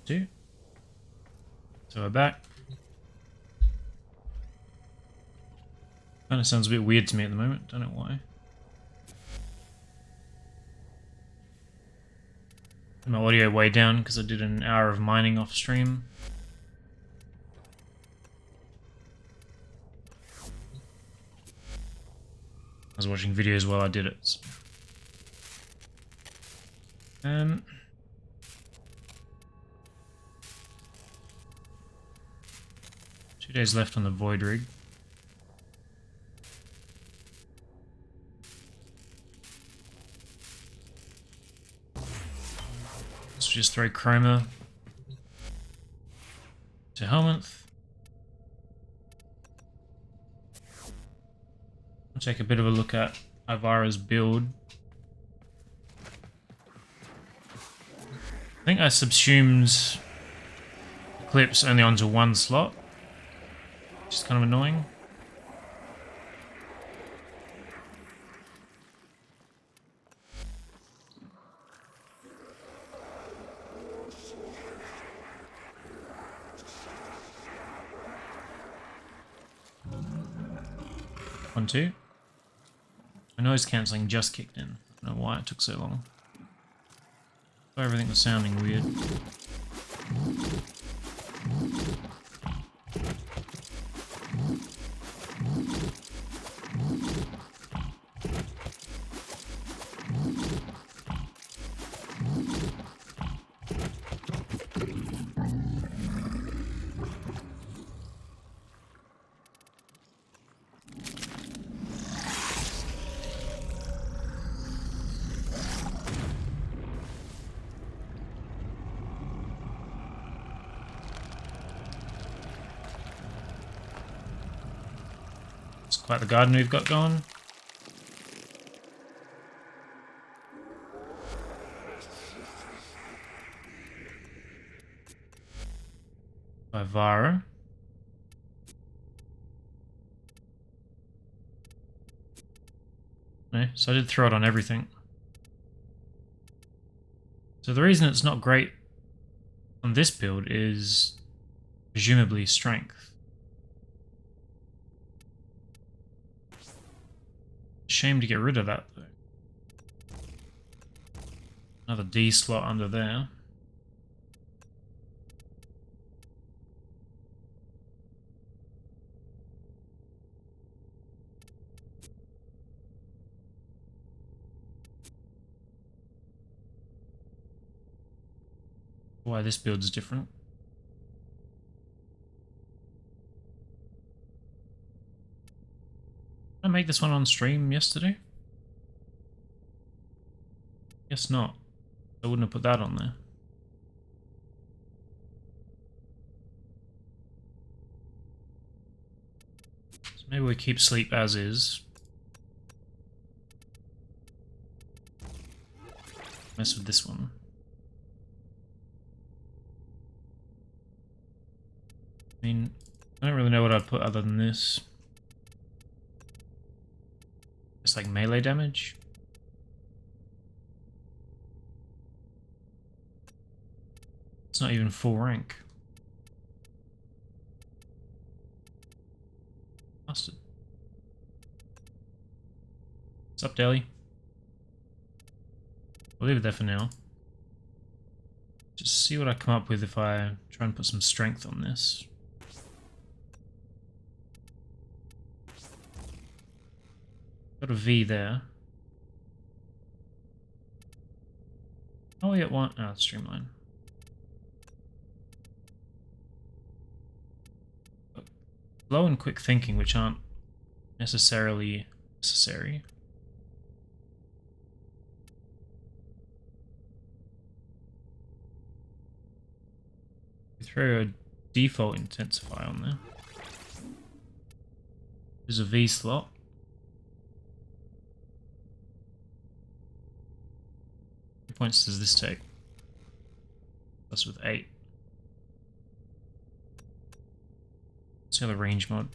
2. So we're back. Kind of sounds a bit weird to me at the moment. Don't know why. My audio way down because I did an hour of mining off stream. I was watching videos while I did it. So. 2 days left on the void rig. Let's just throw chroma to Helminth. I'll take a bit of a look at Ivara's build. I think I subsumed clips only onto one slot, which is kind of annoying. One, two. My noise cancelling just kicked in. I don't know why it took so long. Everything was sounding weird. Quite the garden we've got going. Ivara. No, so I did throw it on everything. So the reason it's not great on this build is presumably strength. Shame to get rid of that though. Another D slot under there. Why this build is different. Did I make this one on stream yesterday? Guess not. I wouldn't have put that on there. So maybe we keep sleep as is. Mess with this one. I mean, I don't really know what I'd put other than this. It's like melee damage. It's not even full rank. Bastard. What's up, Deli? We'll leave it there for now. Just see what I come up with if I try and put some strength on this. Got a V there. Oh, we get one. Oh, streamline. Slow and quick thinking, which aren't necessarily necessary. We throw a default intensify on there. There's a V slot. How many points does this take? Plus with 8. Let's see the range mod.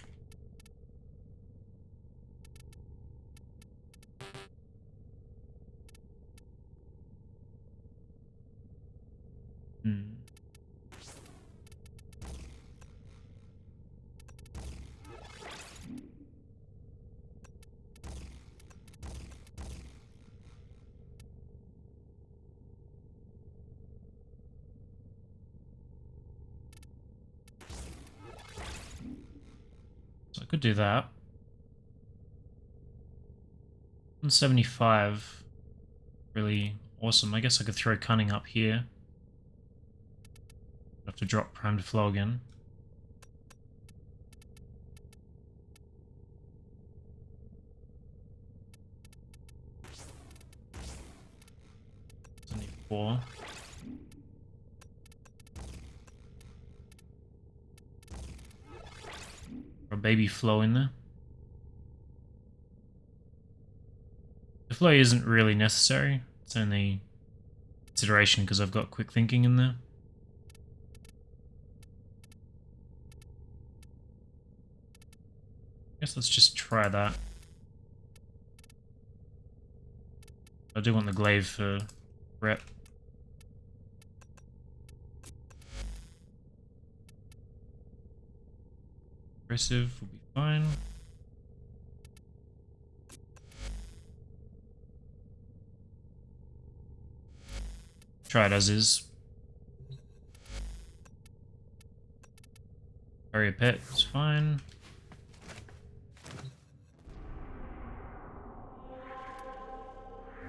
could do that. 175. Really awesome. I guess I could throw cunning up here. Have to drop prime to flow again. Four. A baby flow in there. The flow isn't really necessary. It's only consideration because I've got quick thinking in there. I guess let's just try that. I do want the glaive for rep. Aggressive will be fine. Try it as is. Carry a pet, it's fine.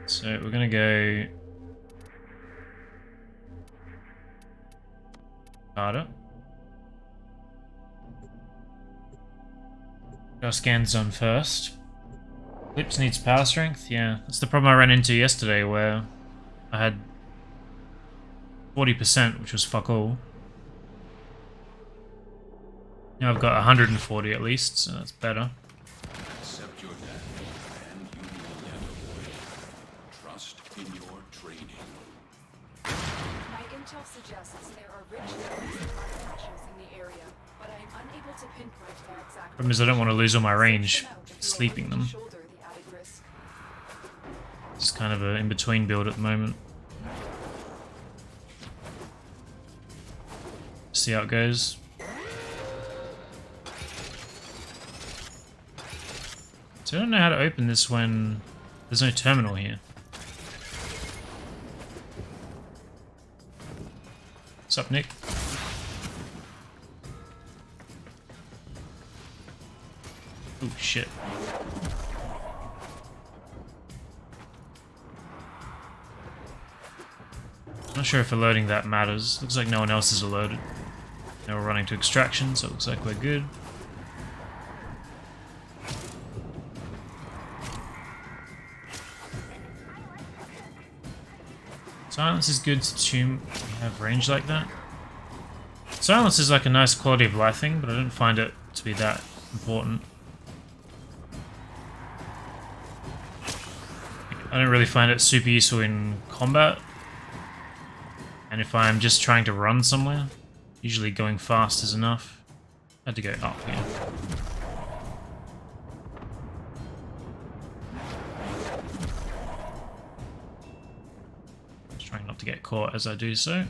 So we're gonna go harder. Our scans done first. Lips needs power strength. Yeah, that's the problem I ran into yesterday where I had 40%, which was fuck all. Now I've got 140 at least, so that's better. Accept your death, and you will yet avoid. Trust in your training. My intel suggests there are rich minerals and artifacts in the area, but I am unable to pinpoint their exact. Problem is I don't want to lose all my range sleeping them. It's kind of an in-between build at the moment. See how it goes. So I don't know how to open this when there's no terminal here. What's up, Nick? Oh shit. Not sure if alerting that matters. Looks like no one else is alerted. Now we're running to extraction, so it looks like we're good. Silence is good to assume we have range like that. Silence is like a nice quality of life thing, but I don't find it to be that important. I don't really find it super useful in combat. And if I'm just trying to run somewhere, usually going fast is enough. I had to go up here. Just trying not to get caught as I do so.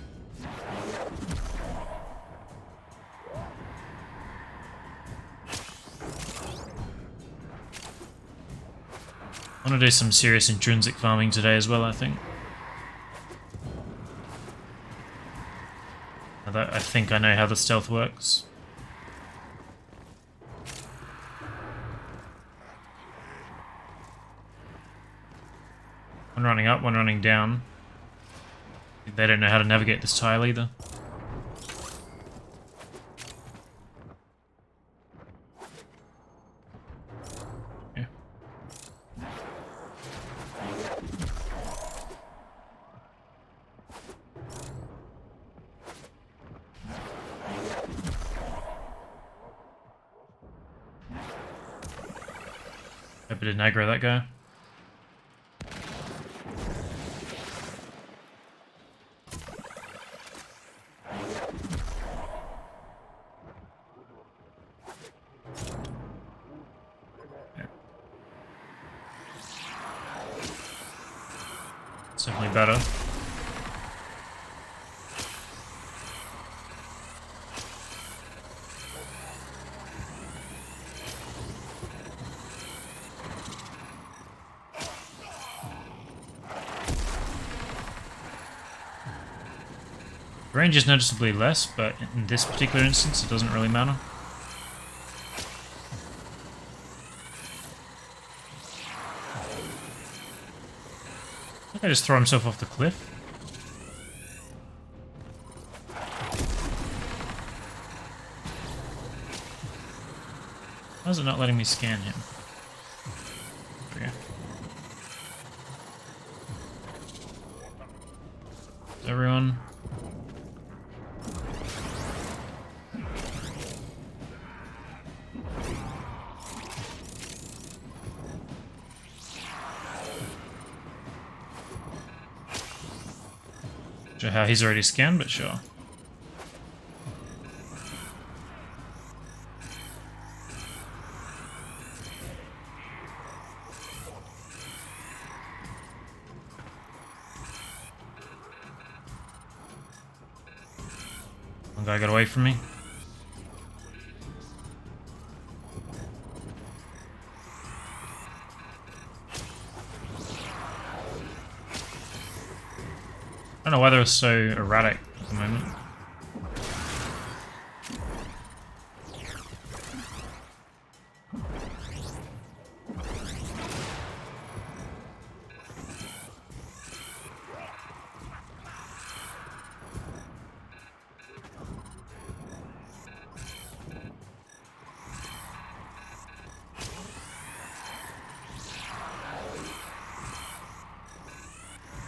I want to do some serious intrinsic farming today as well, I think. I think I know how the stealth works. One running up, one running down. They don't know how to navigate this tile either. Yeah. Hope I didn't aggro that guy. It's definitely better. Range is noticeably less, but in this particular instance it doesn't really matter. I think I just throw himself off the cliff. Why is it not letting me scan him? Okay. Everyone. Sure how he's already scanned, but sure. One guy got away from me. I don't know why they're so erratic at the moment.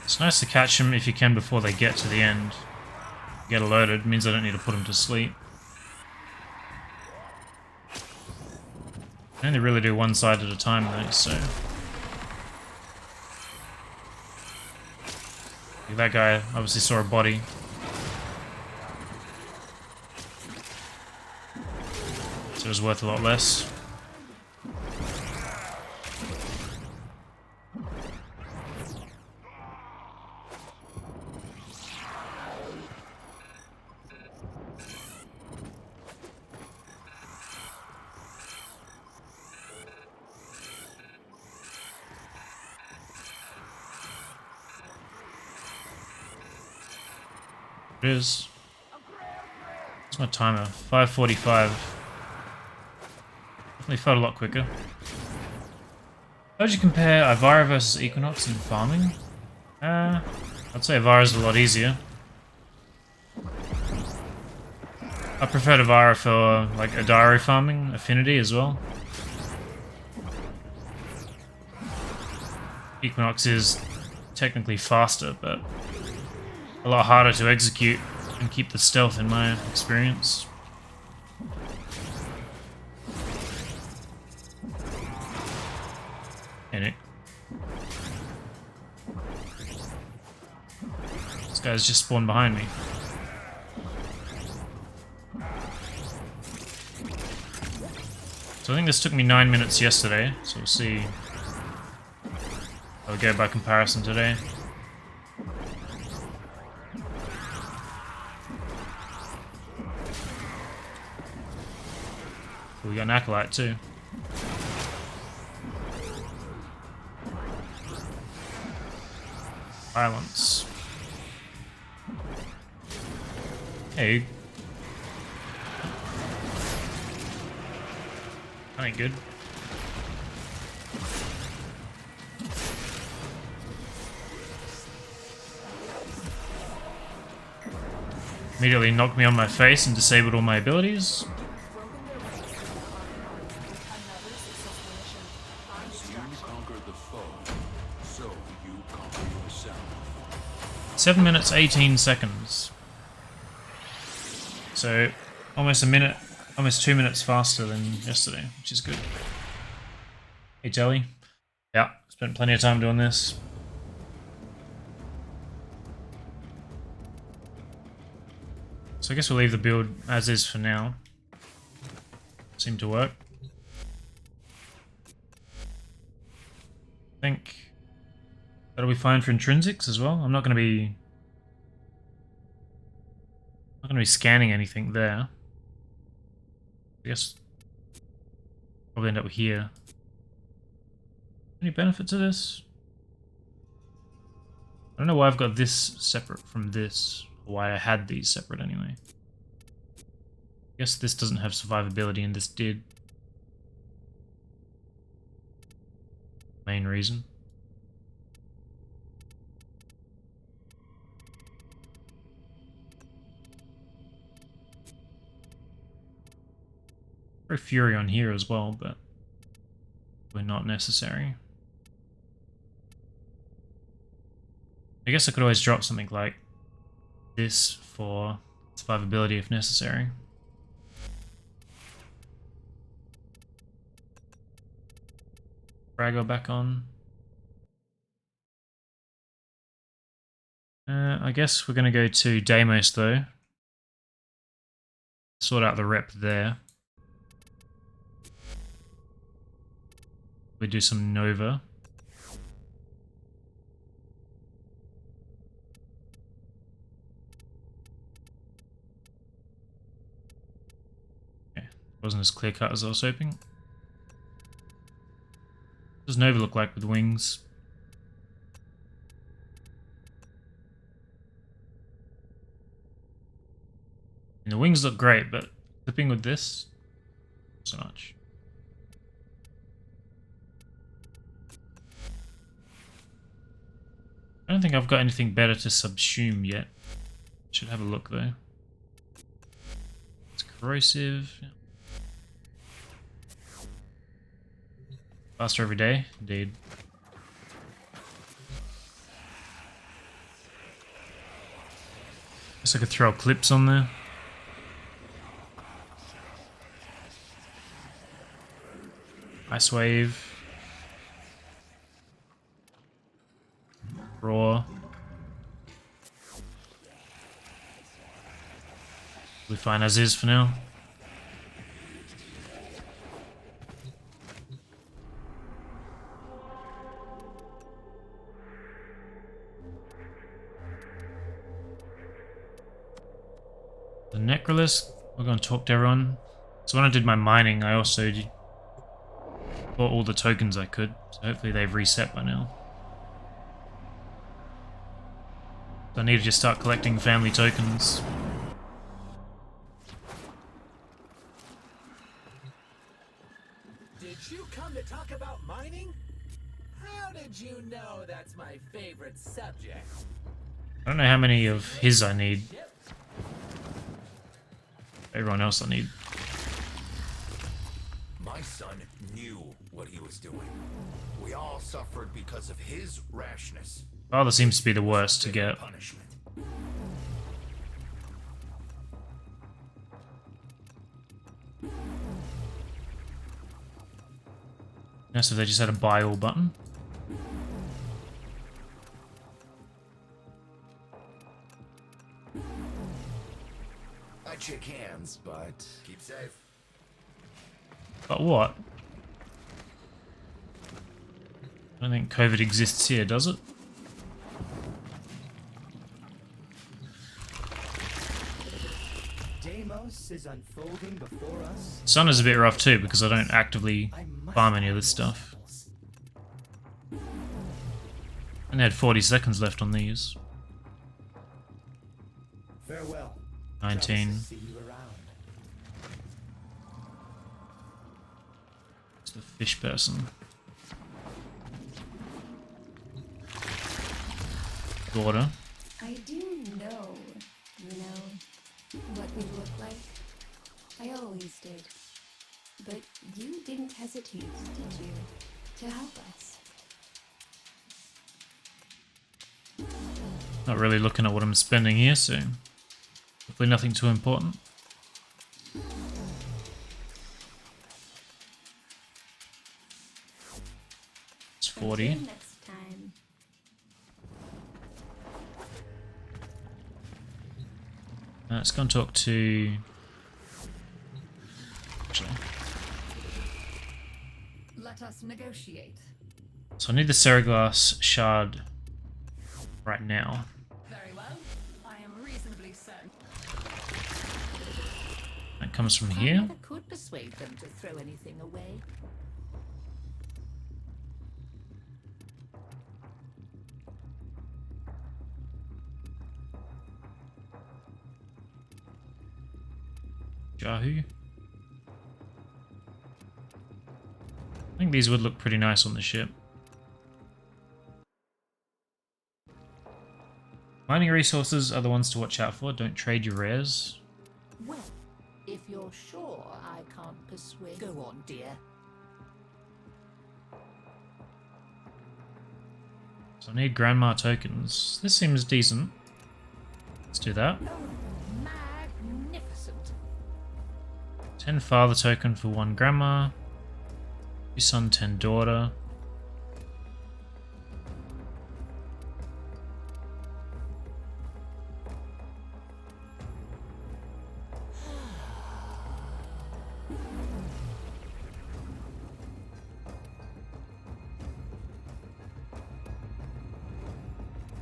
It's nice to catch them if you can before they get to the end. Get alerted means I don't need to put them to sleep. I only really do one side at a time though, so... That guy obviously saw a body. So it was worth a lot less. It is. What's my timer? 5:45. Definitely felt a lot quicker. How would you compare Ivara versus Equinox in farming? I'd say Ivara's a lot easier. I prefer Ivara for like Adari farming, affinity as well. Equinox is technically faster, but a lot harder to execute and keep the stealth in my experience. And it. This guy's just spawned behind me. So I think this took me 9 minutes yesterday, so we'll see how we go by comparison today. We got an Acolyte too. Violence. Hey. That ain't good. Immediately knocked me on my face and disabled all my abilities. The foe, so you conquer yourself. 7 minutes 18 seconds. So almost a minute, almost 2 minutes faster than yesterday, which is good. Hey Jelly. Yeah, spent plenty of time doing this. So I guess we'll leave the build as is for now. Seemed to work. I think that'll be fine for intrinsics as well. I'm not going to be scanning anything there. I guess probably end up here. Any benefit to this? I don't know why I've got this separate from this, or why I had these separate anyway. I guess this doesn't have survivability and this did. Main reason. Throw Fury on here as well, but we're not necessary. I guess I could always drop something like this for survivability if necessary. Fraggle back on. I guess we're going to go to Deimos though. Sort out the rep there. We do some Nova. Okay, wasn't as clear cut as I was hoping. What does Nova look like with wings? And the wings look great, but clipping with this, not so much. I don't think I've got anything better to subsume yet. Should have a look though. It's corrosive. Yeah. Faster every day, indeed. Guess I could throw clips on there. Ice wave. Raw. We're fine as is for now. The Necrolist, we're going to talk to everyone. So when I did my mining, I also bought all the tokens I could. So hopefully they've reset by now. So I need to just start collecting family tokens. Did you come to talk about mining? How did you know that's my favorite subject? I don't know how many of his I need. Everyone else I need. My son knew what he was doing. We all suffered because of his rashness. Father seems to be the worst to get. Punishment. Nice if they just had a buy all button. I'd shake hands, but keep safe. But what? I don't think COVID exists here, does it? Deimos is unfolding before us. Sun is a bit rough too because I don't actively farm any of this stuff. And I had 40 seconds left on these. Farewell. 19. See you around. It's the fish person. Daughter. I do know, what we look like. I always did. But you didn't hesitate, did you, to help us? Not really looking at what I'm spending here, so hopefully nothing too important. It's 40. Until next time. Let's go and talk to... Actually, Let us negotiate. so I need the Seriglass shard right now. Very well. I am reasonably certain. That comes from I here. never could persuade them to throw anything away. Yahoo. I think these would look pretty nice on the ship. Mining resources are the ones to watch out for. Don't trade your rares. Well, if you're You're sure I can't persuade? Go on, dear. So I need grandma tokens. This seems decent. Let's do that. Oh, magnificent. 10 father token for 1 grandma. 2 son, 10 daughter.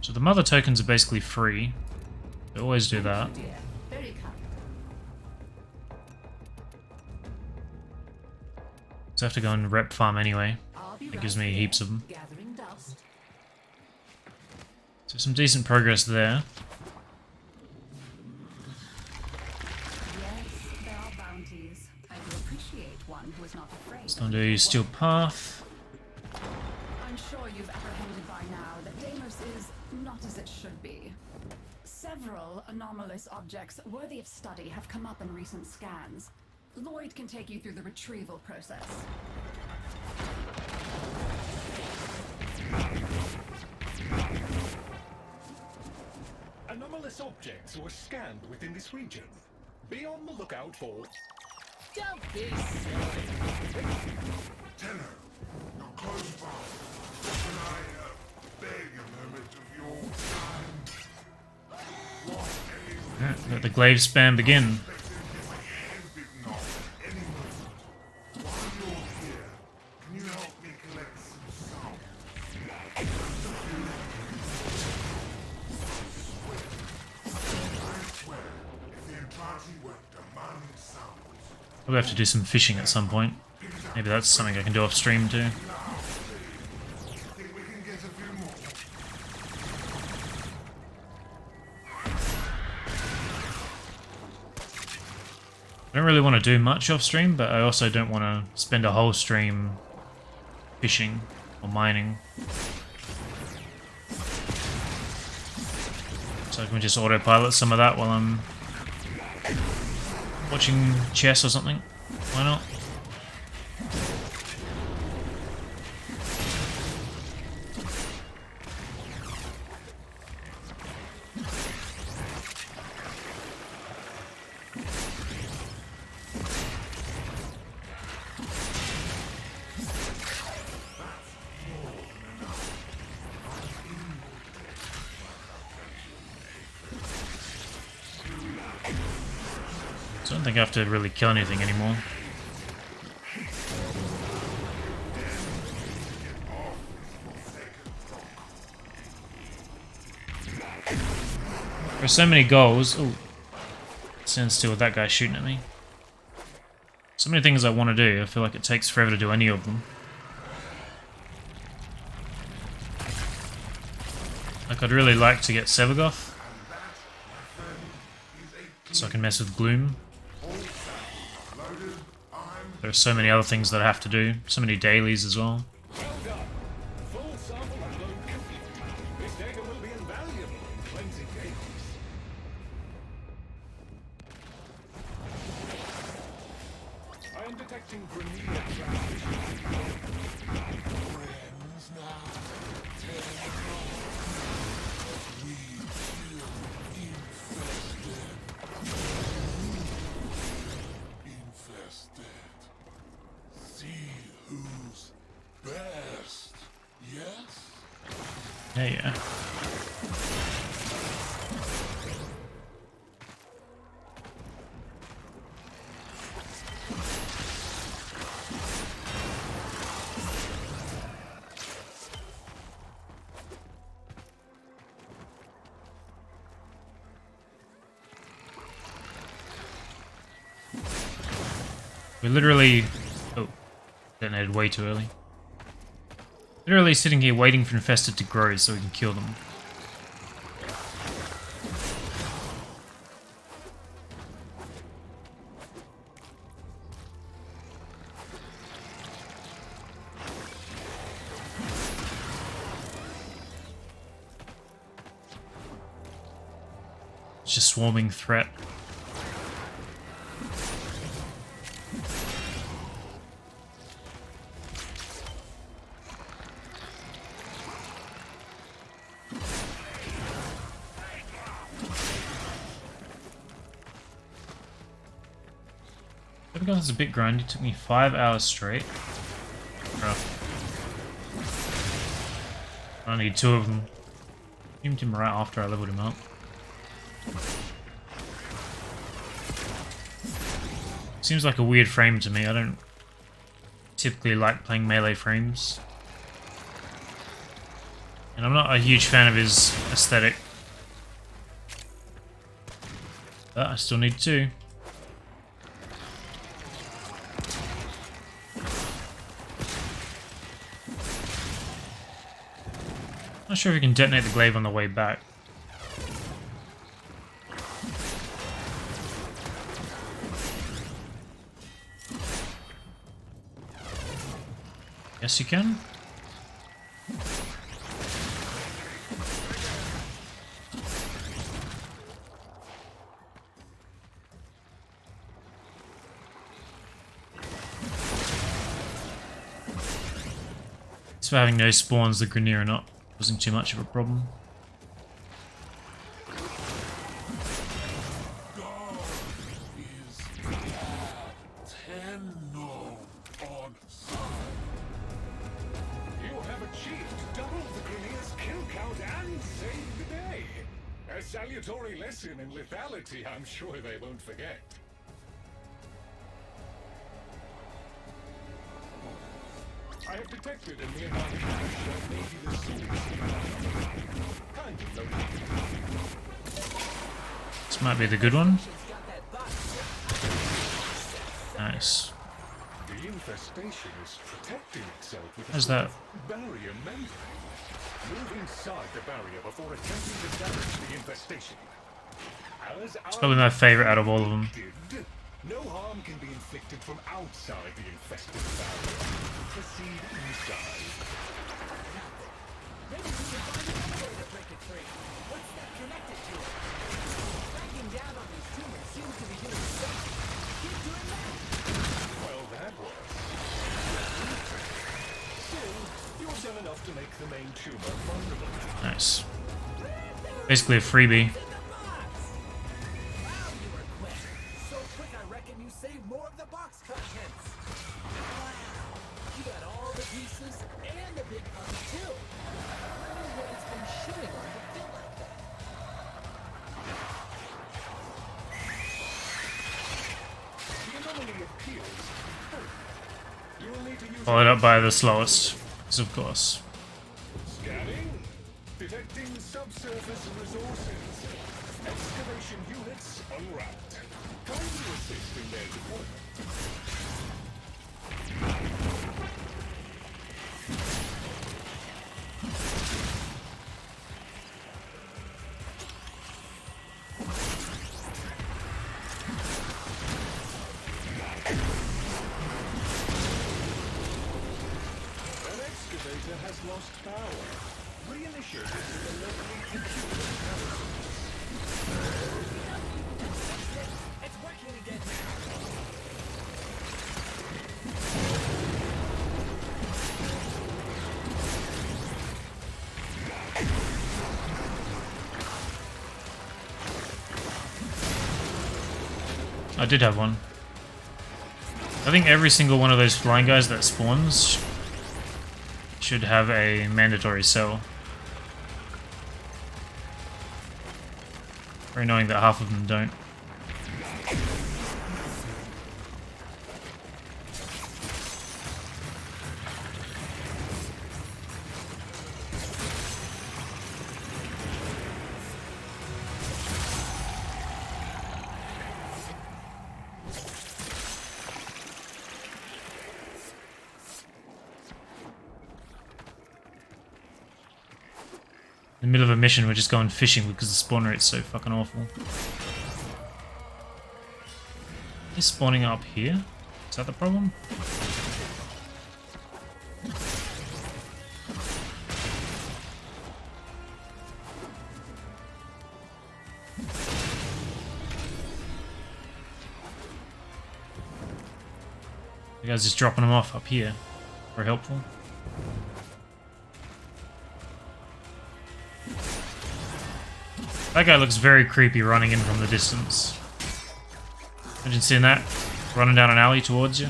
So the mother tokens are basically free. They always do that. Dear, very kind. So I have to go and rep farm anyway. I'll be It gives right me here, heaps of them. Gathering dust. So some decent progress there. Yes, there are bounties. I do appreciate one who is not afraid. Let's go do Steel Path. I'm sure you've apprehended by now that Deimos is not as it should be. Several anomalous objects worthy of study have come up in recent scans. Lloyd can take you through the retrieval process. Anomalous objects were scanned within this region. Be on the lookout for... Don't be silly. Tenor, you're close by. Can I beg a moment of your time? Alright, let the glaive spam begin. While you're here, can you help me collect some sound? I swear, if the entirety were demanding sounds, Probably have to do some fishing at some point. Maybe that's something I can do off stream too. I think we can get a few more. I don't really want to do much off stream, but I also don't want to spend a whole stream fishing or mining. So I can just autopilot some of that while I'm watching chess or something. Why not? So I don't think I have to really kill anything anymore. There's so many goals. Ooh. Stand still with that guy shooting at me. So many things I want to do. I feel like it takes forever to do any of them. Like, I'd really like to get Sevagoth, so I can mess with Gloom. There are so many other things that I have to do. So many dailies as well. Well done. Full sample upload complete. This data will be invaluable in cleansing Deimos. I am detecting grenade transmission. Friends now, we infested. See who's best, yes? Yeah, yeah. We're literally... Oh, detonated way too early. Literally sitting here waiting for infested to grow so we can kill them. It's just swarming threat. think I was a bit grindy. It took me 5 hours straight. I need 2 of them. Aimed him right after I leveled him up. Seems like a weird frame to me. I don't typically like playing melee frames. And I'm not a huge fan of his aesthetic. But I still need 2. Not sure if we can detonate the glaive on the way back. Yes, you can. So having no spawns, the Grenier not wasn't too much of a problem. You have achieved double the Grenier's kill count and saved the day. A salutary lesson in lethality I'm sure they won't forget. I have detected a nearby crash that may be the solution. Kindly locate. This might be the good one. Nice. The infestation is protecting itself with a How's sort that? of barrier membrane. Move inside the barrier before attempting to damage the infestation. It's probably my favorite out of all of them. No harm can be inflicted from outside the infested barrier. Proceed inside. Maybe we can find another way to break it free. What's that connected to it? Cracking down on these tumors seems to be doing something. Keep doing that. Well, that was. Still, you've done enough to make the main tumor vulnerable. Nice. Basically a freebie. So quick, I reckon you saved more of the box contents. Wow, you got all the pieces and the big puzzle too. I wonder what it's been chewing on to feel like that. The anomaly appears. You will need to use Followed up by the slowest, of course. scanning, detecting subsurface resources, excavation units unwrapped. Kindly assist in their deployment. An excavator has lost power. Reinitiate it with a locally computed power source. It's working again now. I did have one. I think every single one of those flying guys that spawns should have a mandatory cell. Very annoying that half of them don't. In the middle of a mission, we're just going fishing because the spawn rate's so fucking awful. He's spawning up here? Is that the problem? The guy's just dropping them off up here. Very helpful. That guy looks very creepy running in from the distance. Imagine seeing that running down an alley towards you.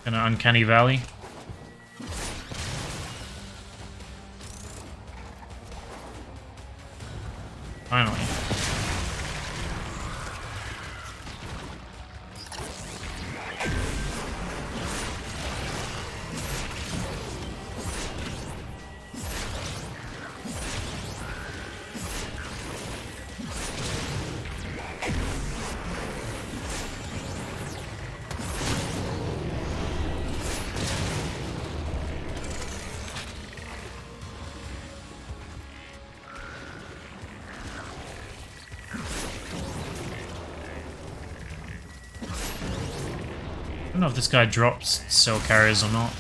In an uncanny valley. Finally. I don't know if this guy drops cell carriers or not.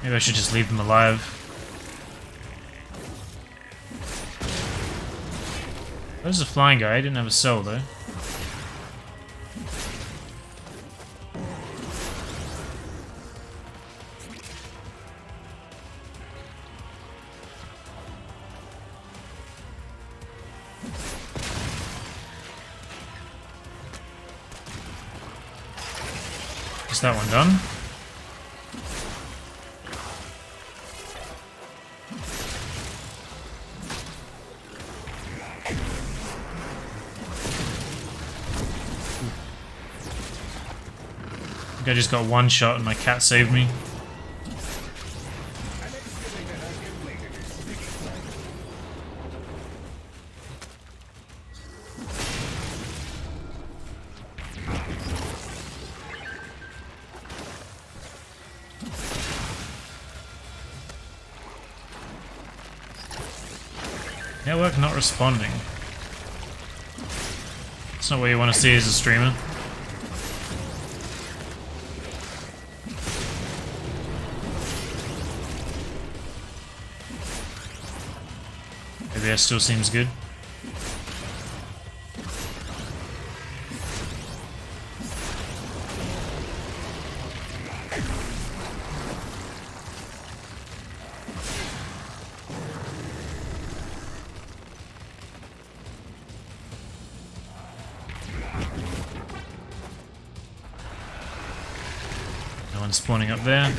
Maybe I should just leave them alive. There's a flying guy, he didn't have a cell though. Is that one done? I think I just got one shot and my cat saved me. Network not responding. That's not what you want to see as a streamer. ABS still seems good. No one spawning up there.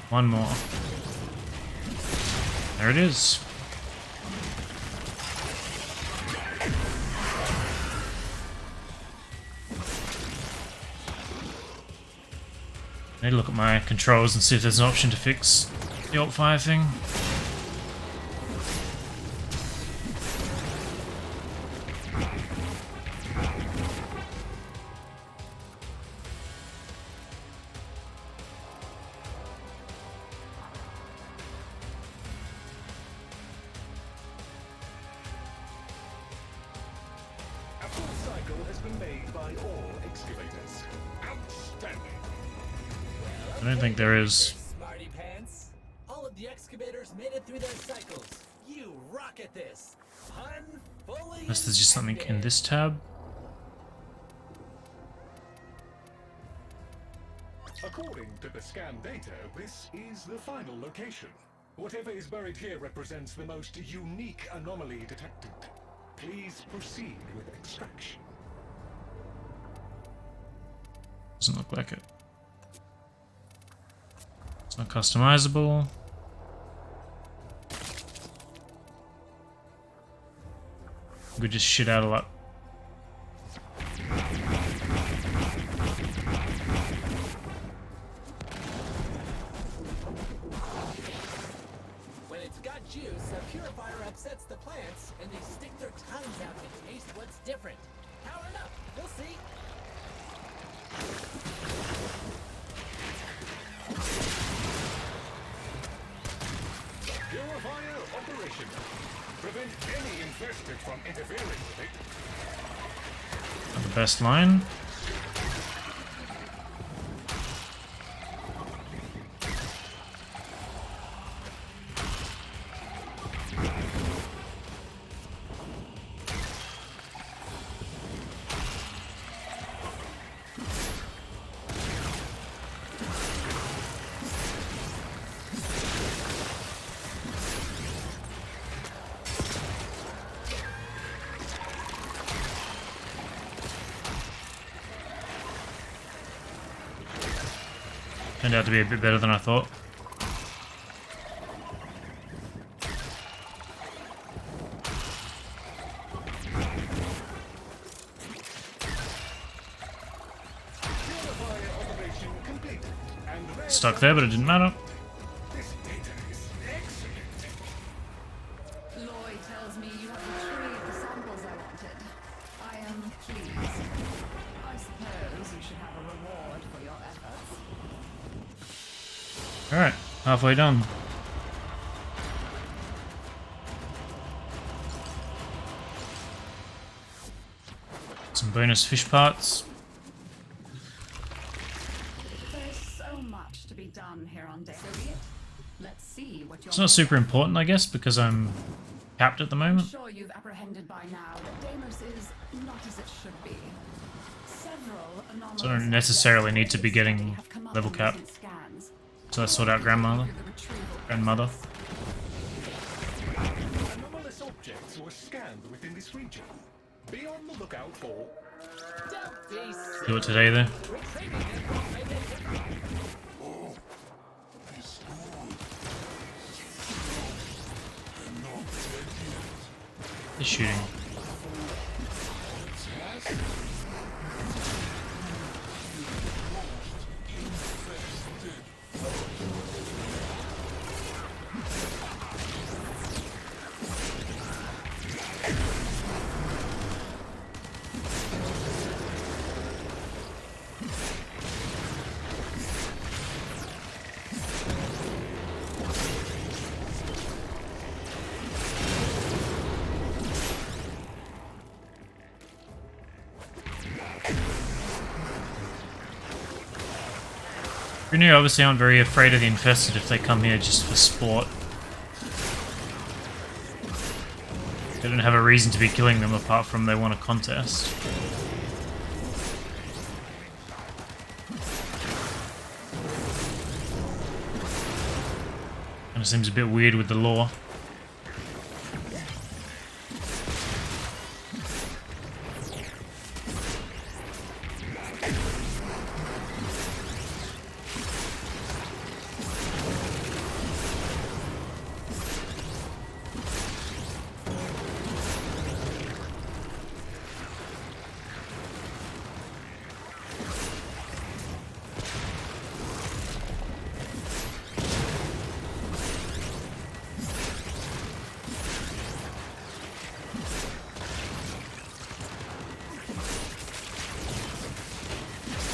One more. There it is. I need to look at my controls and see if there's an option to fix the alt fire thing. A full cycle has been made by all excavators. Outstanding. I don't think there is. Smarty pants. All of the excavators made it through their cycles. You rock at this. Pun fully Unless there's just something in this tab. According to the scan data, this is the final location. Whatever is buried here represents the most unique anomaly detected. Please proceed with extraction. Doesn't look like it. It's not customizable. We just shit out a lot. When it's got juice, a purifier upsets the plants, and they stick their tongues out to taste what's different. Power it up. You'll see. Purifier operation. Prevent any infested from interfering with it. Not the best line. Turned out to be a bit better than I thought. Purifier operation complete. And Stuck there, but it didn't matter. this data is excellent. Lloyd tells me you have retrieved the samples I wanted. I am pleased. I suppose you should have a reward for your efforts. Alright, halfway done. Some bonus fish parts. There's so much to be done here on Death. Let's see what you're. It's not super important, I guess, because I'm capped at the I'm moment. sure you've apprehended by now that Deimos is not as it should be. Several anomalous So I don't necessarily objects need to be getting have come up level in cap. recent scans. So I sort out grandmother. The retrieval Grandmother. Anomalous objects were scanned within this region. Be on the lookout for. Don't be silly. Do it today, though. Retrieving it will make it different. They're shooting. Brunei obviously aren't very afraid of the infested if they come here just for sport. They don't have a reason to be killing them apart from they want a contest. Kinda seems a bit weird with the law.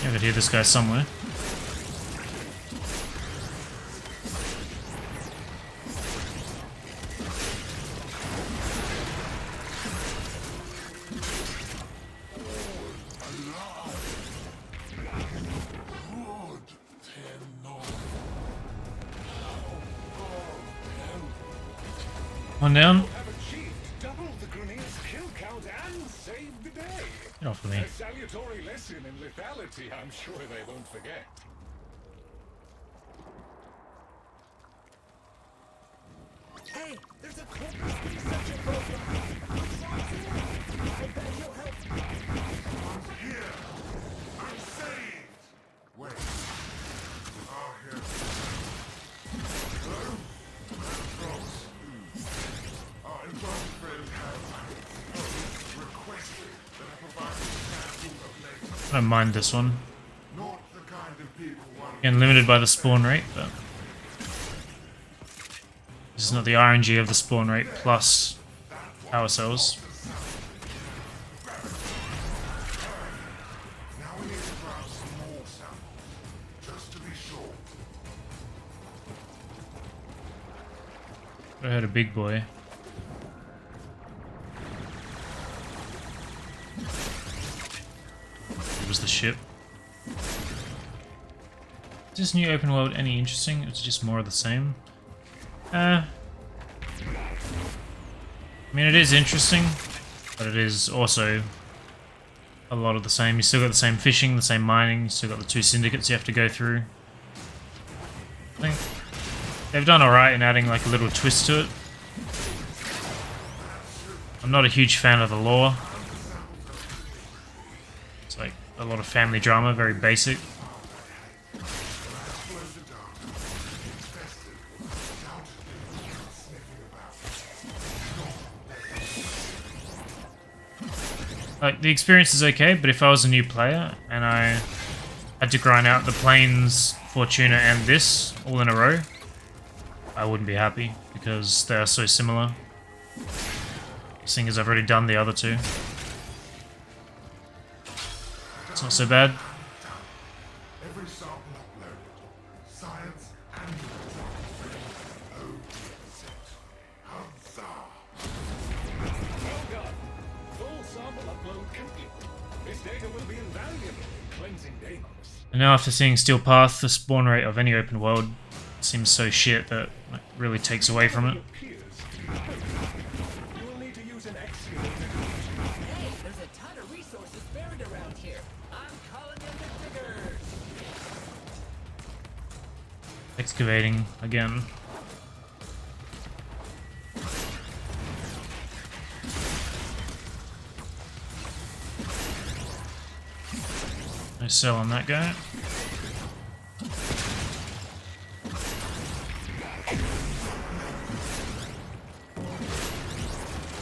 I could hear this guy somewhere. On down. Have achieved double the Grenier's kill count and saved the day. Get off of me. A salutary lesson in lethality, I'm sure they won't forget. Hey, there's a corpus researcher program. Which one's in? I bet you'll help. Here! I'm saved! Wait. Oh, here. Hello? Ross. Our involved friend has requested that I provide a sample of later. I don't mind this one. Not the kind of people one Again, limited by the spawn rate, but this is not the RNG of the spawn rate plus power cells. Now we need to grab some more samples, just to be sure. I heard a big boy. ship. Is this new open world any interesting? It's just more of the same. I mean, it is interesting, but it is also a lot of the same. You still got the same fishing, the same mining, you still got the 2 syndicates you have to go through. I think they've done alright in adding like a little twist to it. I'm not a huge fan of the lore. It's like a lot of family drama, very basic. Like, the experience is okay, but if I was a new player and I had to grind out the Plains, Fortuna, and this all in a row, I wouldn't be happy because they are so similar. Seeing as I've already done the other 2. It's not so bad. Every sample uploaded. Science and oh, Huzzah! Well done. Full sample upload complete. This data will be invaluable in cleansing Deimos. And now after seeing Steel Path, the spawn rate of any open world seems so shit that it really takes away from it. You will need to use an excavator. Hey, there's a ton of resources buried around here. I'm calling in the diggers. Excavating again. No sell on that guy.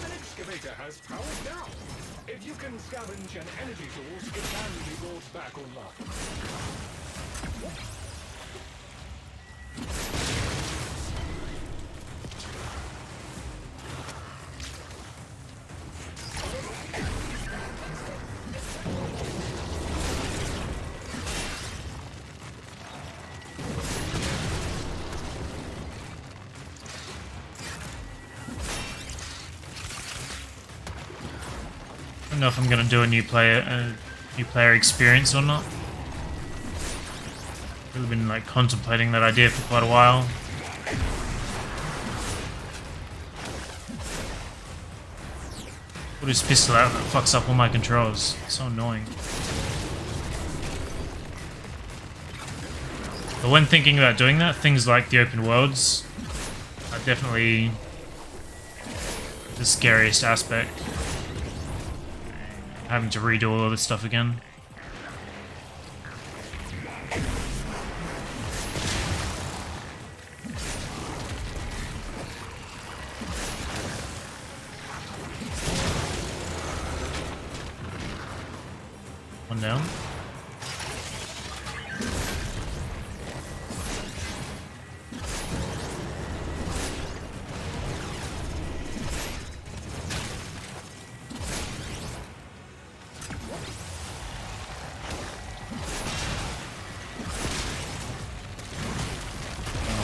An excavator has powered down. If you can scavenge an energy source, it can be brought back online. I don't know if I'm gonna do a new player experience or not. Really been like contemplating that idea for quite a while. Put his pistol out that fucks up all my controls. It's so annoying. But when thinking about doing that, things like the open worlds are definitely the scariest aspect. Having to redo all of this stuff again. One down.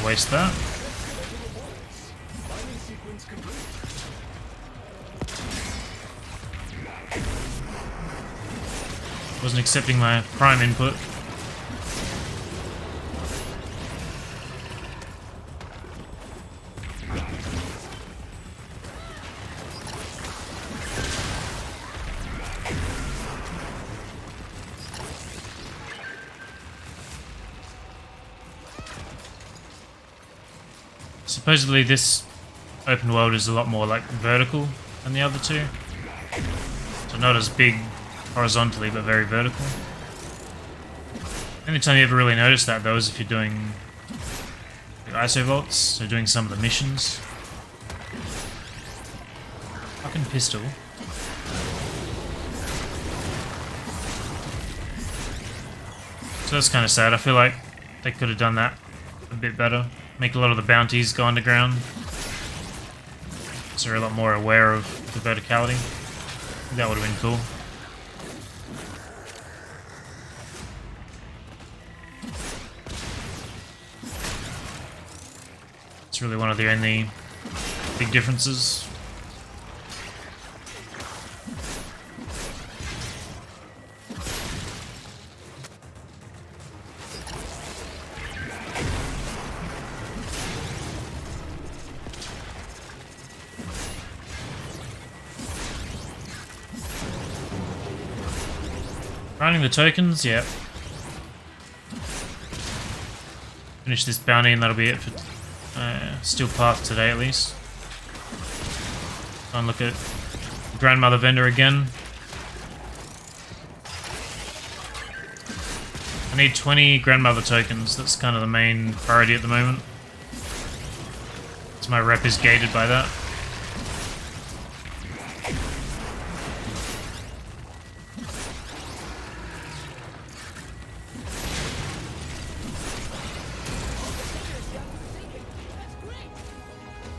Waste that. Mining sequence complete. Wasn't accepting my prime input. Supposedly this open world is a lot more like vertical than the other 2. So not as big horizontally, but very vertical. The only time you ever really notice that though is if you're doing like isovolts, so doing some of the missions. Fucking pistol. So that's kind of sad. I feel like they could have done that a bit better. Make a lot of the bounties go underground. So they're a lot more aware of the verticality. That would have been cool. It's really one of the only big differences. Grinding the tokens, yep. Finish this bounty and that'll be it for Steel Path today at least. Try and look at Grandmother Vendor again. I need 20 Grandmother tokens, that's kind of the main priority at the moment. So my rep is gated by that.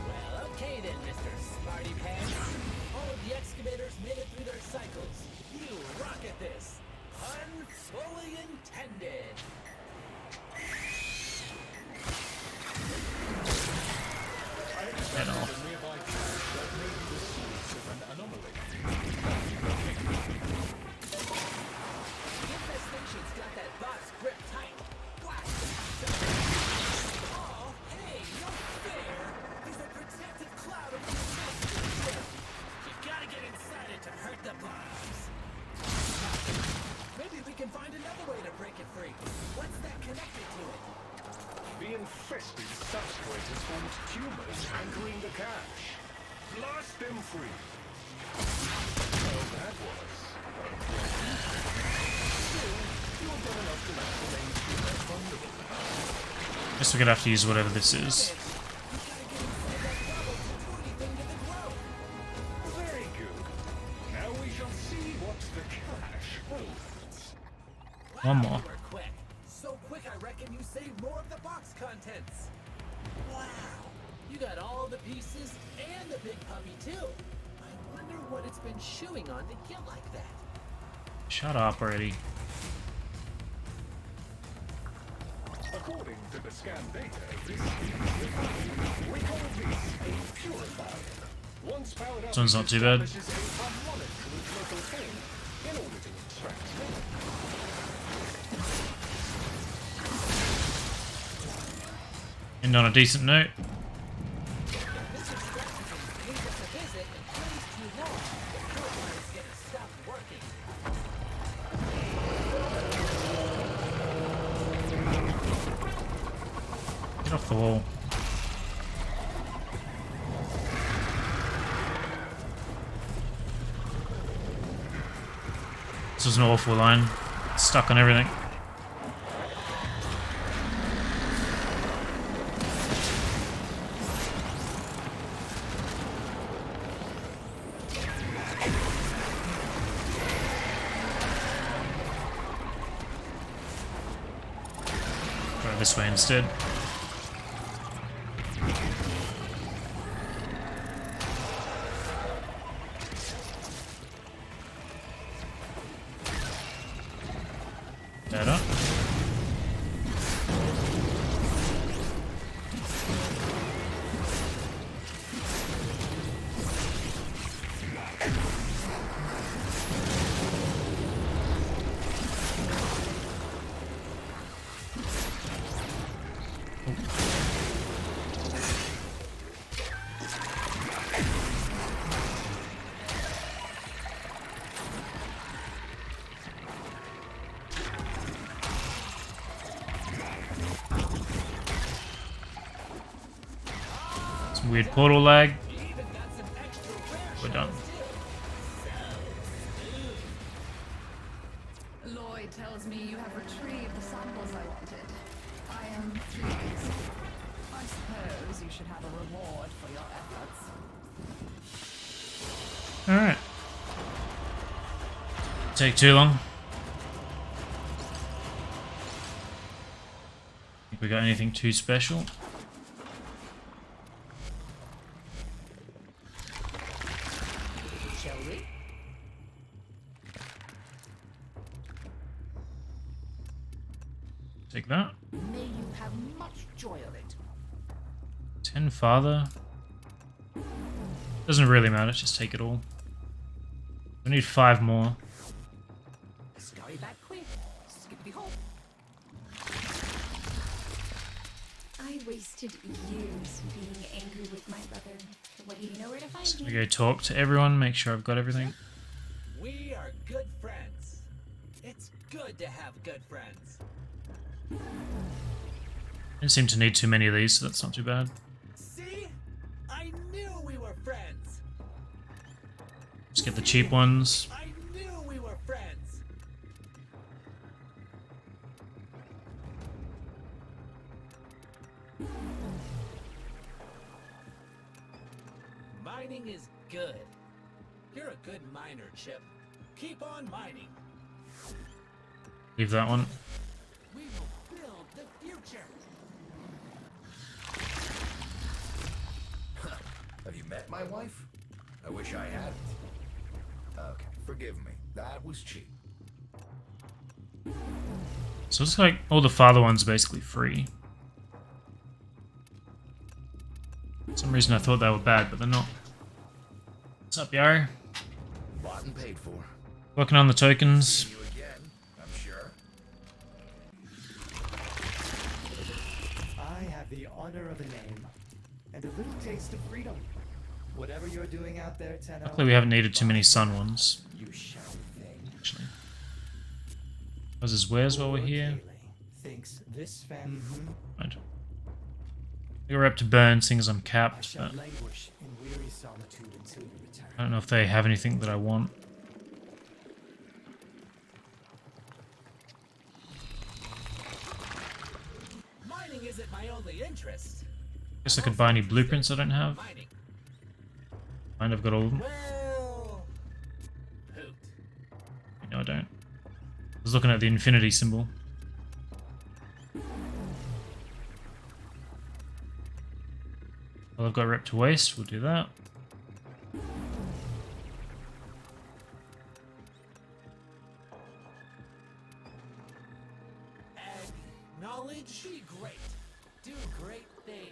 Well, okay then, Mr. Smarty Pants. All of the excavators made it through their cycles. You rock at this. Pun fully intended. Head off. The nearby cache that may be the source of an anomaly. The infestation's got that box grip tight. Blast it. Oh, hey, no fair. There's a protective cloud over the infestation. You gotta get inside it to hurt the bombs. Maybe we can find another way to break it free. What's that connected to it? The infested substrate has formed tumors anchoring the cache. Blast them free. Well, that was. Still, you've done enough to make the main tumor vulnerable. Guess we're gonna have to use whatever this is. You gotta get inside that bubble to do anything to the glow. Very good. Now we shall see what the cache holds. One more. You were quick. So quick, I reckon you saved more of the box contents. Wow. You got all the pieces and the big puppy, too. I wonder what it's been chewing on to get like that. Shut up already. According to the scan data, this is refined. We call this a purifier. Once powered up, This one's not it too bad. establishes a harmonic with local form in order to extract data. End on a decent note. Mr. Scratchington paid us a visit and plays too long. The purifier's gonna stop working. Get off the wall. This was an awful line. Stuck on everything. Try this way instead. Better. Some weird portal lag. We're done. Lloyd tells me you have retrieved the samples I wanted. I am pleased. I suppose you should have a reward for your efforts. Alright. Take too long. Think we got anything too special? Shall we? Take that. May you have much joy of it. 10 father. Doesn't really matter, just take it all. We need 5 more. Scurry back quick. Skippity hop. I wasted years being angry with my brother. What do you know where to find Just me? gonna go talk to everyone, make sure I've got everything. We are good friends. It's good to have good friends. Didn't seem to need too many of these, so that's not too bad. See? I knew we were friends. Just get the cheap ones. I knew we were friends. Mining is good. You're a good miner, Chip. Keep on mining. Leave that one. We will build the future. Have you met my wife? I wish I hadn't. Okay, forgive me. That was cheap. So it's like all the father ones are basically free. For some reason I thought they were bad, but they're not. What's up, Yarrow? Bought and paid for. Working on the tokens. See you again, I'm sure. I have the honor of a name and a little taste of freedom. Whatever you're doing out there, Tenno. Luckily we haven't needed too many sun ones. You shall thing. Actually. How's his wares while we're here? Thinks this fan. Right. We're up to burn, seeing as I'm I capped, shall but languish in weary solitude until you return. I don't know if they have anything that I want. Mining isn't my only interest. Guess I could buy any blueprints I don't have. Mining. Kind of got all of them. Well, hoot. No, I don't. I was looking at the infinity symbol. Well, I've got rep to waste. We'll do that. Acknowledge, be great. Do great things.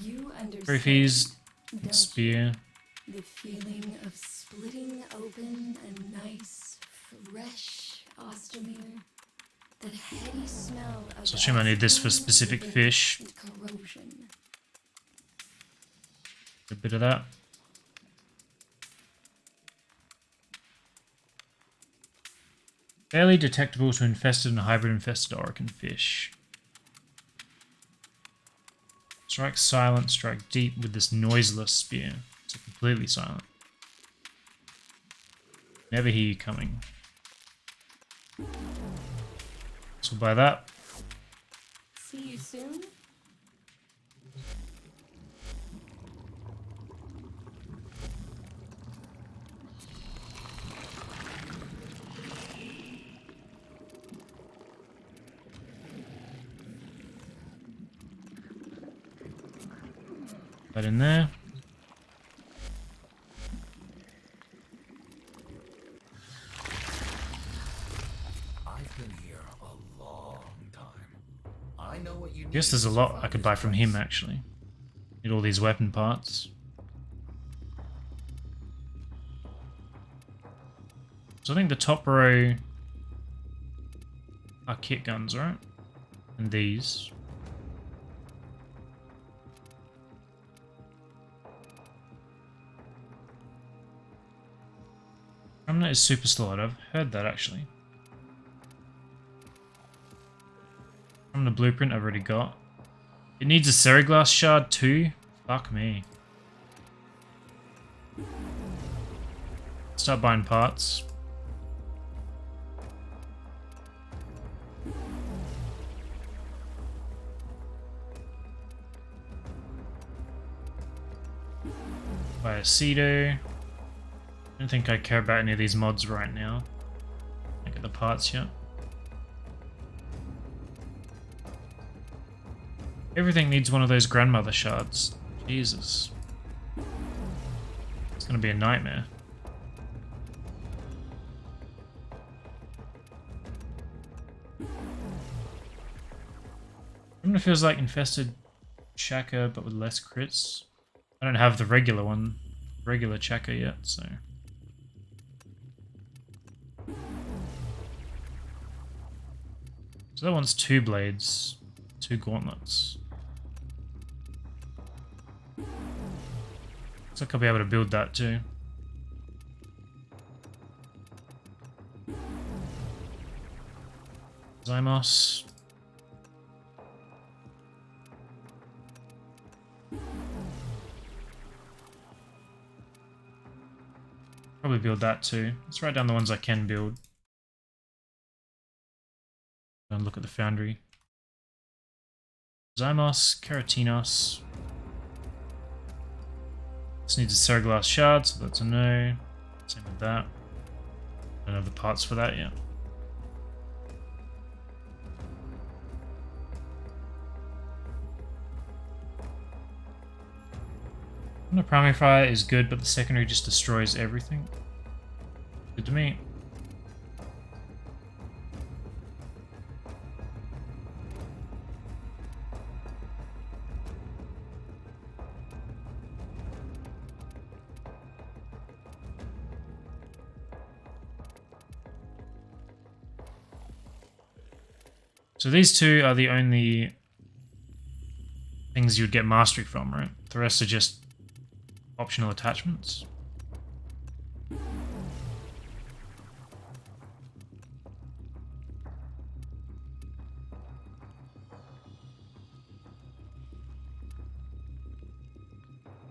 You understand, Trophies, don't you? spear. The feeling of splitting open a nice, fresh Ostermere. That heady smell of So I assume I need this for acetylene specific with fish. corrosion. A bit of that. Barely detectable to infested and hybrid infested Orokin fish. Strike silent, strike deep with this noiseless spear. So completely silent. Never hear you coming. So we'll buy that. See you soon? That in there. I've been here a long time. I know what you need. Guess there's a to lot survive I could this buy from him place. actually. Need all these weapon parts. So I think the top row are kit guns, right? And these. Remnant is super slowed. I've heard that actually. From the blueprint I've already got. It needs a Seriglass shard too? Fuck me. Start buying parts. Buy a Cedo. I don't think I care about any of these mods right now. I get the parts yet. Everything needs one of those grandmother shards. Jesus. It's gonna be a nightmare. It feels like infested Chaka but with less crits. I don't have the regular one, regular Chaka yet, so. So that one's 2 blades, 2 gauntlets. Looks like I'll be able to build that too. Zymos. Probably build that too. Let's write down the ones I can build. And look at the foundry. Zymos, Keratinos. This needs a Serglass shard, so that's a no. Same with that. Don't have the parts for that yet. The primary fire is good, but the secondary just destroys everything. Good to me. So these two are the only things you'd get mastery from, right? The rest are just optional attachments.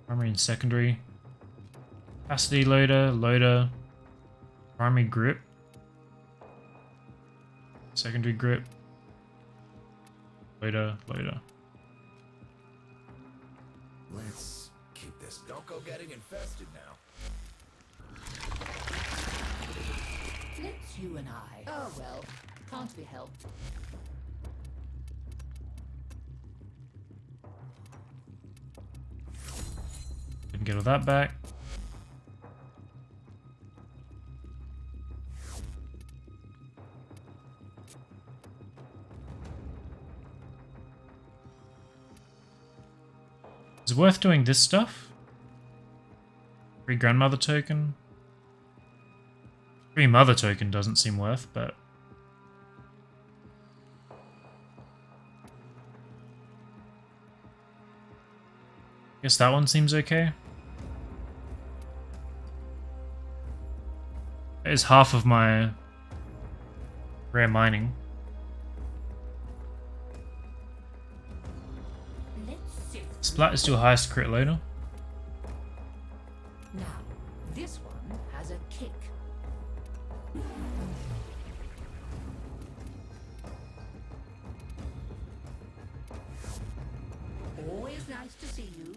Primary and secondary. Capacity loader, primary grip, secondary grip, loader. Let's keep this. Don't go getting infested now. It's you and I. Oh well, can't be helped. Didn't get all that back. Is it worth doing this stuff? Free grandmother token. Free mother token doesn't seem worth, but guess that one seems okay. That is half of my rare mining. Splat is still highest crit loader. Now, this one has a kick. Always nice to see you.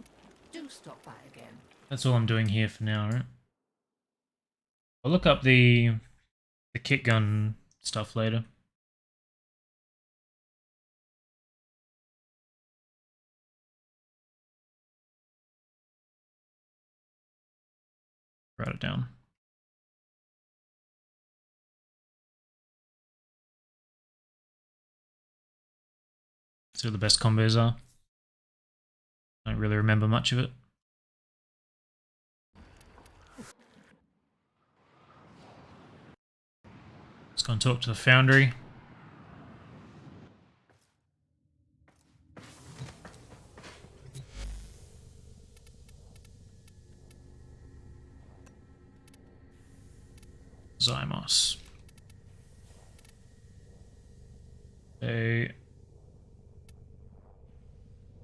Do stop by again. That's all I'm doing here for now, right? I'll look up the kick gun stuff later. Write it down. See what the best combos are. I don't really remember much of it. Let's go and talk to the foundry. Zymos. Hang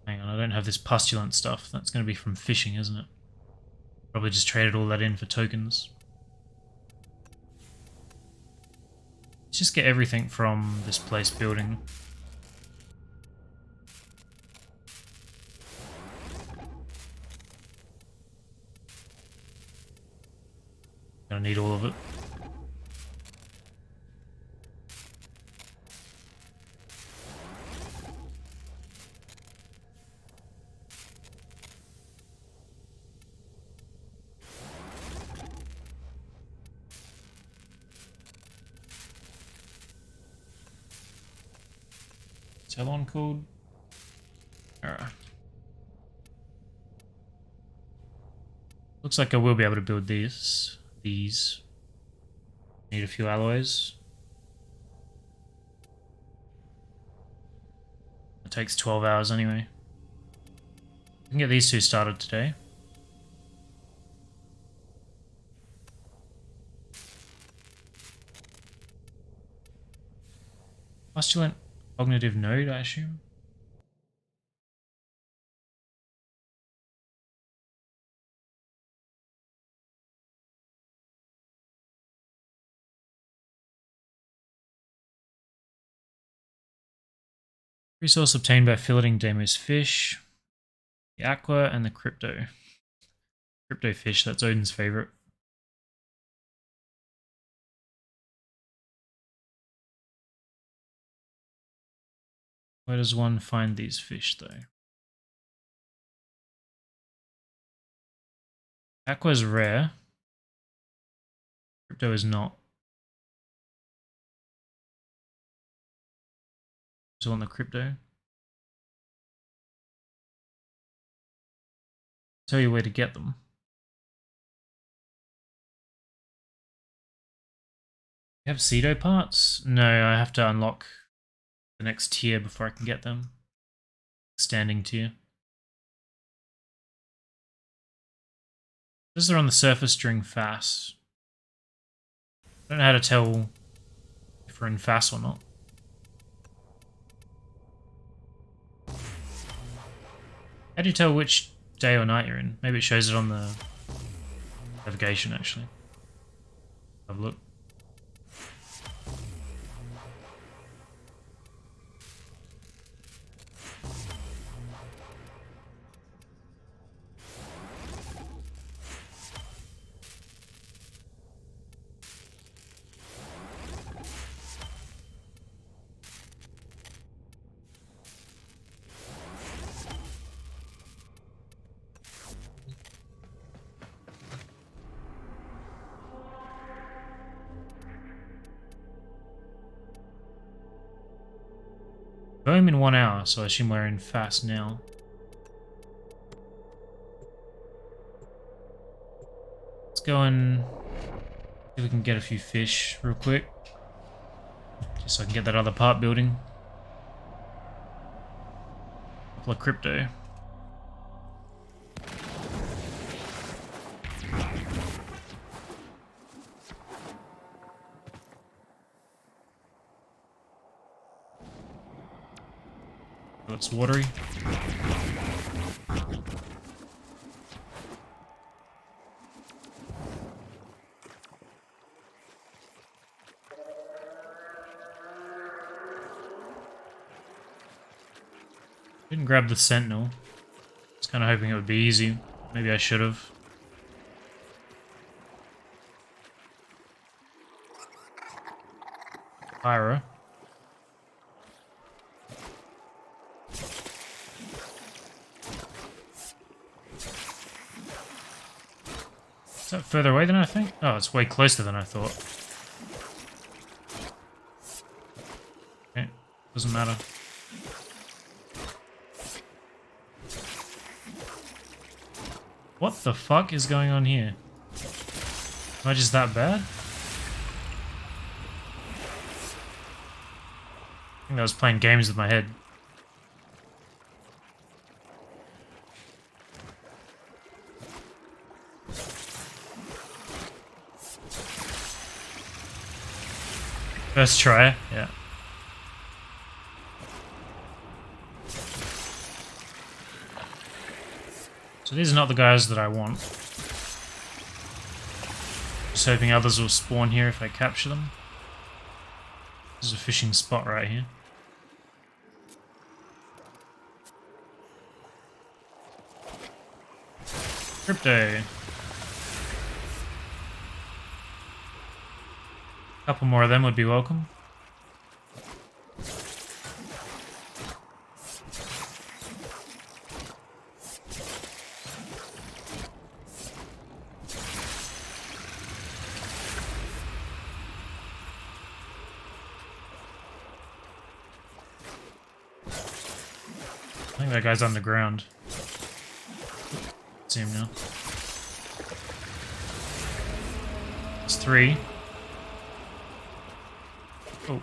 on, I don't have this pustulant stuff. That's going to be from fishing, isn't it? Probably just traded all that in for tokens. Let's just get everything from this place building. Gonna need all of it. Talon called? Alright. Looks like I will be able to build these. Need a few alloys. It takes 12 hours anyway. We can get these two started today. Postulant cognitive node, I assume. Resource obtained by filleting Deimos fish, the aqua, and the crypto. Crypto fish, that's Odin's favorite. Where does one find these fish, though? Aqua is rare. Crypto is not. So on the crypto. Tell you where to get them. You have Cedo parts? No, I have to unlock the next tier before I can get them. Standing tier. Those are on the surface during fast. I don't know how to tell if we're in fast or not. How do you tell which day or night you're in? Maybe it shows it on the navigation, actually. Have a look. Home in 1 hour, so I assume we're in fast now. Let's go and see if we can get a few fish real quick. Just so I can get that other part building. Couple of crypto. It's watery. Didn't grab the sentinel. I was kind of hoping it would be easy. Maybe I should have. Pyra. Is that further away than I think? Oh, it's way closer than I thought. Okay, doesn't matter. What the fuck is going on here? Am I just that bad? I think I was playing games with my head. First try, yeah. So these are not the guys that I want. Just hoping others will spawn here if I capture them. This is a fishing spot right here. Crypto. A couple more of them would be welcome. I think that guy's on the ground. See him now. It's 3. Oh.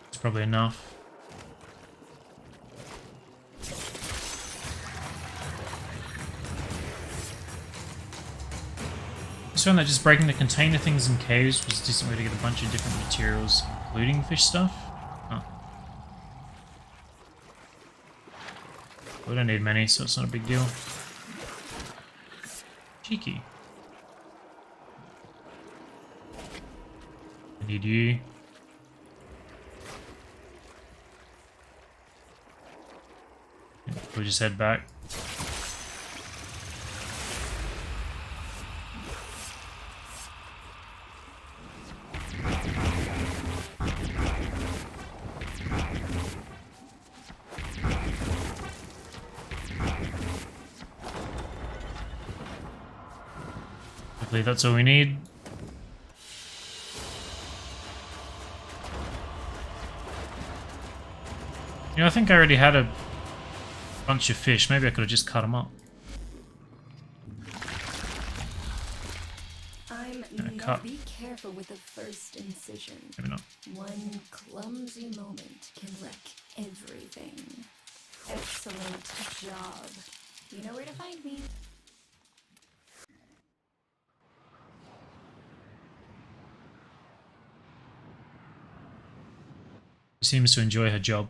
It's probably enough. always found that just breaking the container things in caves was a decent way to get a bunch of different materials, including fish stuff. Huh. We don't need many, so it's not a big deal. Cheeky. I need you. We'll just head back. Hopefully that's all we need. You know, I think I already had a bunch of fish. Maybe I could have just cut them up. Cut. Be careful with the first incision. Maybe not. One clumsy moment can wreck everything. Excellent job. You know where to find me. She seems to enjoy her job.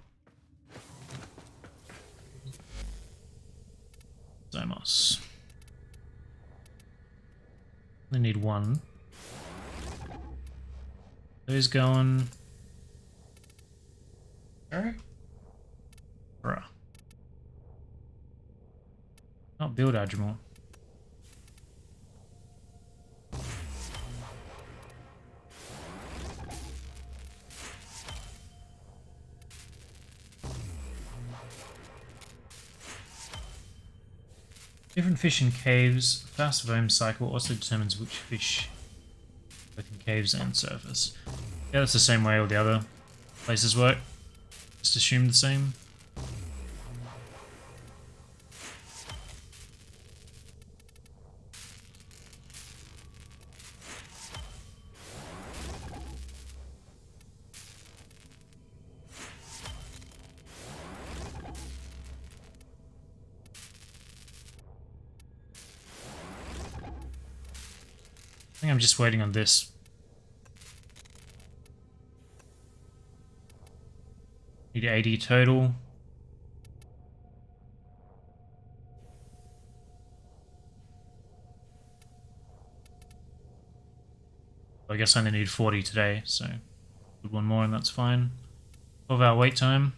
Zymos. Only need one. Who's going? Alright. Bruh. Not build Adramore. Different fish in caves. Fast foam cycle also determines which fish both in caves and surface. Yeah, that's the same way all the other places work. Just assume the same. I think I'm just waiting on this. Need 80 total. I guess I only need 40 today, so do one more and that's fine. 12-hour wait time.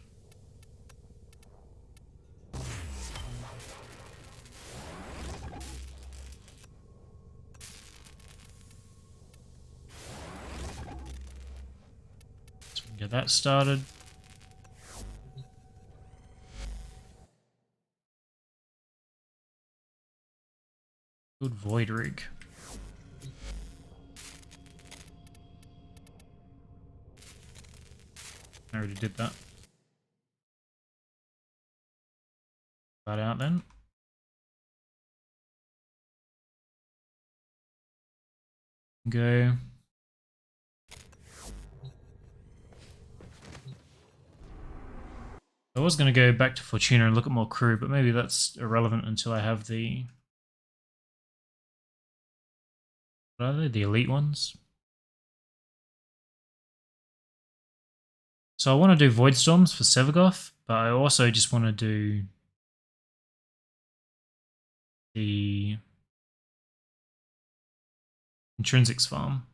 So we can get that started. Good void rig. I already did that. That out then. Go. I was going to go back to Fortuna and look at more crew, but maybe that's irrelevant until I have the... What are they? The elite ones? So I want to do Void Storms for Sevagoth, but I also just want to do the Intrinsics farm.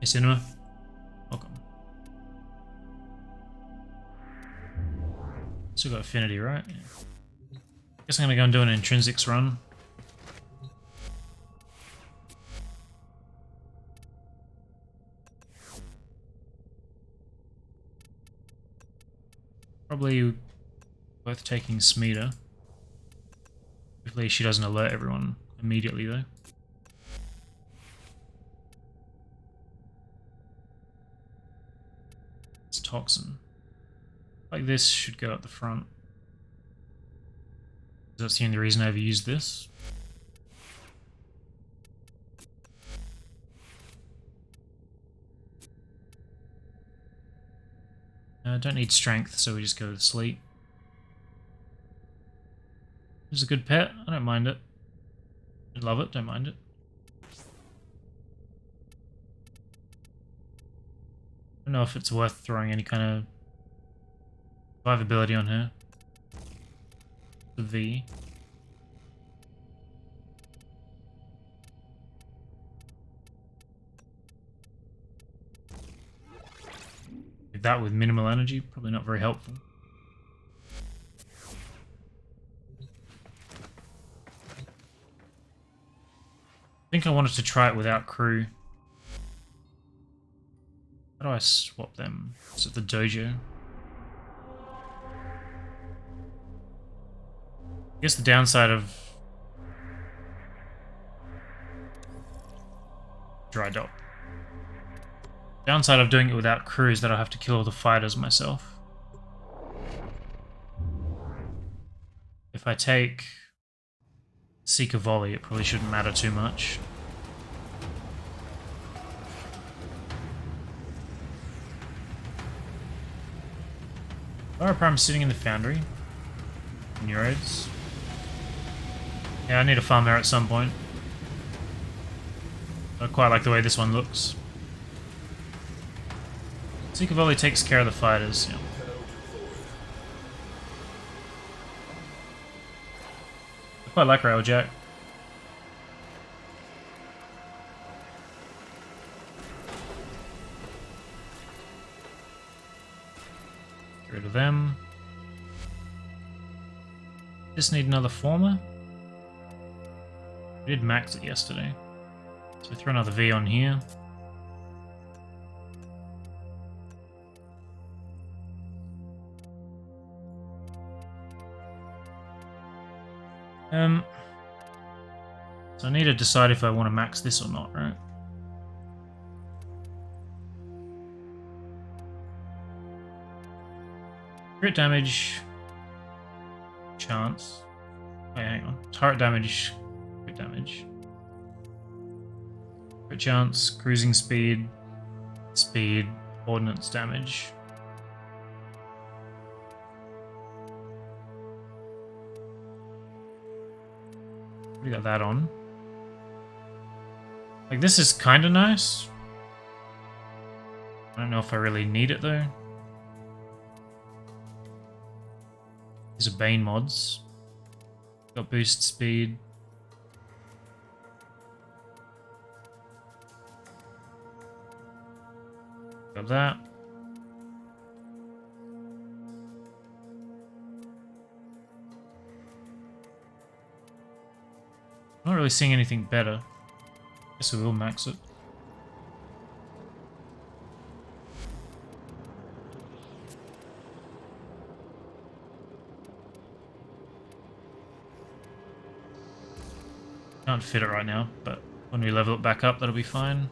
Hey Cinema, welcome. Still got Affinity, right? Yeah. Guess I'm gonna go and do an Intrinsics run. Probably worth taking Smeeta. Hopefully she doesn't alert everyone immediately though. It's Toxin. Like this should go at the front. That's the only reason I ever used this. I don't need strength, so we just go to sleep. It's a good pet. I don't mind it. I love it. Don't mind it. I don't know if it's worth throwing any kind of survivability on her. The V. That with minimal energy, probably not very helpful. I think I wanted to try it without crew. How do I swap them? Is it the dojo? I guess the downside of dry dock. Downside of doing it without crew is that I'll have to kill all the fighters myself. If I take Seeker Volley, it probably shouldn't matter too much. Warframe sitting in the foundry. Neurodes. Yeah, I need a farm there at some point. I quite like the way this one looks. Seeker Volley takes care of the fighters, yeah. I quite like Railjack. Get rid of them. Just need another former. We did max it yesterday. So throw another V on here. So I need to decide if I want to max this or not, right? Crit damage, chance. Wait, hang on. Turret damage, crit damage. Crit chance, cruising speed, speed, ordnance damage. We got that on. Like, this is kind of nice. I don't know if I really need it though. These are Bane mods. Got boost speed. Got that. I'm not really seeing anything better. Guess we will max it. Can't fit it right now, but when we level it back up, that'll be fine.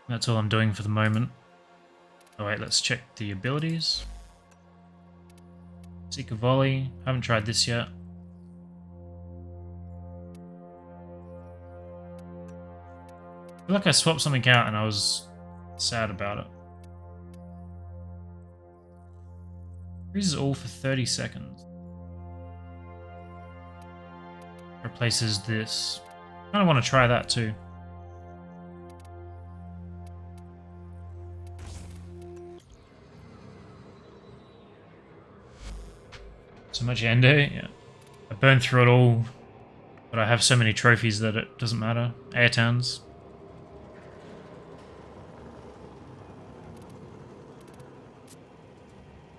That's all I'm doing for the moment. Oh wait, let's check the abilities. Seeker Volley. Haven't tried this yet. I feel like I swapped something out and I was sad about it. Freezes all for 30 seconds. Replaces this. I kind of want to try that too. So much Endo, yeah. I burned through it all, but I have so many trophies that it doesn't matter. Airtowns.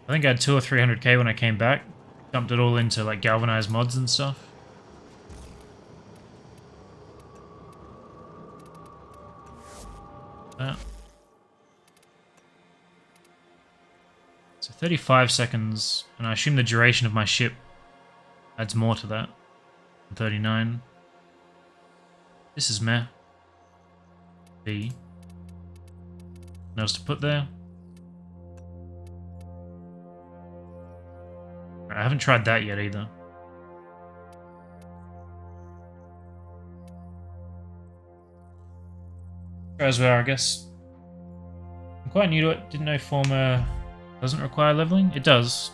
I think I had 200 or 300k when I came back. Dumped it all into like galvanized mods and stuff. That. So 35 seconds, and I assume the duration of my ship adds more to that. 39. This is meh. B. Nothing else to put there. I haven't tried that yet either. Try as well, I guess. I'm quite new to it. Didn't know former doesn't require leveling. It does.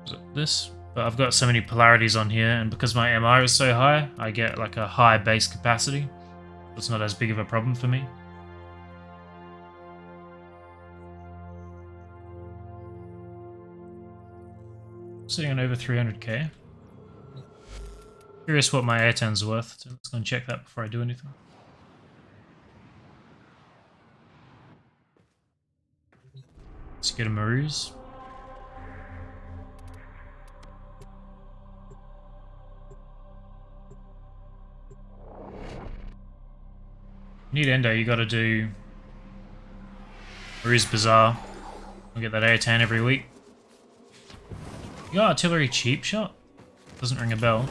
Is it this? But I've got so many polarities on here, and because my MR is so high, I get like a high base capacity. It's not as big of a problem for me. Sitting on over 300k. Curious what my airtan's worth, so let's go and check that before I do anything. Let's get a Marouz. Need endo, you gotta do Marouz Bazaar. I'll get that airtan every week. You got artillery cheap shot? Doesn't ring a bell.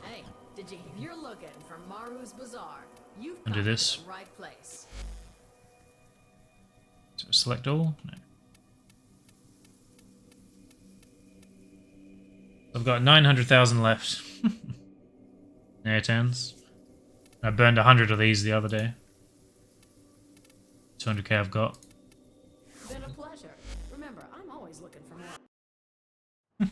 Hey, if you're looking for Maru's Bazaar, you've And do come this. to the right place. So select all? No. I've got 900,000 left. Airtans. I burned 100 of these the other day. 200k I've got. Been a pleasure. Remember, I'm always looking for more.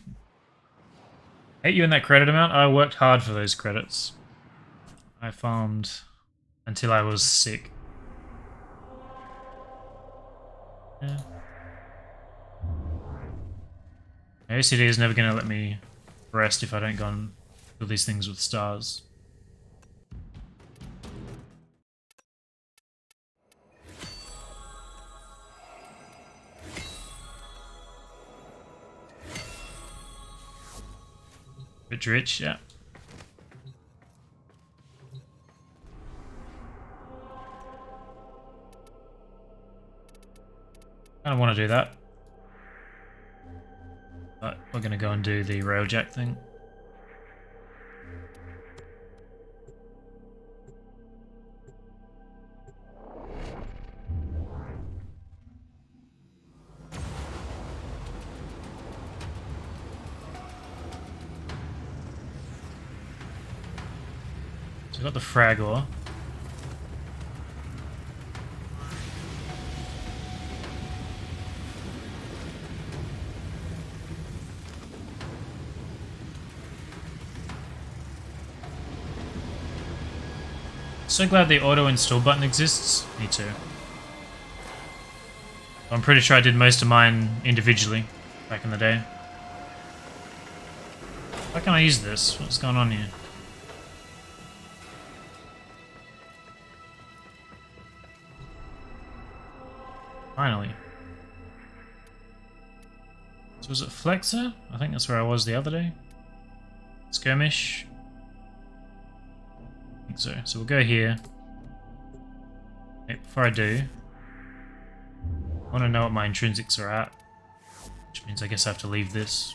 Hate you in that credit amount. I worked hard for those credits. I farmed until I was sick. Yeah. OCD is never going to let me rest if I don't go and do these things with stars. Rich, yeah. I don't want to do that. But we're going to go and do the railjack thing. So I got the frag ore. So glad the auto install button exists. Me too. I'm pretty sure I did most of mine individually back in the day. Why can't I use this? What's going on here? Finally. So was it Flexor? I think that's where I was the other day. Skirmish. I think so. So we'll go here. Okay, before I do, I want to know what my intrinsics are at. Which means I guess I have to leave this.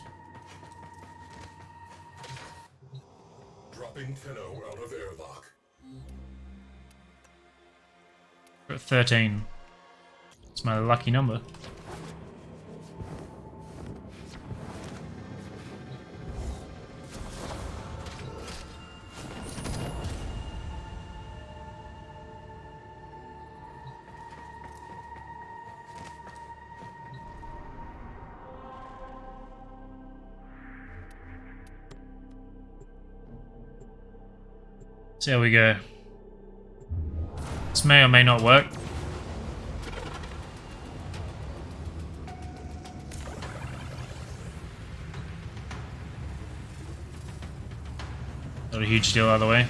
Dropping Tenno out of airlock. We're at 13. It's my lucky number. See how we go. This may or may not work. Not a huge deal either way.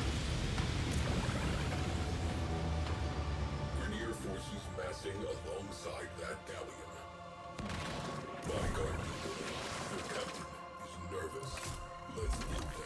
Grenier forces massing alongside that galleon. My guard people, the captain is nervous. Let's give them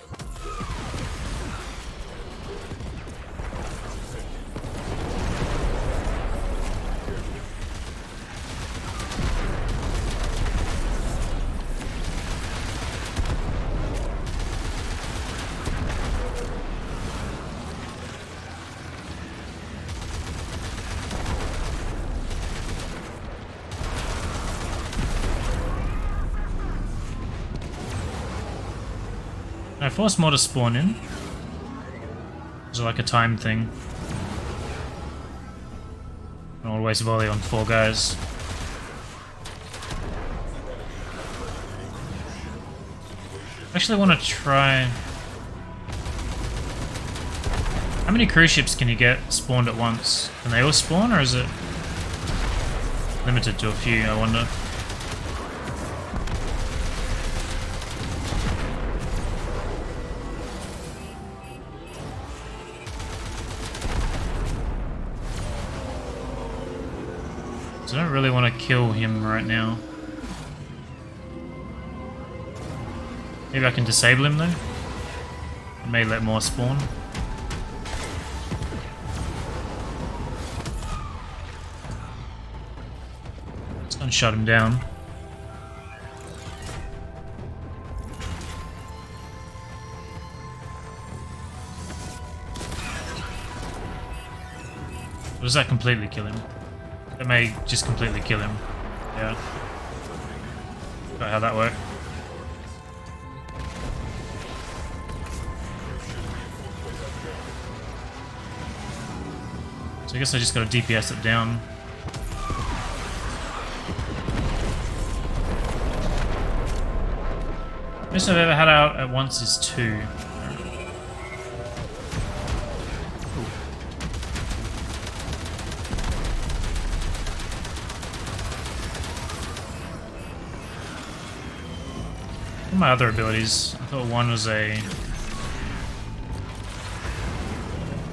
Can I force more to spawn in? Is it like a time thing? Don't always volley on 4 guys. Actually, I want to try. How many cruise ships can you get spawned at once? Can they all spawn, or is it limited to a few? I wonder. So I don't really want to kill him right now. Maybe I can disable him though. It may let more spawn. It's gonna shut him down. Or does that completely kill him? That may just completely kill him. Yeah. Got how that worked. So I guess I just gotta DPS it down. Most I've ever had out at once is 2. What are my other abilities? I thought one was a...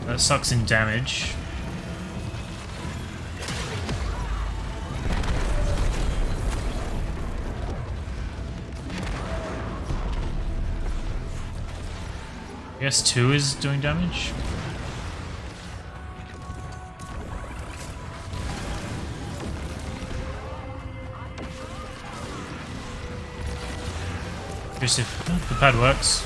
that sucks in damage. I guess 2 is doing damage. Curious if the pad works.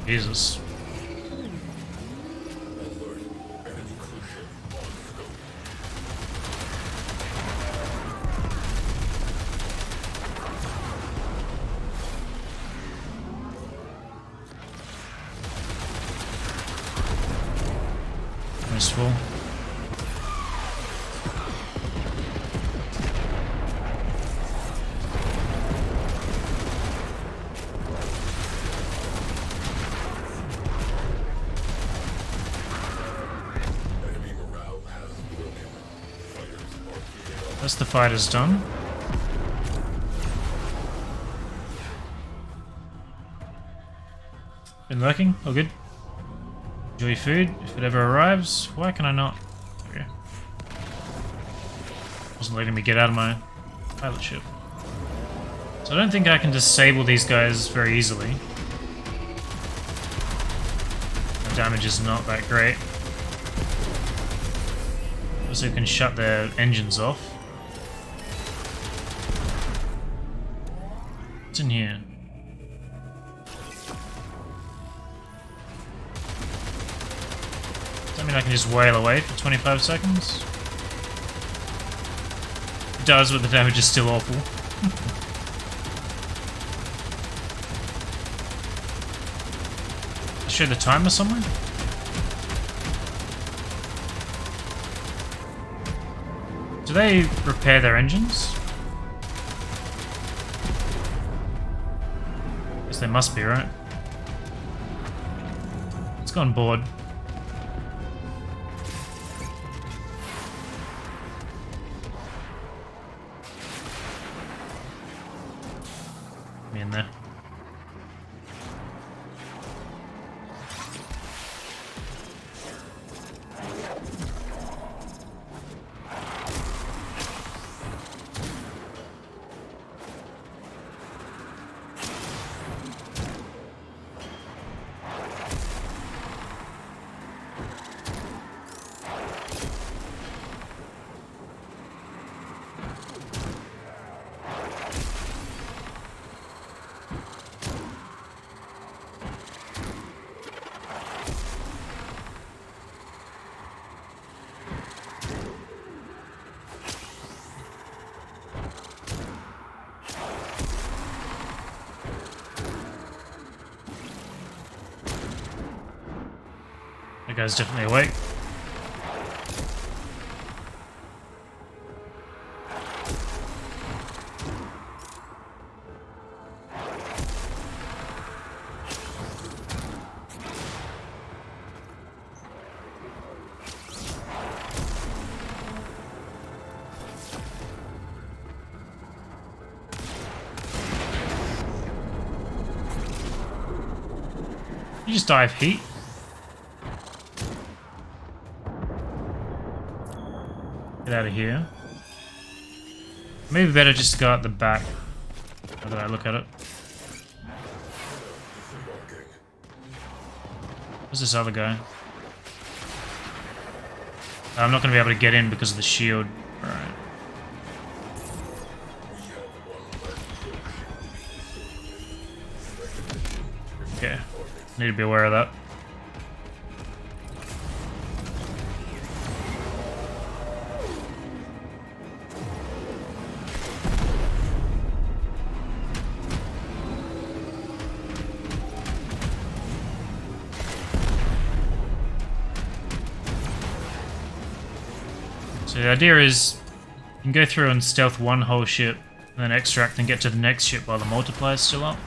Jesus. Wasteful. That's the fight is done. Been lurking? All good. Enjoy food if it ever arrives. Why can I not? Okay. Wasn't letting me get out of my pilot ship. So I don't think I can disable these guys very easily. The damage is not that great. Also can shut their engines off. What's in here? Does that mean I can just wail away for 25 seconds? It does, but the damage is still awful. Show the timer somewhere? Do they repair their engines? Guess they must be, right? Let's go on board. Me in there. guy's definitely awake. You just die of heat. Get out of here. Maybe better just to go out the back. How did I look at it? Where's this other guy? I'm not going to be able to get in because of the shield. Alright. Okay. Need to be aware of that. So the idea is you can go through and stealth one whole ship and then extract and get to the next ship while the multiplier is still up.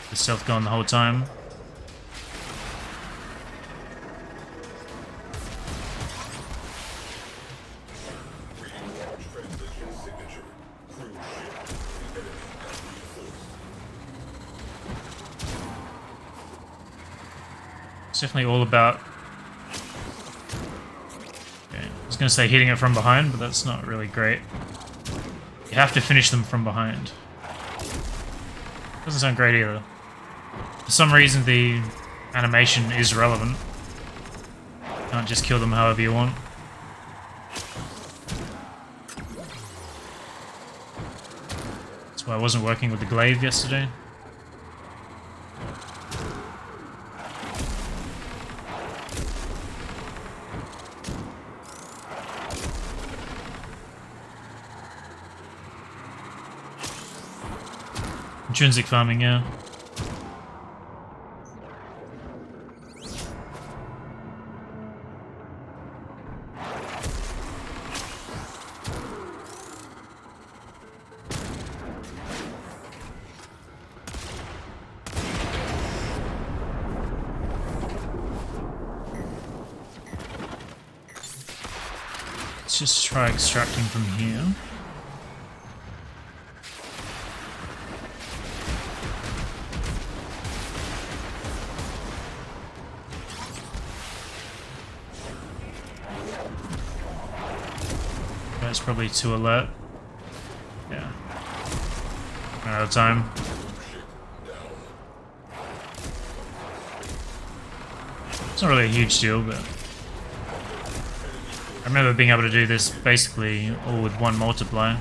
The stealth going the whole time. It's definitely all about... Okay, I was going to say hitting it from behind, but that's not really great. You have to finish them from behind. Doesn't sound great either. For some reason the animation is relevant. You can't just kill them however you want. That's why I wasn't working with the glaive yesterday. Intrinsic farming, yeah. Let's just try extracting from here. That's probably too alert. Yeah. Out of time. It's not really a huge deal, but I remember being able to do this basically all with one multiplier.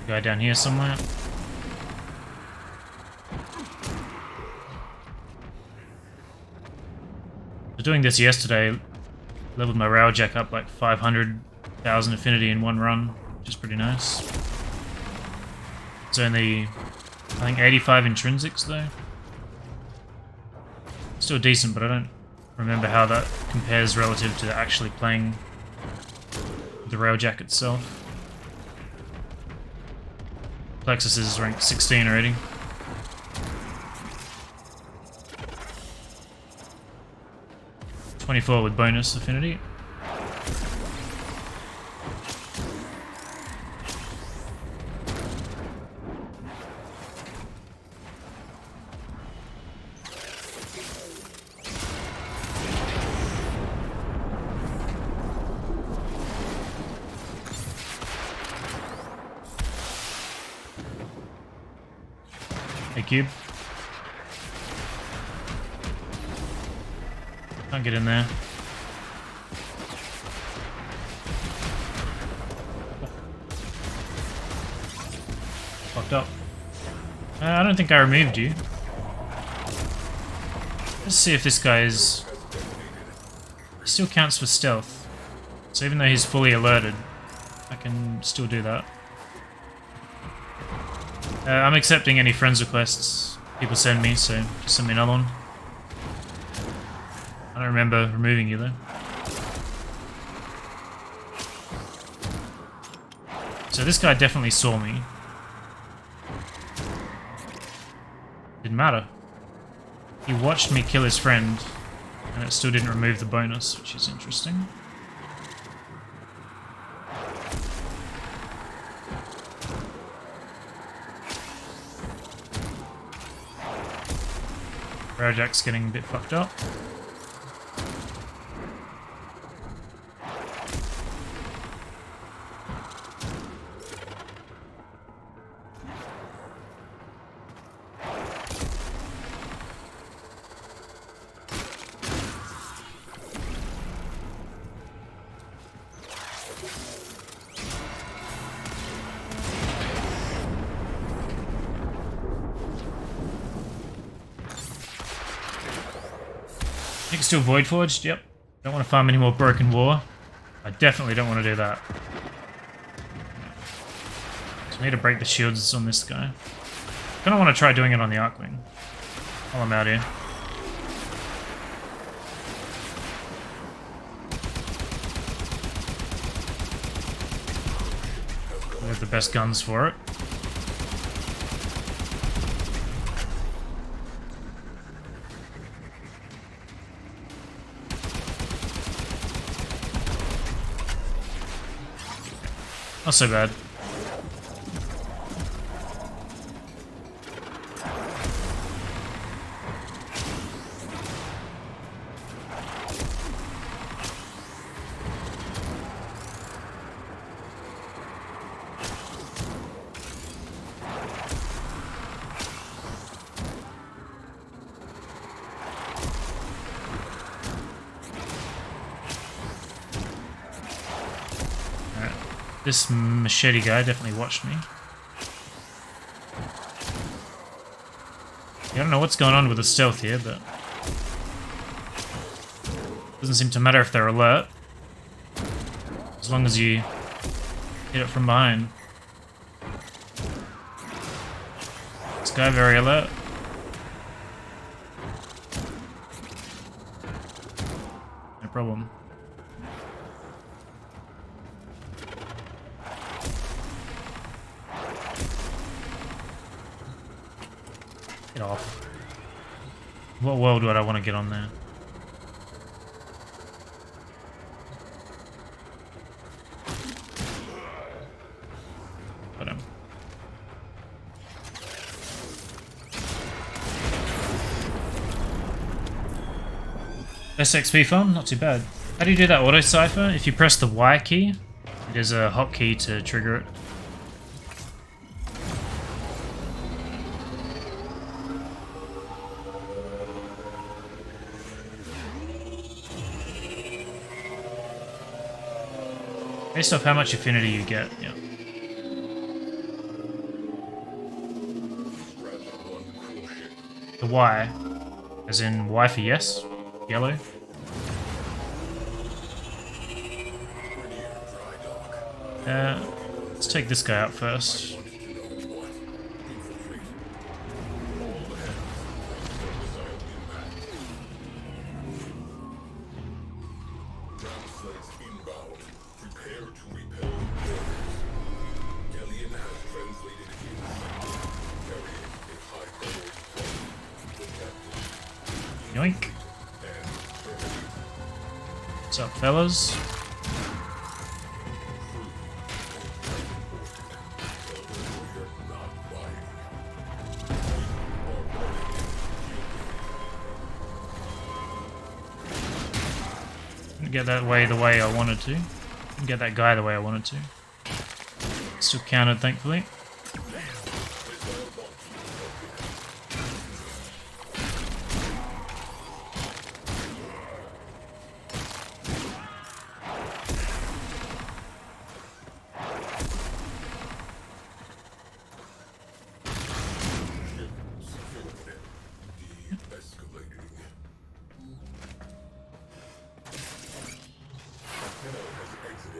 Guy down here somewhere. Doing this yesterday, leveled my railjack up like 500,000 affinity in one run, which is pretty nice. It's only, I think, 85 intrinsics though. Still decent, but I don't remember how that compares relative to actually playing the railjack itself. Plexus is ranked 16 already. .24 with bonus affinity. Hey, Cube. Can't get in there. Fucked up. I don't think I removed you. Let's see if this guy is... He still counts for stealth. So even though he's fully alerted, I can still do that. I'm accepting any friends requests people send me, so just send me another one. I don't remember removing you though. So this guy definitely saw me. Didn't matter. He watched me kill his friend, and it still didn't remove the bonus, which is interesting. Rajack's getting a bit fucked up. You can still Void Forged, yep. Don't want to farm any more Broken War. I definitely don't want to do that. So I need to break the shields on this guy. Kind of want to try doing it on the Arcwing while I'm out here. We have the best guns for it. Not so bad. This machete guy definitely watched me. I don't know what's going on with the stealth here, but doesn't seem to matter if they're alert, as long as you hit it from behind. This guy very alert. No problem. Get off. What world would I want to get on there? Got him. Best XP farm? Not too bad. How do you do that auto cipher? If you press the Y key, there's a hotkey to trigger it. Based off how much affinity you get, yeah. The Y, as in Y for yes, yellow. Let's take this guy out first. Yoink. What's up, fellas? Didn't get that way the way I wanted to. Didn't get that guy the way I wanted to. Still counted, thankfully.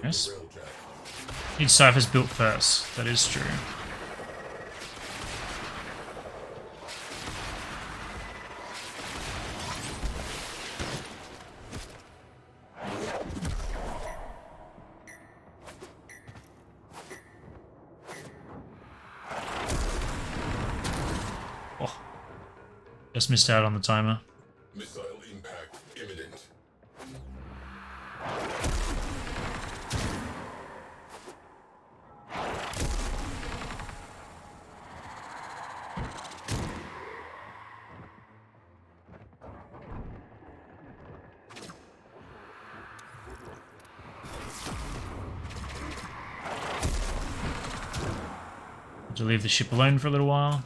Yes. railjack. Need ciphers built first. That is true. Oh, just missed out on the timer. Missile impact imminent. To leave the ship alone for a little while.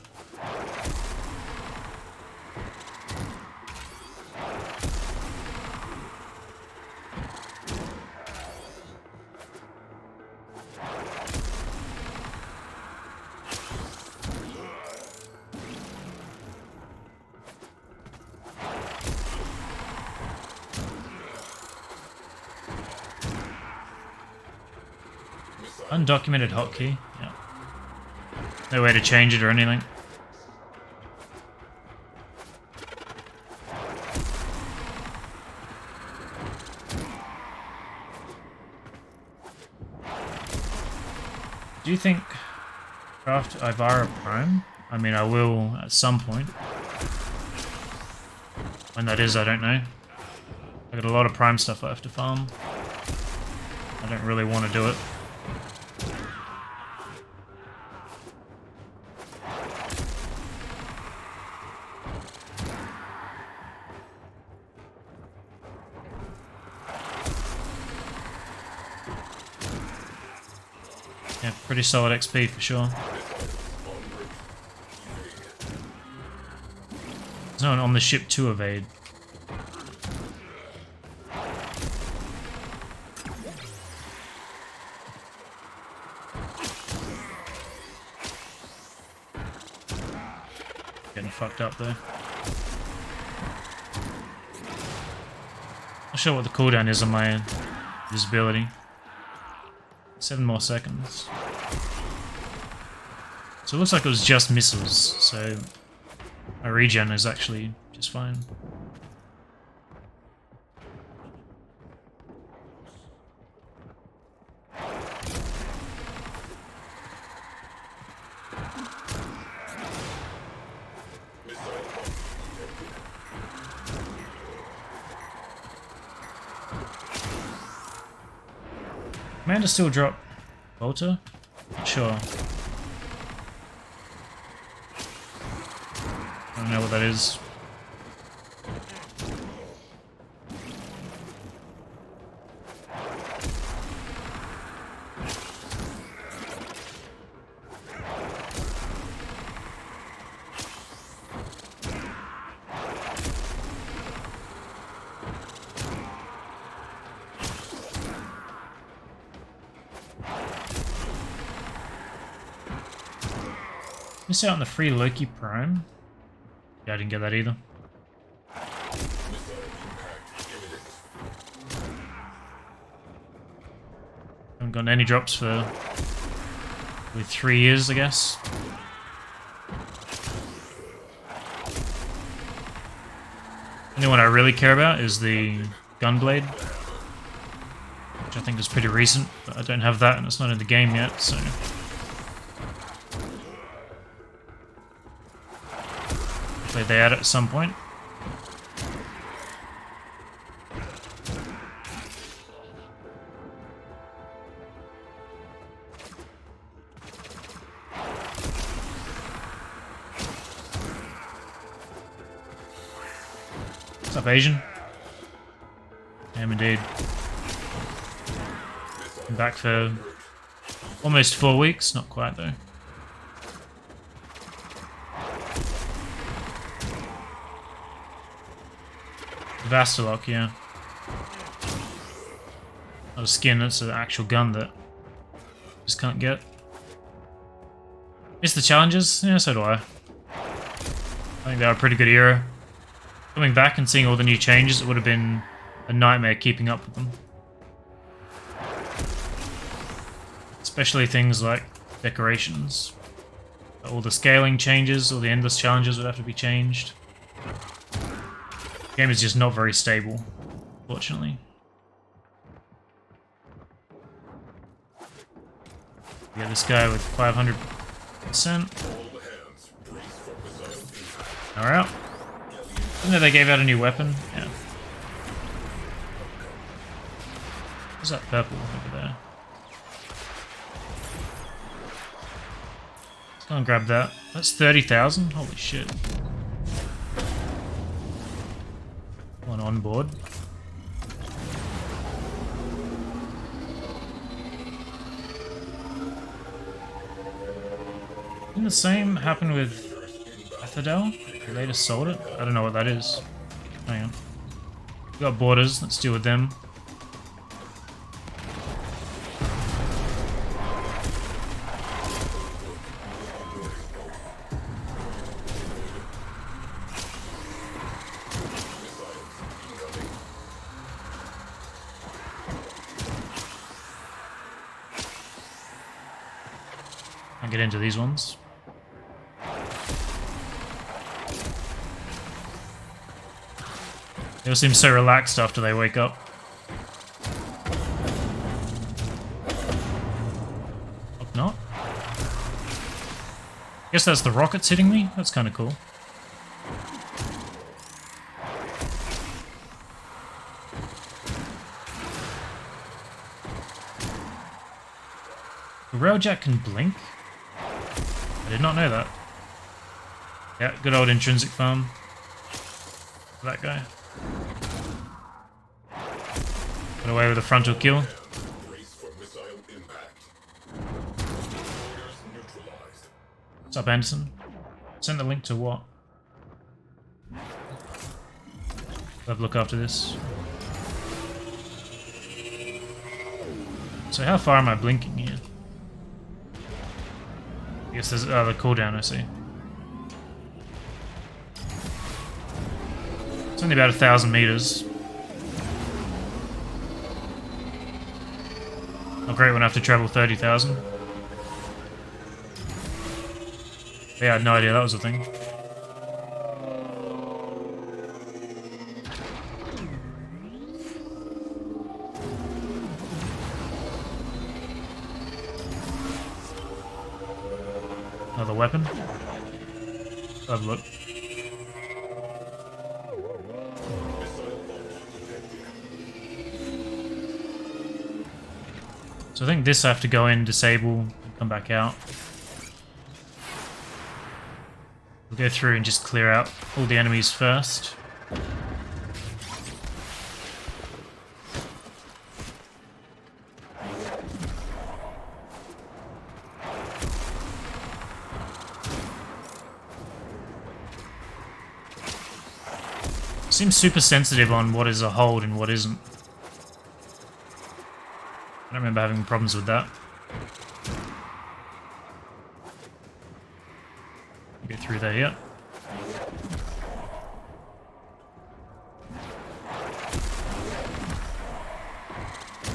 Undocumented hotkey. Yeah. No way to change it or anything. Do you think craft Ivara Prime? I mean, I will at some point. When that is, I don't know. I got a lot of Prime stuff I have to farm. I don't really want to do it. Yeah, pretty solid XP for sure. There's no one on the ship to evade. Getting fucked up though. Not sure what the cooldown is on my visibility. 7 more seconds. So it looks like it was just missiles, so my regen is actually just fine. Commander still drop Bolter? Not sure. I don't know what that is. Miss out on the free Loki Prime. Yeah, I didn't get that either. Haven't gotten any drops for probably 3 years, I guess. The only one I really care about is the Gunblade, which I think is pretty recent, but I don't have that and it's not in the game yet, so... hopefully they add it at some point. What's up, Asian? I am indeed. I'm back for almost 4 weeks, not quite though. Vastalok, yeah. Not a skin, that's an actual gun that just can't get. Miss the challenges? Yeah, so do I. I think they are a pretty good era. Coming back and seeing all the new changes, it would have been a nightmare keeping up with them. especially things like decorations. All the scaling changes, all the endless challenges would have to be changed. The game is just not very stable, fortunately. We got this guy with 500%. Alright. Didn't know they gave out a new weapon? Yeah. What's that purple over there? Let's go and grab that. That's 30,000? Holy shit. One on board. Didn't the same happen with Athadel? They later sold it? I don't know what that is. Hang on. We got borders, let's deal with them. I'll get into these ones. They all seem so relaxed after they wake up. Hope not. Guess that's the rockets hitting me? That's kind of cool. The railjack can blink? I did not know that. Yeah, good old intrinsic farm. That guy. Got away with a frontal kill. What's up, Anderson? Send the link to what? I'll have a look after this. So how far am I blinking here? I guess there's the cooldown, I see. It's only about 1,000 meters. Not great when I have to travel 30,000. Yeah, I had no idea that was a thing. Another weapon. Have a look. So I think this I have to go in, disable, and come back out. We'll go through and just clear out all the enemies first. Seems super sensitive on what is a hold and what isn't. I don't remember having problems with that. Go through there yet.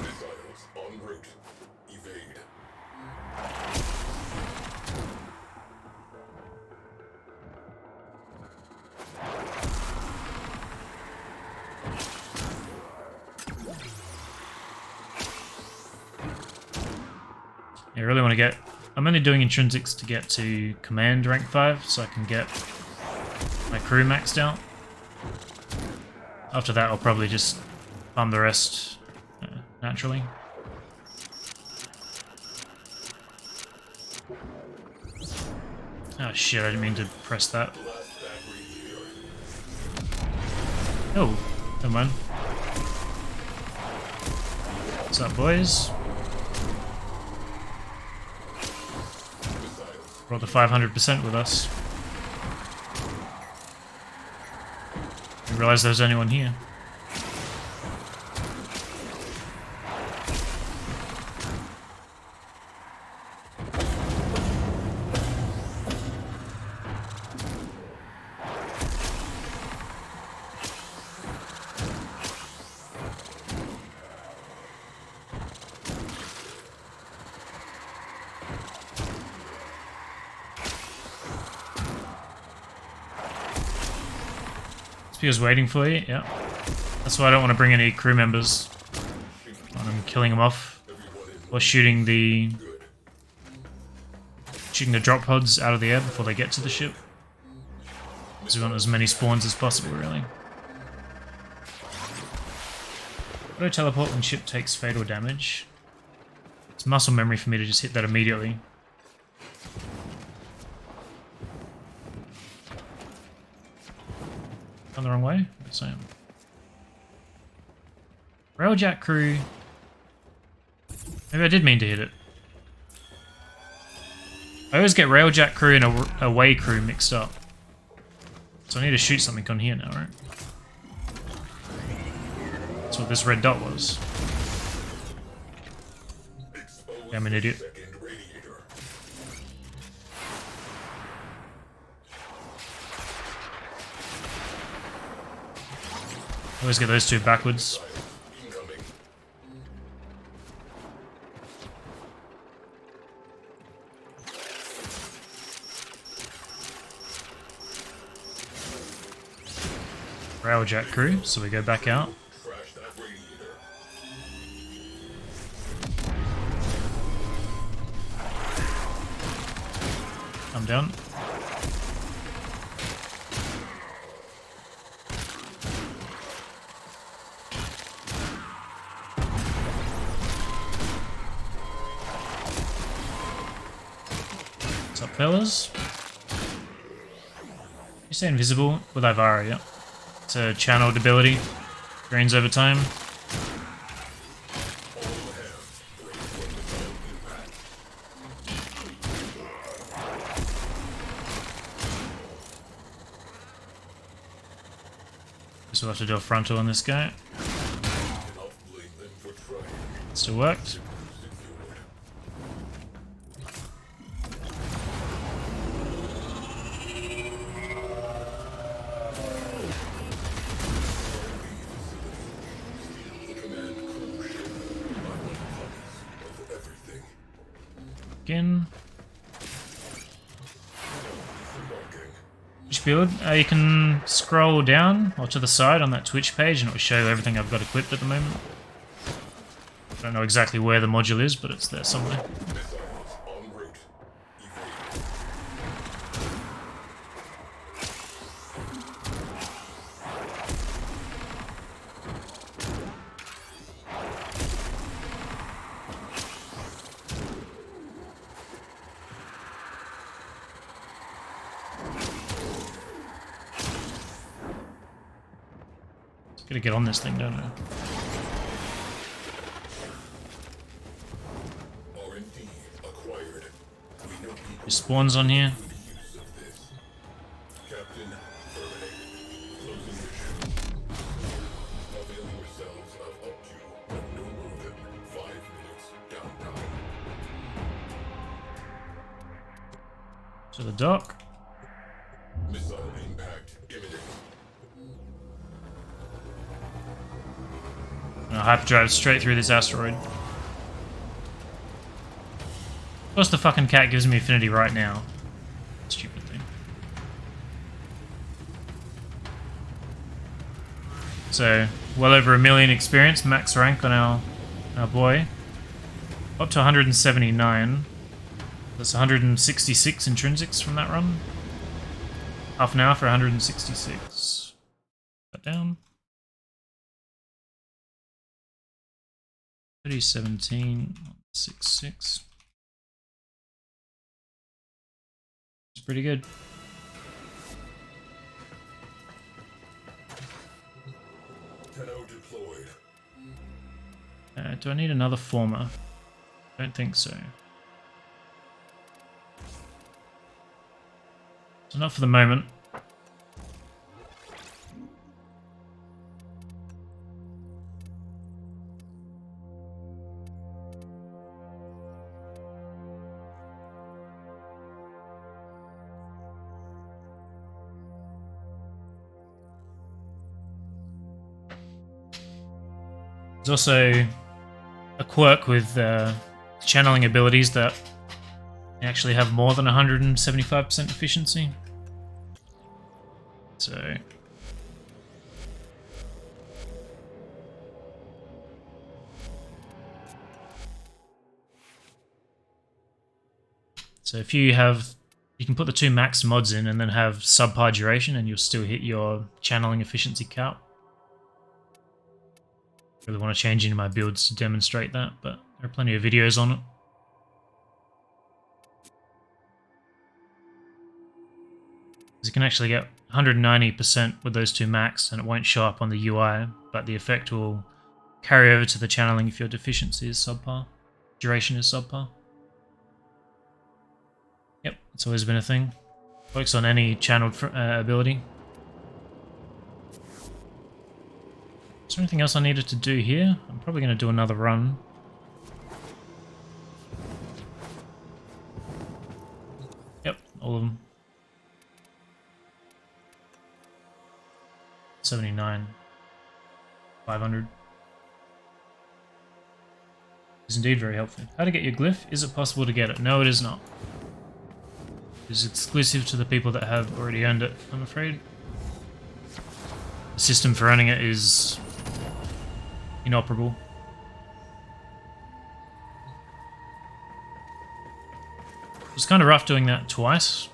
Missiles en route. Evade. I really want to get... I'm only doing intrinsics to get to command rank 5, so I can get my crew maxed out. After that, I'll probably just farm the rest naturally. Oh shit, I didn't mean to press that. Oh, never mind. What's up, boys? Brought the 500% with us. Didn't realize there was anyone here. He was waiting for you, yeah. That's why I don't want to bring any crew members when I'm killing them off. Or shooting the drop pods out of the air before they get to the ship. Because we want as many spawns as possible, really. Auto teleport when ship takes fatal damage. It's muscle memory for me to just hit that immediately. Gone the wrong way? Yes, I am. Railjack crew. Maybe I did mean to hit it. I always get Railjack crew and away crew mixed up. So I need to shoot something on here now, right? That's what this red dot was. Yeah, I'm an idiot. Always get those two backwards. Railjack crew, so we go back out. I'm down. What's up, fellas? You stay invisible with Ivara, yep. It's a channeled ability. Drains over time. Guess we'll have to do a frontal on this guy. Still worked. Again. Which build? You can scroll down or to the side on that Twitch page and it will show everything I've got equipped at the moment. I don't know exactly where the module is, but it's there somewhere. Gotta get on this thing, don't I? Your spawns on here. To the dock. Missile impact imminent. I'll hyperdrive straight through this asteroid. Of course the fucking cat gives me affinity right now. Stupid thing. So, well over 1 million experience, max rank on our boy. Up to 179. That's 166 intrinsics from that run. Half an hour for 166. That down. 3017.66. It's pretty good. Deployed. Do I need another former? Don't think so. So not for the moment. There's also a quirk with channeling abilities that actually have more than 175% efficiency. So So if you have, you can put the 2 max mods in and then have subpar duration and you'll still hit your channeling efficiency cap. Really want to change into my builds to demonstrate that, but there are plenty of videos on it. You can actually get 190% with those 2 max and it won't show up on the UI, but the effect will carry over to the channeling if your deficiency is subpar. Duration is subpar. Yep, it's always been a thing. Works on any channeled ability. Is there anything else I needed to do here? I'm probably going to do another run. Yep, all of them. 79. 500. Is indeed very helpful. How to get your glyph? Is it possible to get it? No, it is not. It is exclusive to the people that have already earned it, I'm afraid. The system for earning it is inoperable. It was kind of rough doing that twice.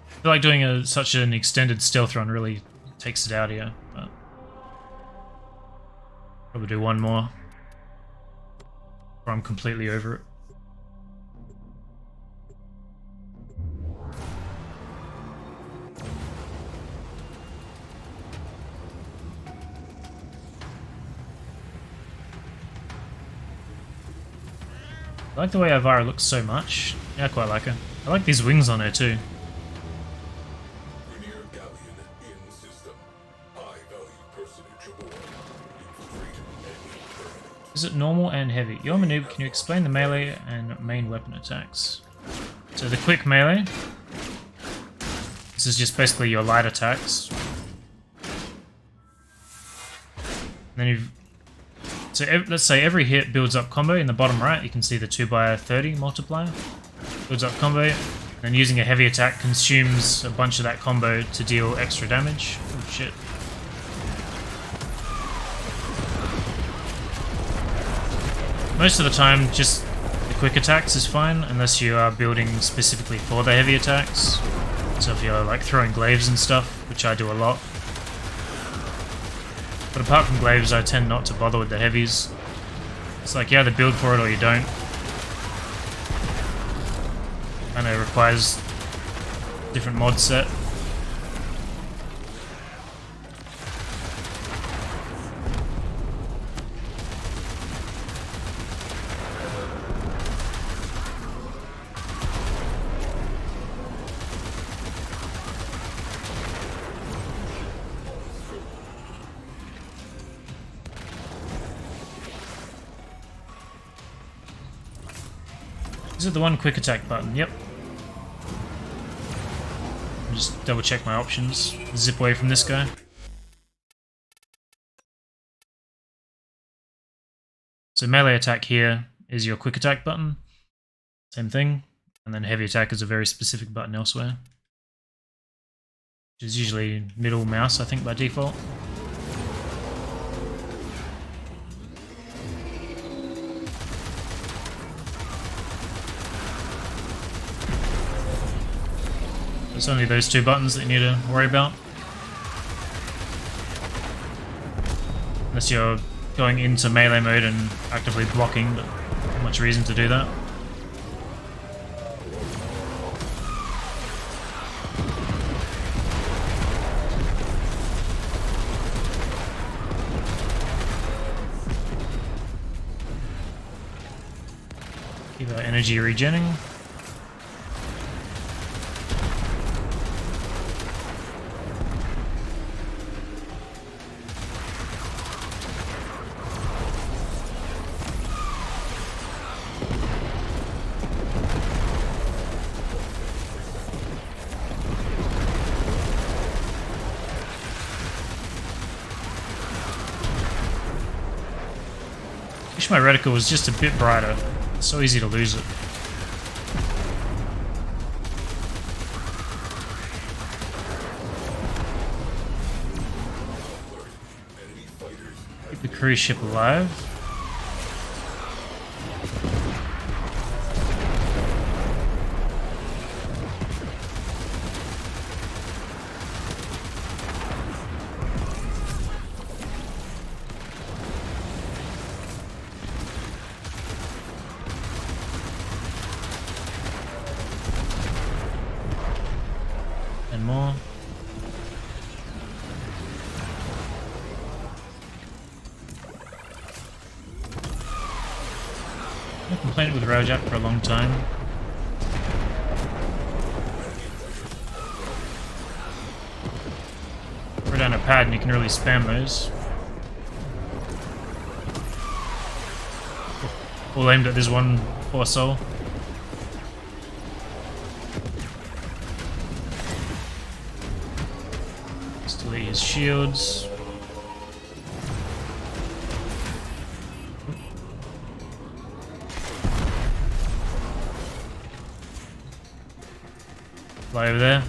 I feel like doing such an extended stealth run really takes it out here, but probably do one more before I'm completely over it. I like the way Avara looks so much. Yeah, I quite like her. I like these wings on her too. Is it normal and heavy? Yo Manoob, can you explain the melee and main weapon attacks? So the quick melee, this is just basically your light attacks. And then you've, so let's say every hit builds up combo. In the bottom right you can see the 2x30 multiplier. Builds up combo, and then using a heavy attack consumes a bunch of that combo to deal extra damage. Oh shit. Most of the time, just the quick attacks is fine, unless you are building specifically for the heavy attacks. So if you're like throwing glaives and stuff, which I do a lot. But apart from glaives, I tend not to bother with the heavies. It's like you either build for it or you don't. And it requires different mod set. Is it the one quick attack button? Yep. I'll just double check my options. Zip away from this guy. So melee attack here is your quick attack button. Same thing. And then heavy attack is a very specific button elsewhere. Which is usually middle mouse, I think, by default. It's only those 2 buttons that you need to worry about. Unless you're going into melee mode and actively blocking, but not much reason to do that. Keep our energy regenning. My reticle was just a bit brighter. It's so easy to lose it. Keep the cruise ship alive. 10 more. I've been playing it with Railjack for a long time. Put down a pad and you can really spam those. All aimed at this one poor soul. Still eat his shields. Fly over there.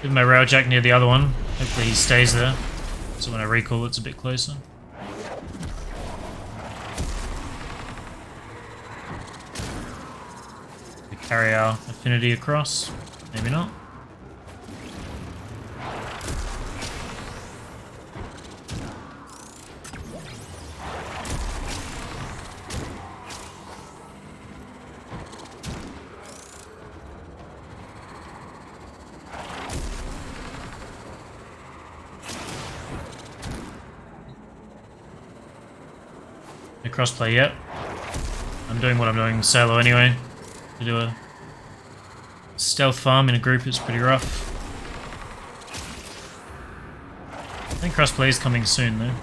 Leave my Railjack near the other one. Hopefully he stays there. So when I recall it's a bit closer. We carry our affinity across. Maybe not. No crossplay yet. I'm doing what I'm doing solo anyway. To do a stealth farm in a group is pretty rough. I think crossplay is coming soon though.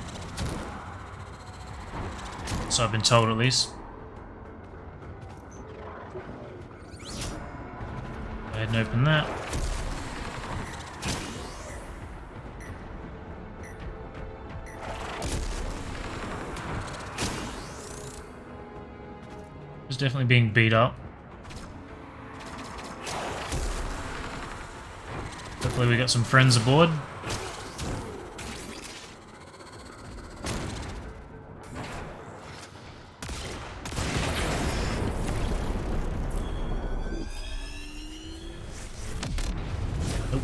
So I've been told at least. Go ahead and open that. It's definitely being beat up. Hopefully we got some friends aboard. Nope.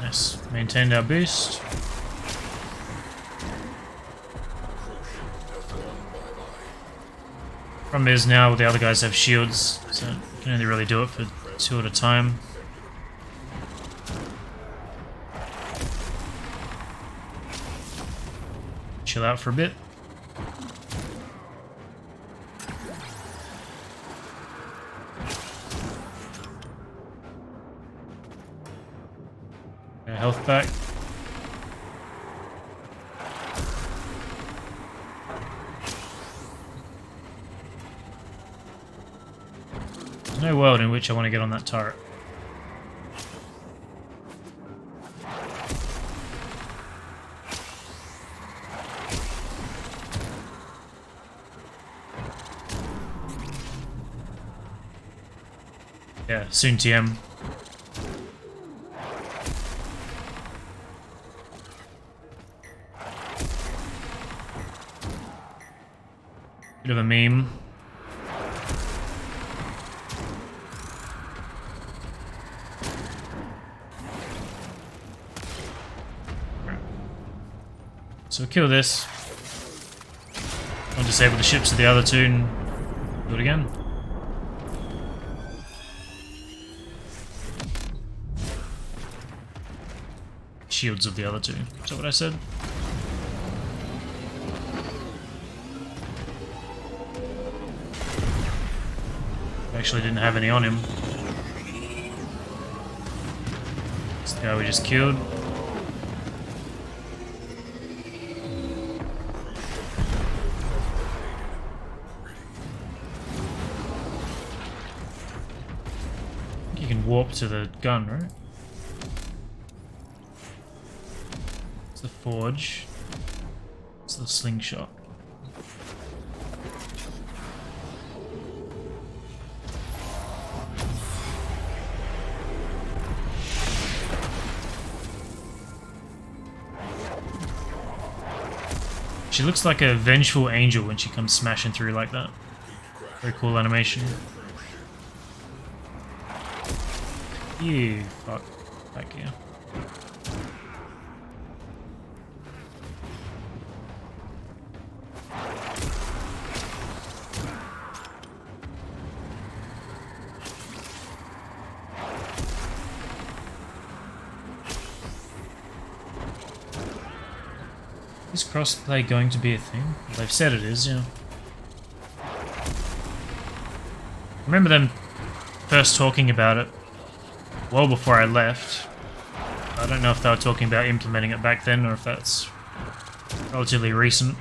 Nice. Maintained our boost. Problem is now the other guys have shields, so you can only really do it for 2 at a time. Chill out for a bit. Health back. There's no world in which I want to get on that turret. Yeah, soon TM. Bit of a meme. So kill this. I'll disable the ships of the other two and do it again. Shields of the other two. Is that what I said? Actually didn't have any on him. It's the guy we just killed. I think you can warp to the gun, right? It's the forge. It's the slingshot. She looks like a vengeful angel when she comes smashing through like that. Very cool animation. You fuck. Back here. Is crossplay going to be a thing? They've said it is, yeah. I remember them first talking about it well before I left. I don't know if they were talking about implementing it back then or if that's relatively recent.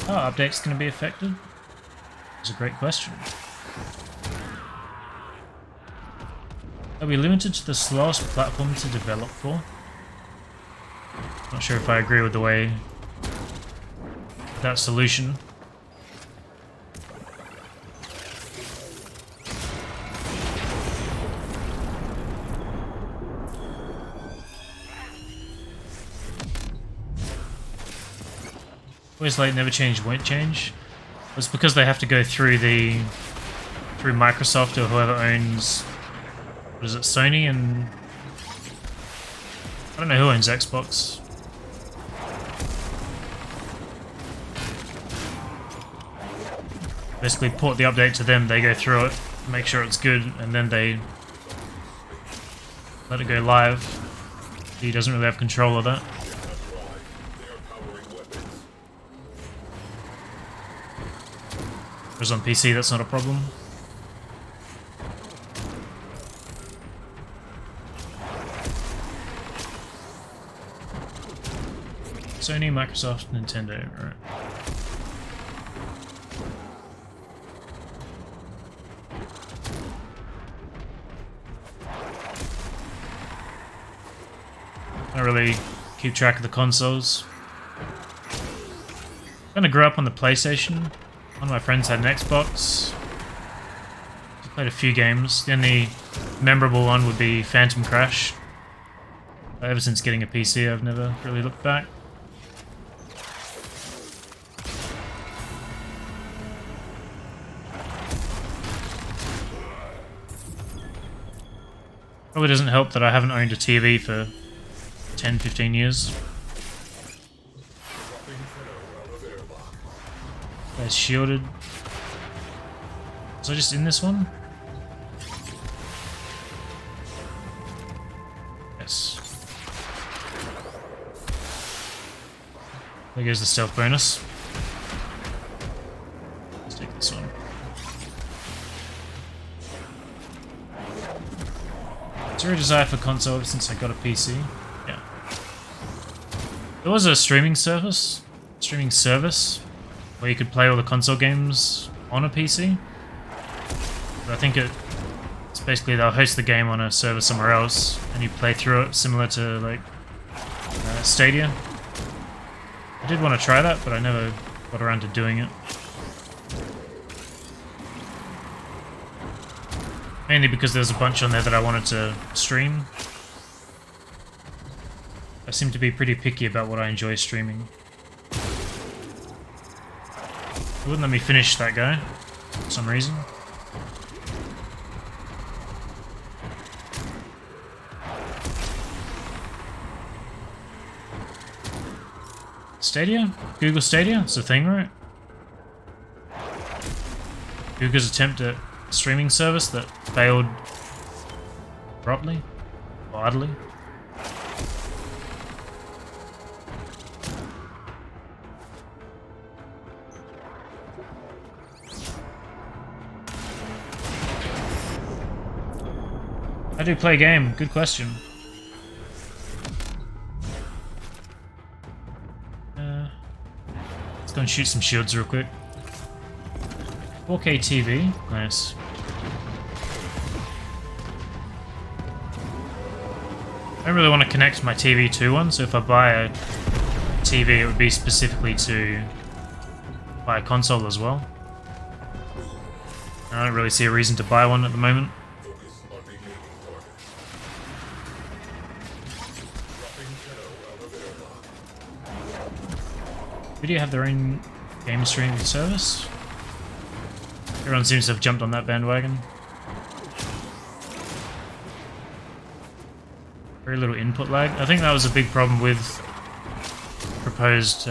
Oh, update's going to be affected? That's a great question. Are we limited to the slowest platform to develop for? Not sure if I agree with the way that solution. Always late, never change, won't change. It's because they have to go through Microsoft or whoever owns, what is it, Sony, and I don't know who owns Xbox. Basically port the update to them, they go through it, make sure it's good, and then they let it go live. He doesn't really have control of that. Whereas on PC, that's not a problem. Sony, Microsoft, Nintendo, right. I don't really keep track of the consoles. I kind of grew up on the PlayStation. One of my friends had an Xbox. I played a few games. The only memorable one would be Phantom Crash. Ever since getting a PC, I've never really looked back. Probably doesn't help that I haven't owned a TV for 10-15 years. There's shielded. Was I just in this one? Yes. There goes the stealth bonus. Let's take this one. Is there a desire for console ever since I got a PC? Yeah. There was a streaming service where you could play all the console games on a PC. But I think it's basically they'll host the game on a server somewhere else and you play through it similar to like Stadia. I did want to try that, but I never got around to doing it. Mainly because there's a bunch on there that I wanted to stream. I seem to be pretty picky about what I enjoy streaming. It wouldn't let me finish that guy, for some reason. Stadia? Google Stadia? It's a thing, right? Google's attempt at a streaming service that failed abruptly? Or utterly? How do you play a game? Good question. Let's go and shoot some shields real quick. 4K TV, nice. I don't really want to connect my TV to one, so if I buy a TV, it would be specifically to buy a console as well. I don't really see a reason to buy one at the moment. Focus on remaining targets. Dropping 10 out of airlock. Video have their own game streaming service. Everyone seems to have jumped on that bandwagon. Very little input lag. I think that was a big problem with proposed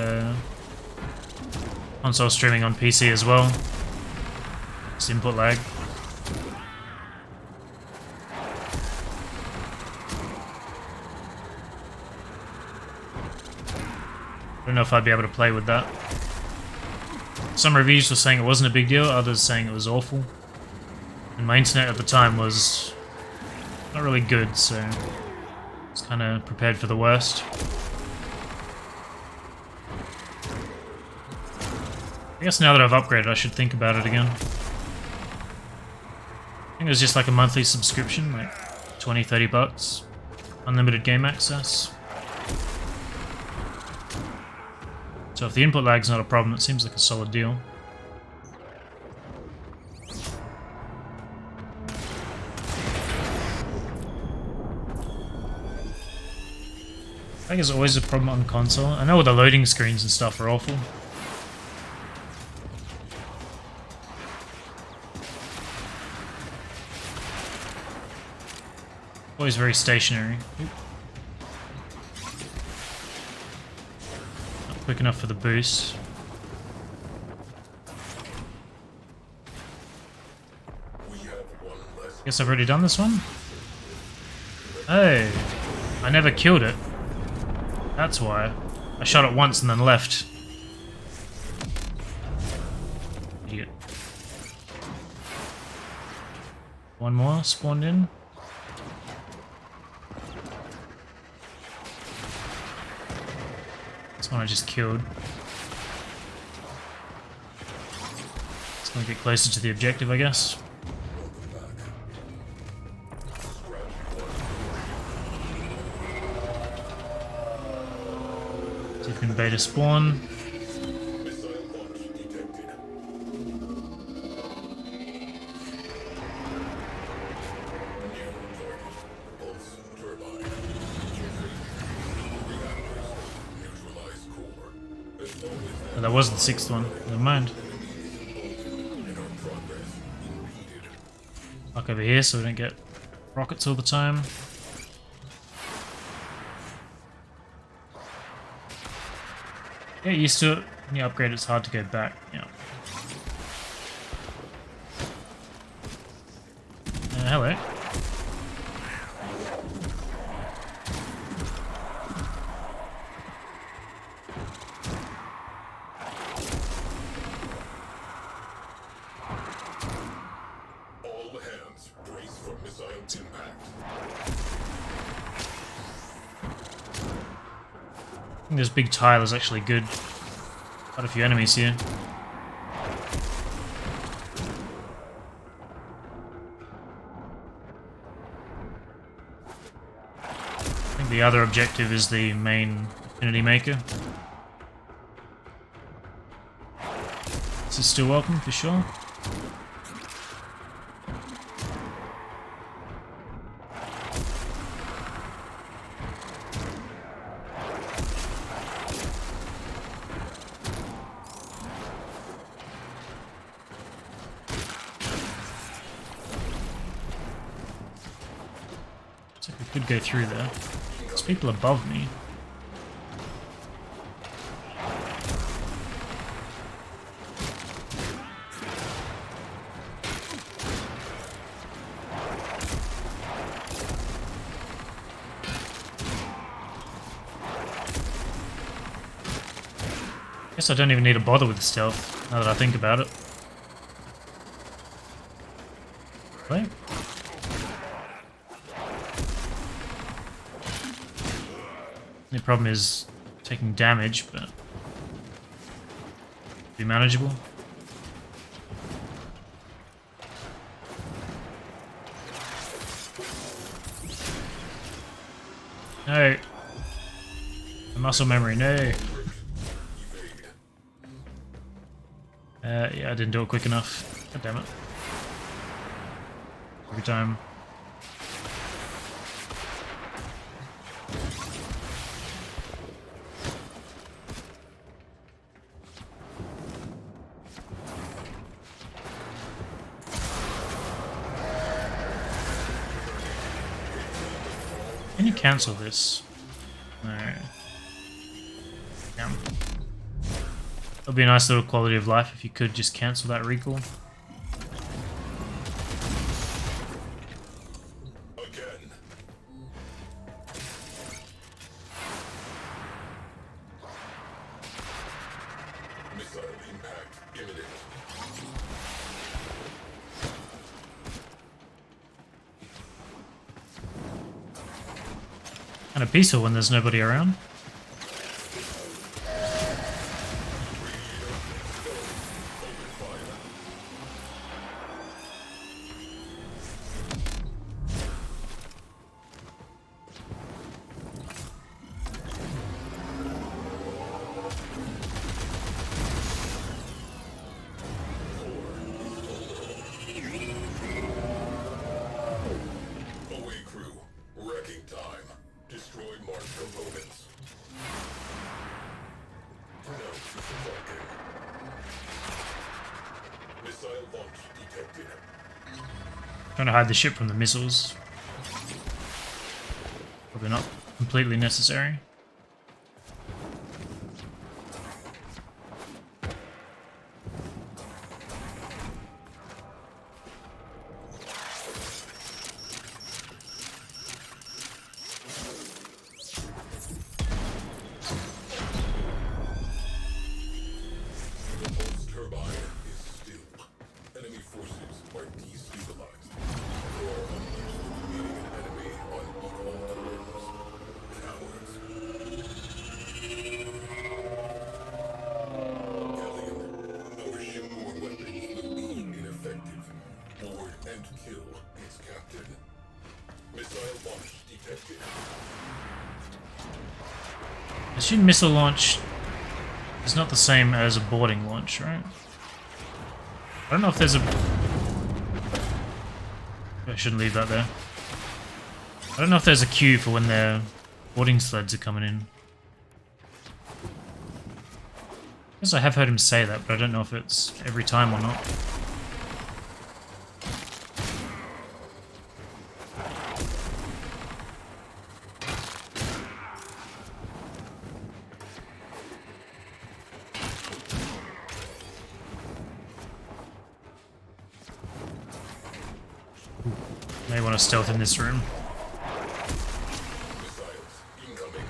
console streaming on PC as well. Just input lag. I don't know if I'd be able to play with that. Some reviews were saying it wasn't a big deal, others saying it was awful. And my internet at the time was not really good, so I was kind of prepared for the worst. I guess now that I've upgraded, I should think about it again. I think it was just like a monthly subscription, like 20-30 bucks. Unlimited game access. So if the input lag's not a problem, it seems like a solid deal. Lag is always a problem on console. I know the loading screens and stuff are awful. Always very stationary. Oop. Not quick enough for the boost. Guess I've already done this one? Oh, I never killed it. That's why. I shot it once and then left. Idiot. One more spawned in. This one I just killed. It's gonna get closer to the objective, I guess. See if we can beta spawn. Oh, that was the sixth one. Never mind. Back over here so we don't get rockets all the time. Get used to it. When you upgrade, it's hard to go back. Yeah. Hello. All hands brace for missile impact. I think this big tile is actually good. Quite a few enemies here. I think the other objective is the main affinity maker. This is still welcome for sure. Looks like we could go through there. There's people above me. Guess I don't even need to bother with stealth, now that I think about it. Right? The problem is taking damage, but be manageable. No. The muscle memory, no. Yeah, I didn't do it quick enough. God damn it. Every time. Can you cancel this? No. Yeah. It'll be a nice little quality of life if you could just cancel that recall. Again. Missile impact imminent. Kind of peaceful when there's nobody around. Away crew. Wrecking time. Destroy marked components. Now disembarking. Missile launch detected. Trying to hide the ship from the missiles. Probably not completely necessary. The pulse turbine is still. Enemy forces are destabilized. You are unused to meeting an enemy on equal terms. Cowards. Galleon, our shipboard weapons will be ineffective. Board and kill its captain. Missile launch detected. Assume missile launch is not the same as a boarding launch, right? I don't know if there's a... I shouldn't leave that there. I don't know if there's a queue for when their boarding sleds are coming in. I guess I have heard him say that, but I don't know if it's every time or not. May want to stealth in this room. Missiles incoming.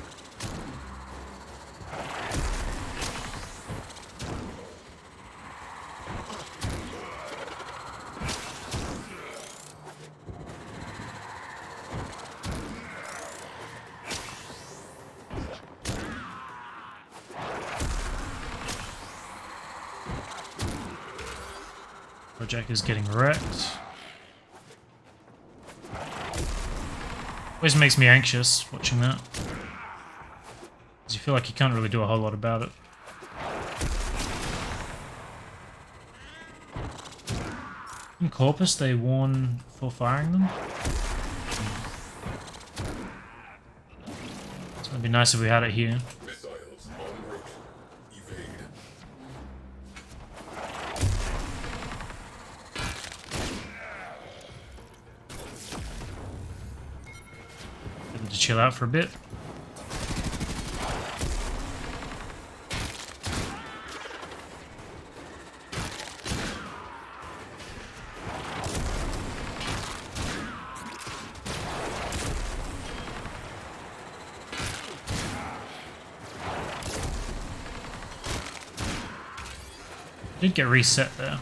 Project is getting wrecked. Always makes me anxious watching that. Because you feel like you can't really do a whole lot about it. In Corpus, they warn for firing them. It's gonna be nice if we had it here. Missiles en route. Evade. Get them to chill out for a bit. Did get reset there.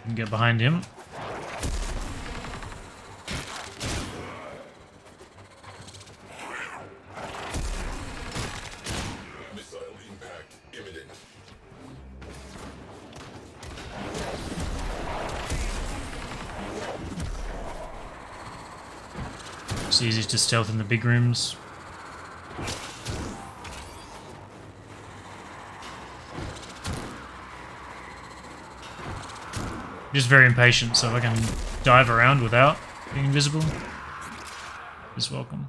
Can get behind him. Missile impact imminent. It's easy to stealth in the big rooms. Just very impatient, so if I can dive around without being invisible, is welcome.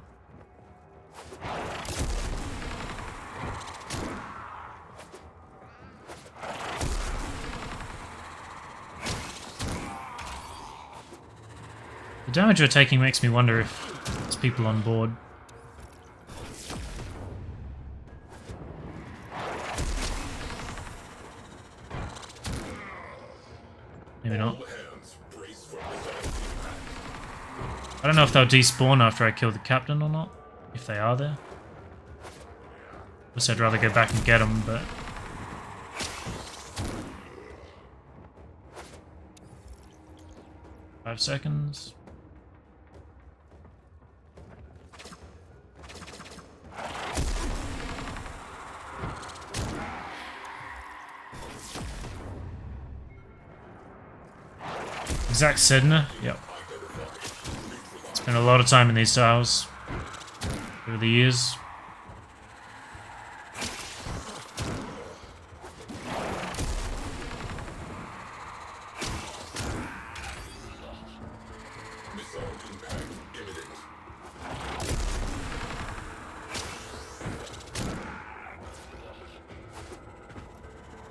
The damage we're taking makes me wonder if there's people on board. Maybe not. I don't know if they'll despawn after I kill the captain or not, if they are there. I guess I'd rather go back and get them, but... "5 seconds. Exact Sedna? Yep. Spent a lot of time in these tiles over the years.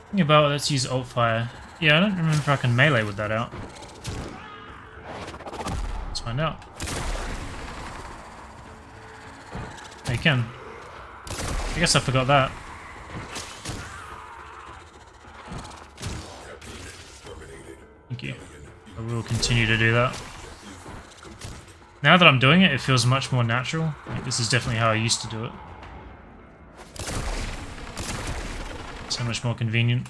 Thinking about, let's use alt fire. Yeah, I don't remember if I can melee with that out. Let's find out. You can. I guess I forgot that. Thank you. I will continue to do that. Now that I'm doing it, it feels much more natural. Like, this is definitely how I used to do it. So much more convenient.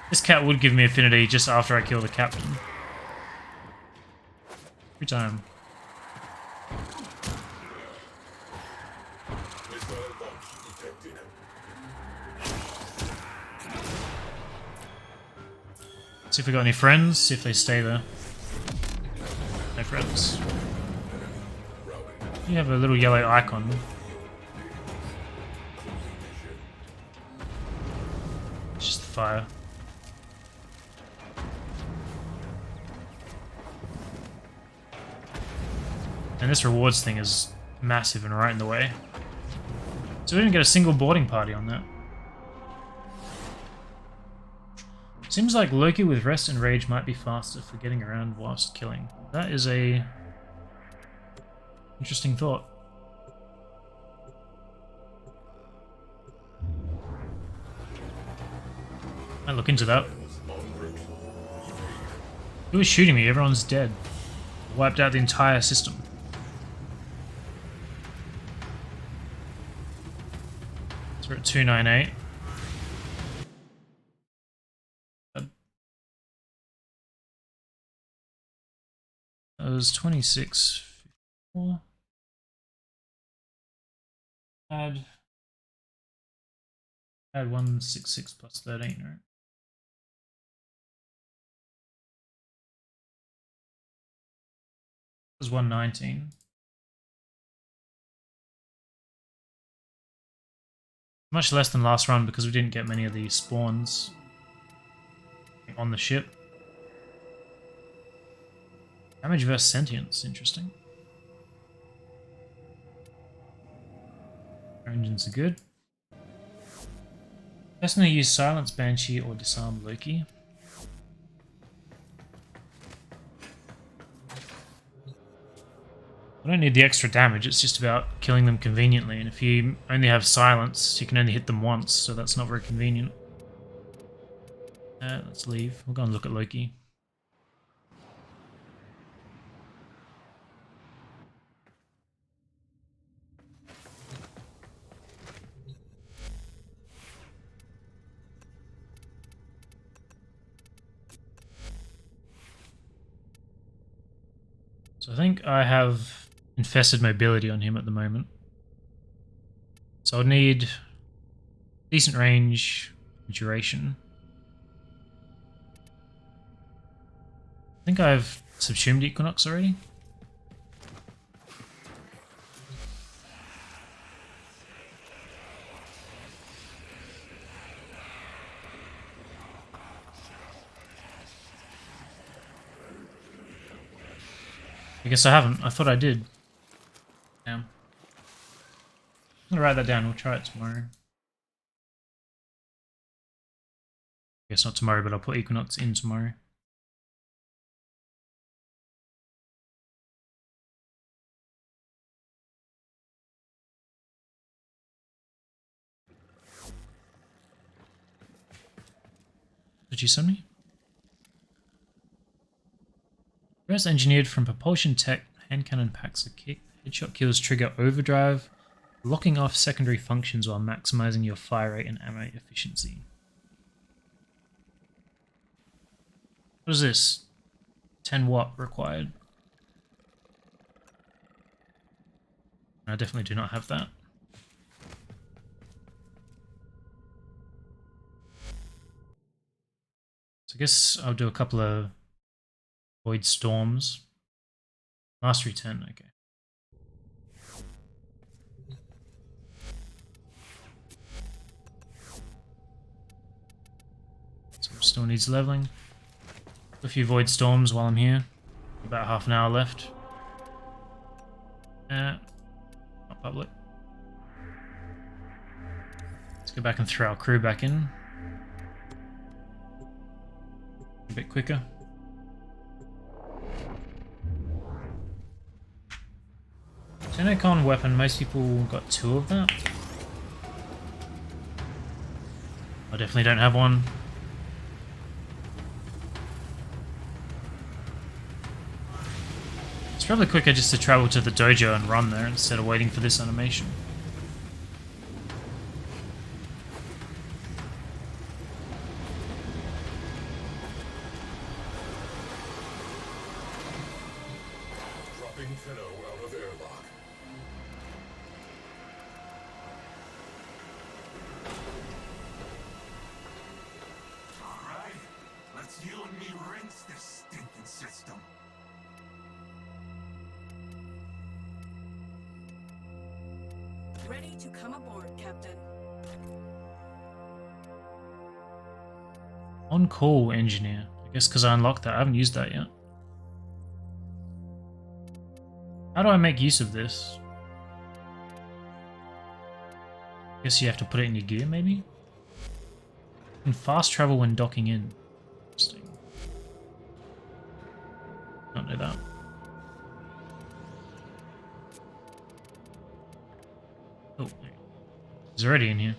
This cat would give me affinity just after I kill the captain. Every time. See if we got any friends, see if they stay there. No friends. You have a little yellow icon. It's just the fire. And this rewards thing is massive and right in the way. So we didn't get a single boarding party on that. Seems like Loki with rest and rage might be faster for getting around whilst killing. That is a interesting thought. Might look into that. Who was shooting me? Everyone's dead. Wiped out the entire system. So we're at 298. That was 26. Add 166 plus 13, right? It was 119. Much less than last run because we didn't get many of these spawns on the ship. Damage versus sentience, interesting. Our engines are good. Personally use Silence Banshee or Disarm Loki. I don't need the extra damage, it's just about killing them conveniently, and if you only have Silence, you can only hit them once, so that's not very convenient. Let's leave. We'll go and look at Loki. So I think I have infested mobility on him at the moment. So I'll need decent range, duration. I think I've subsumed Equinox already. I guess I haven't. I thought I did. Damn. I'm gonna write that down. We'll try it tomorrow. I guess not tomorrow, but I'll put Equinox in tomorrow. Did you send me? Reverse engineered from propulsion tech, hand cannon packs a kick, headshot kills trigger overdrive, locking off secondary functions while maximizing your fire rate and ammo efficiency. What is this? 10 watt required. I definitely do not have that. So I guess I'll do a couple of Void Storms. Mastery 10, okay. So still needs leveling. A few Void Storms while I'm here. About half an hour left. Not public. Let's go back and throw our crew back in. A bit quicker. Tenocon weapon, most people got 2 of that. I definitely don't have one. It's probably quicker just to travel to the dojo and run there instead of waiting for this animation. Dropping Tenno out of airlock. Alright, let's you and me rinse this stinking system. Ready to come aboard, Captain. On call engineer. I guess because I unlocked that. I haven't used that yet. How do I make use of this? Guess you have to put it in your gear, maybe? You can fast travel when docking in. Interesting. Don't know that. Oh, he's already in here.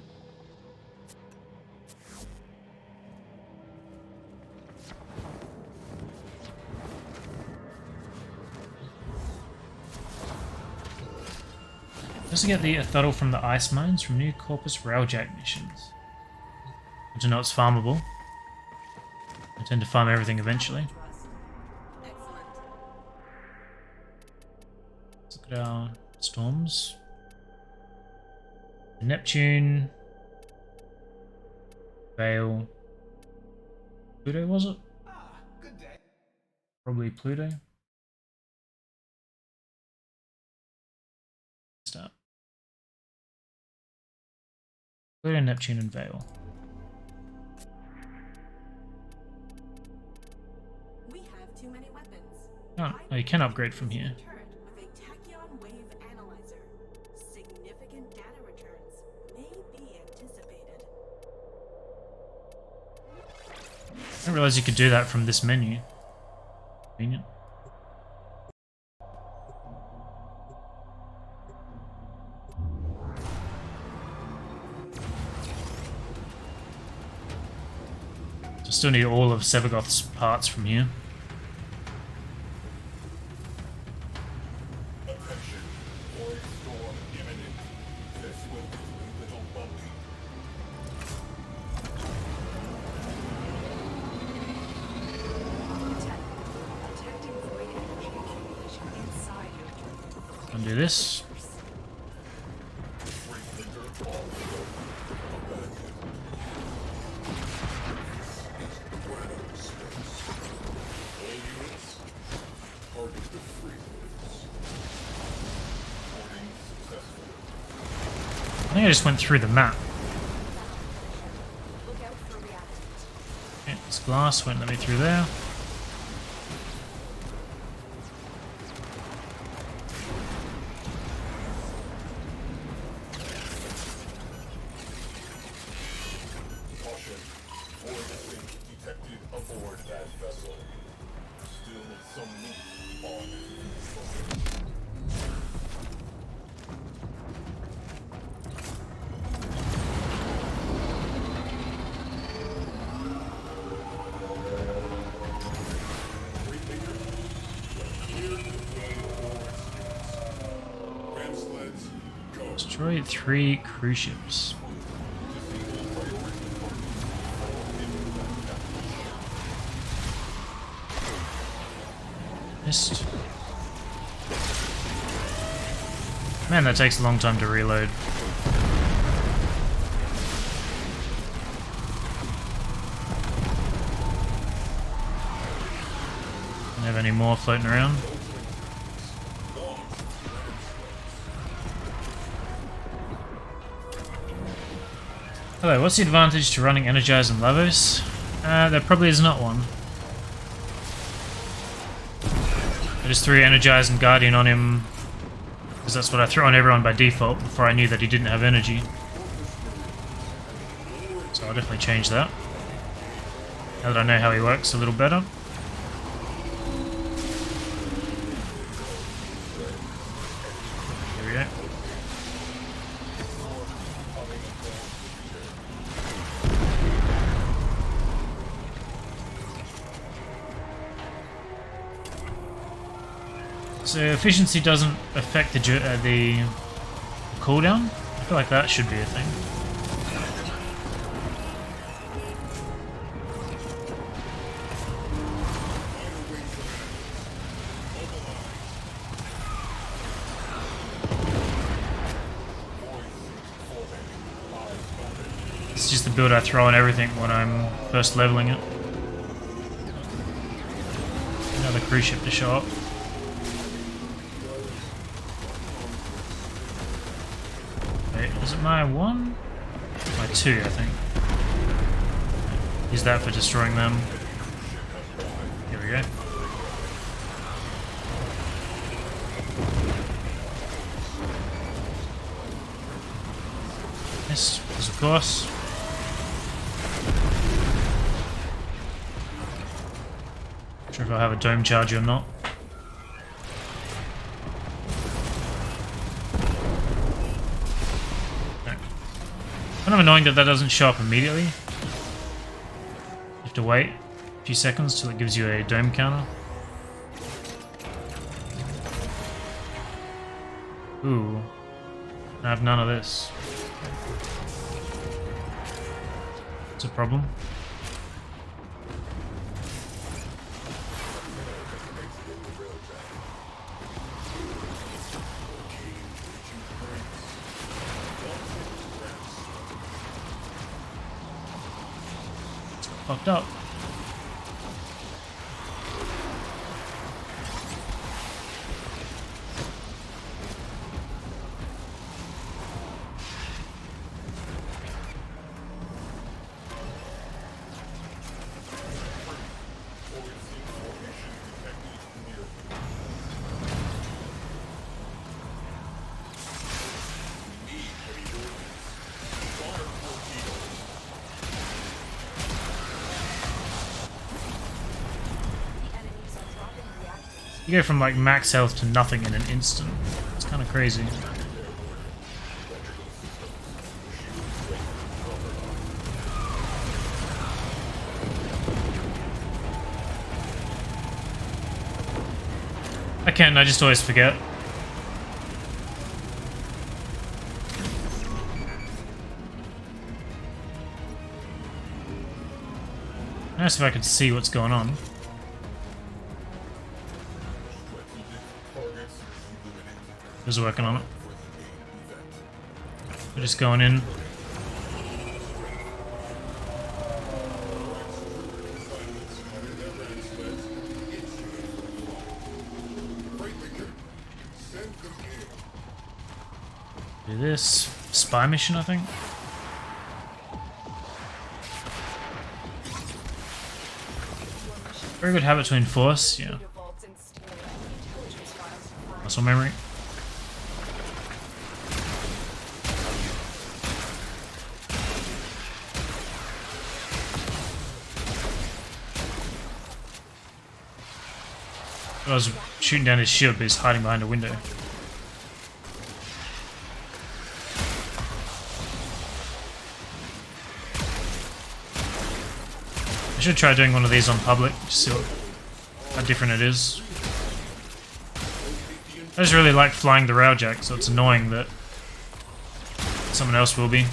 Just to get the throttle from the ice mines from New Corpus Railjack missions. Good to know it's farmable. I tend to farm everything eventually. Excellent. Let's look at our storms. Neptune. Vale. Pluto, was it? Good day. Probably Pluto. Start. Pluto, Neptune, and Vale. We have too many weapons. Oh, you can upgrade from here. Turret with a tachyon wave analyzer. Significant data returns may be anticipated. I didn't realize you could do that from this menu. Convenient. Still need all of Sevagoth's parts from here. Attention, void storm imminent. This will be a little bumpy. Detecting void energy accumulation inside your turret. Undo this. Refrigerator also abandoned. All units, target the freeways. Reporting successful. I think I just went through the map. Look out for reactants. Okay, this glass won't let me through there. Destroy 3 cruise ships. Missed. Man, that takes a long time to reload. Don't have any more floating around. Hello, what's the advantage to running Energize and Lavos? There probably is not one. I just threw Energize and Guardian on him because that's what I threw on everyone by default before I knew that he didn't have energy. So I'll definitely change that. Now that I know how he works a little better. Here we go. So efficiency doesn't affect the cooldown? I feel like that should be a thing. It's just the build I throw on everything when I'm first leveling it. Another cruise ship to show up. Is it my 1? My 2, I think. Use that for destroying them. Here we go. Yes, of course. Not sure if I'll have a dome charge or not. Kind of annoying that that doesn't show up immediately. You have to wait a few seconds till it gives you a dome counter. Ooh. I have none of this. It's a problem. Fucked up. You go from like max health to nothing in an instant. It's kind of crazy. I can't, I just always forget. Nice if I could see what's going on. Just working on it. We're just going in. Do this. Spy mission, I think. Very good habit to enforce, yeah. Muscle memory. I was shooting down his shield, but he's hiding behind a window. I should try doing one of these on public, just see how different it is. I just really like flying the railjack, so it's annoying that someone else will be.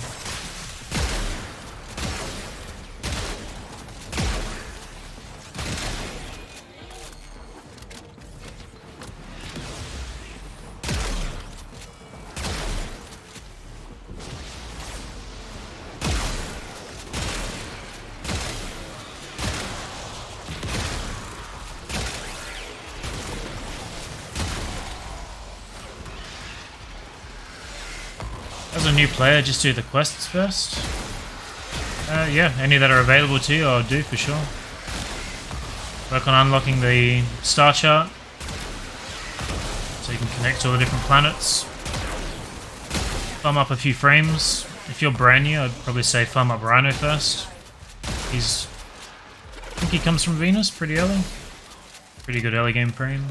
As a new player, just do the quests first. Yeah, any that are available to you, I'll do for sure. Work on unlocking the star chart, so you can connect to all the different planets. Farm up a few frames. If you're brand new, I'd probably say farm up Rhino first. I think he comes from Venus pretty early. Pretty good early game frame.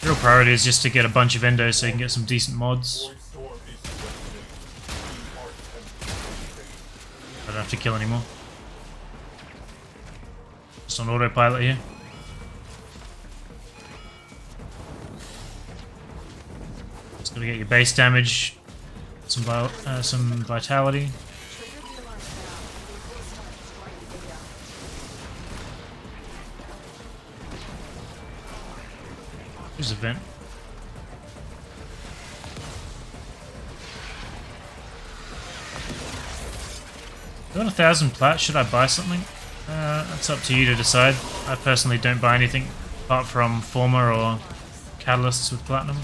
Real priority is just to get a bunch of endos so you can get some decent mods. I don't have to kill anymore. Just on autopilot here. Just gotta get your base damage, some vitality. There's a vent. Got 1,000 plat. Should I buy something? That's up to you to decide. I personally don't buy anything apart from Former or Catalysts with Platinum.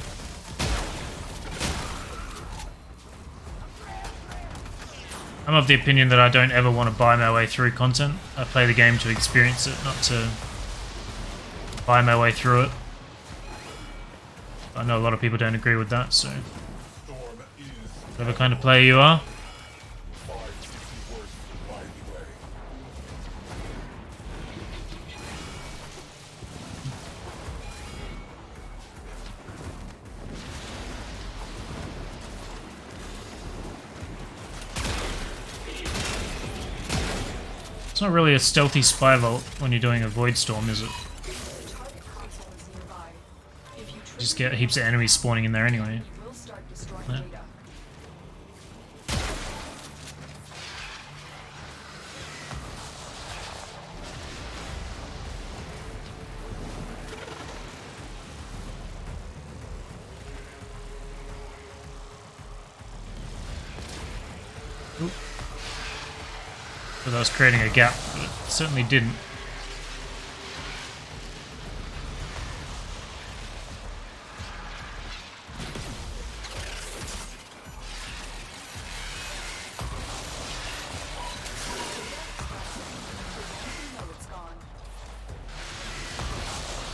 I'm of the opinion that I don't ever want to buy my way through content. I play the game to experience it, not to buy my way through it. I know a lot of people don't agree with that, so whatever kind of player you are. It's not really a stealthy spy vault when you're doing a void storm, is it? Just get heaps of enemies spawning in there anyway. Yeah. Oop. Thought I was creating a gap, but it certainly didn't.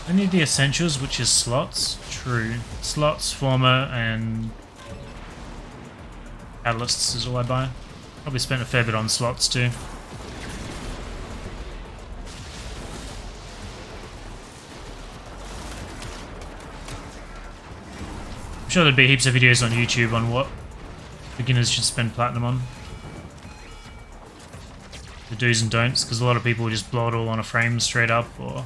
I need the essentials, which is slots. True. Slots, Former, and Catalysts is all I buy. Probably spent a fair bit on slots too. I'm sure there'd be heaps of videos on YouTube on what beginners should spend platinum on. The do's and don'ts, because a lot of people just blow it all on a frame straight up, or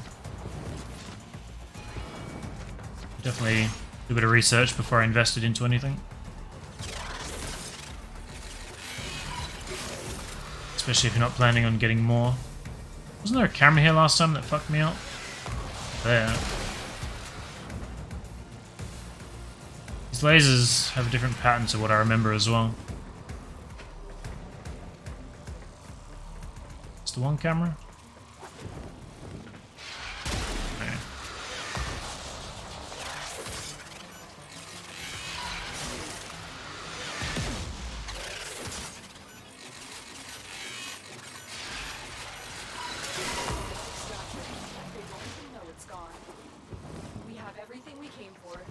definitely do a bit of research before I invested into anything. Especially if you're not planning on getting more. Wasn't there a camera here last time that fucked me up? There. These lasers have a different pattern to what I remember as well. It's the one camera? Okay.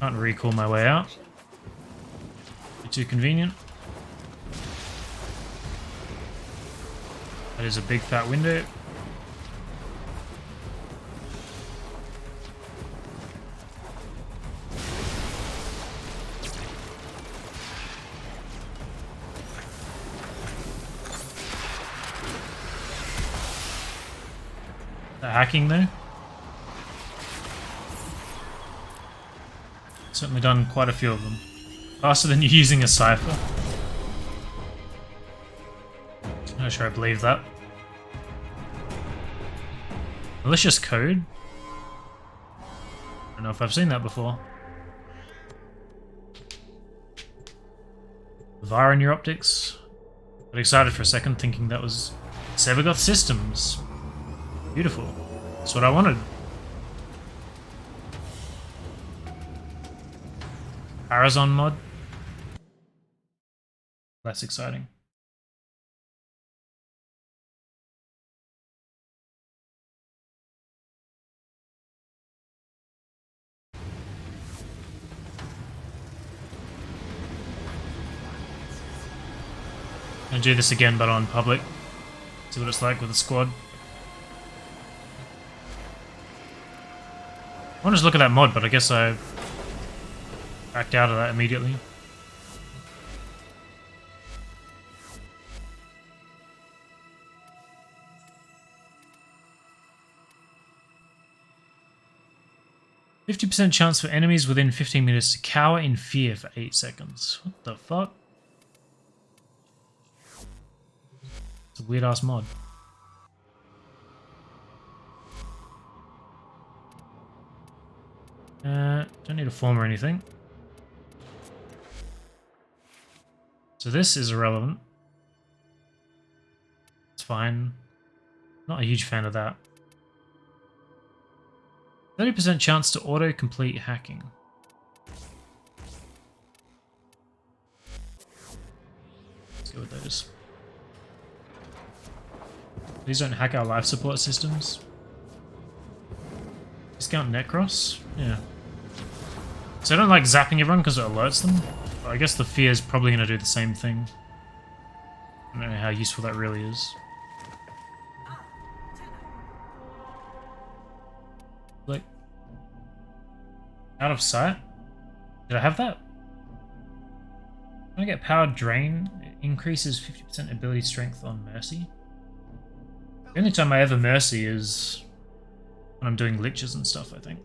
Can't recall my way out. Be too convenient. That is a big fat window. The hacking though. Certainly done quite a few of them. Faster than you using a cipher. I'm not sure I believe that. Malicious code? I don't know if I've seen that before. Vira in your optics. Got excited for a second thinking that was Sevagoth Systems. Beautiful. That's what I wanted. Arizon mod. Less exciting. I'll do this again, but on public. See what it's like with a squad. I want to just look at that mod, but I guess I backed out of that immediately. %50 chance for enemies within 15 meters to cower in fear for 8 seconds. What the fuck? It's a weird ass mod. Don't need a form or anything. So this is irrelevant. It's fine. Not a huge fan of that. 30% chance to auto-complete hacking. Let's go with those. These don't hack our life support systems. Discount Necros? Yeah. So I don't like zapping everyone because it alerts them. But I guess the fear is probably going to do the same thing. I don't know how useful that really is. Like, out of sight? Did I have that? When I get power drain, it increases 50% ability strength on Mercy. The only time I ever Mercy is when I'm doing liches and stuff, I think.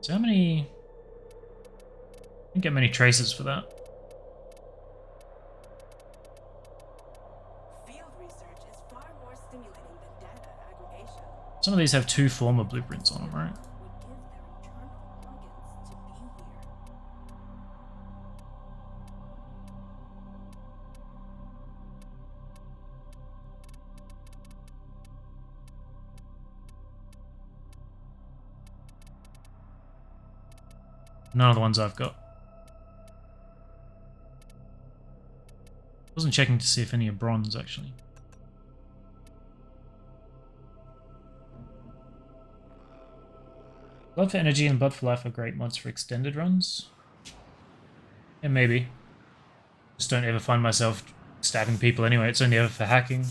So how many... I didn't get many traces for that. Field research is far more stimulating than data aggregation. Some of these have 2 former blueprints on them, right? Would give their internal organs to be here. None of the ones I've got. Wasn't checking to see if any are bronze, actually. Blood for Energy and Blood for Life are great mods for extended runs. Yeah, maybe. Just don't ever find myself stabbing people anyway. It's only ever for hacking.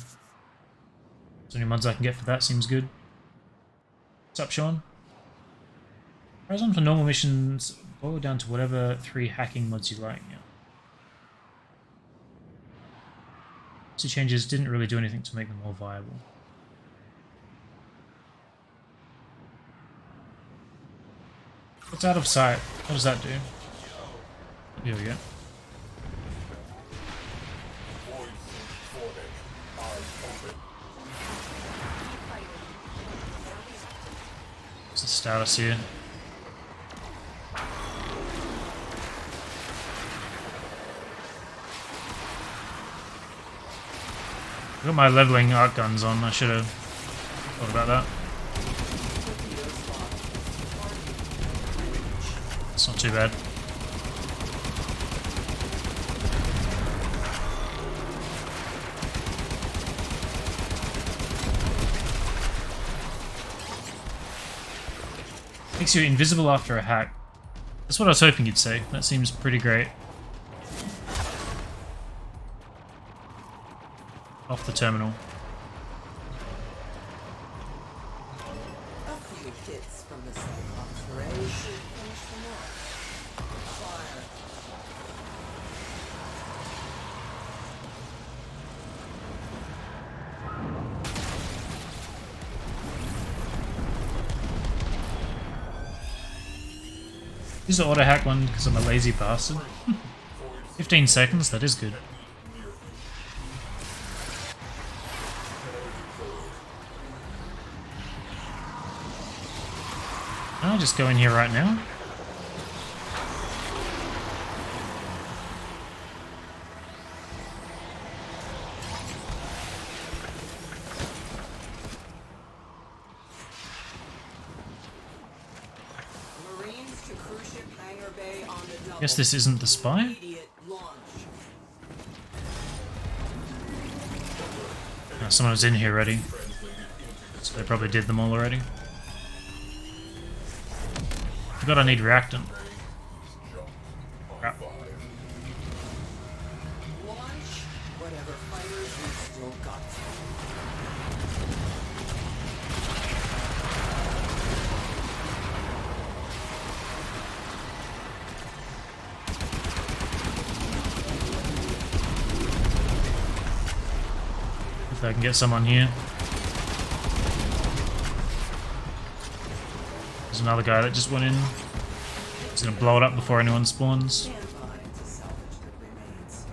So any mods I can get for that seems good. What's up, Sean? Horizon for normal missions, boil it down to whatever 3 hacking mods you like. Yeah. These changes didn't really do anything to make them more viable. What's out of sight? What does that do? Here we go. What's the status here? I've got my leveling arc guns on, I should have thought about that. It's not too bad. Makes you invisible after a hack. That's what I was hoping you'd say. That seems pretty great. Off the terminal. A few hits from the Cyclops ray should finish them off. Fire. Use the auto hack one because I'm a lazy bastard. 15 seconds, that is good. Can I just go in here right now? Marines to cruise ship hangar bay on the double. Guess this isn't the spy? Immediate launch. Someone was in here already. So they probably did them all already. Forgot I need reactant. Crap. Launch whatever fighters we've still got. If I can get someone here. There's another guy that just went in. He's gonna blow it up before anyone spawns. Stand by to salvage the remains.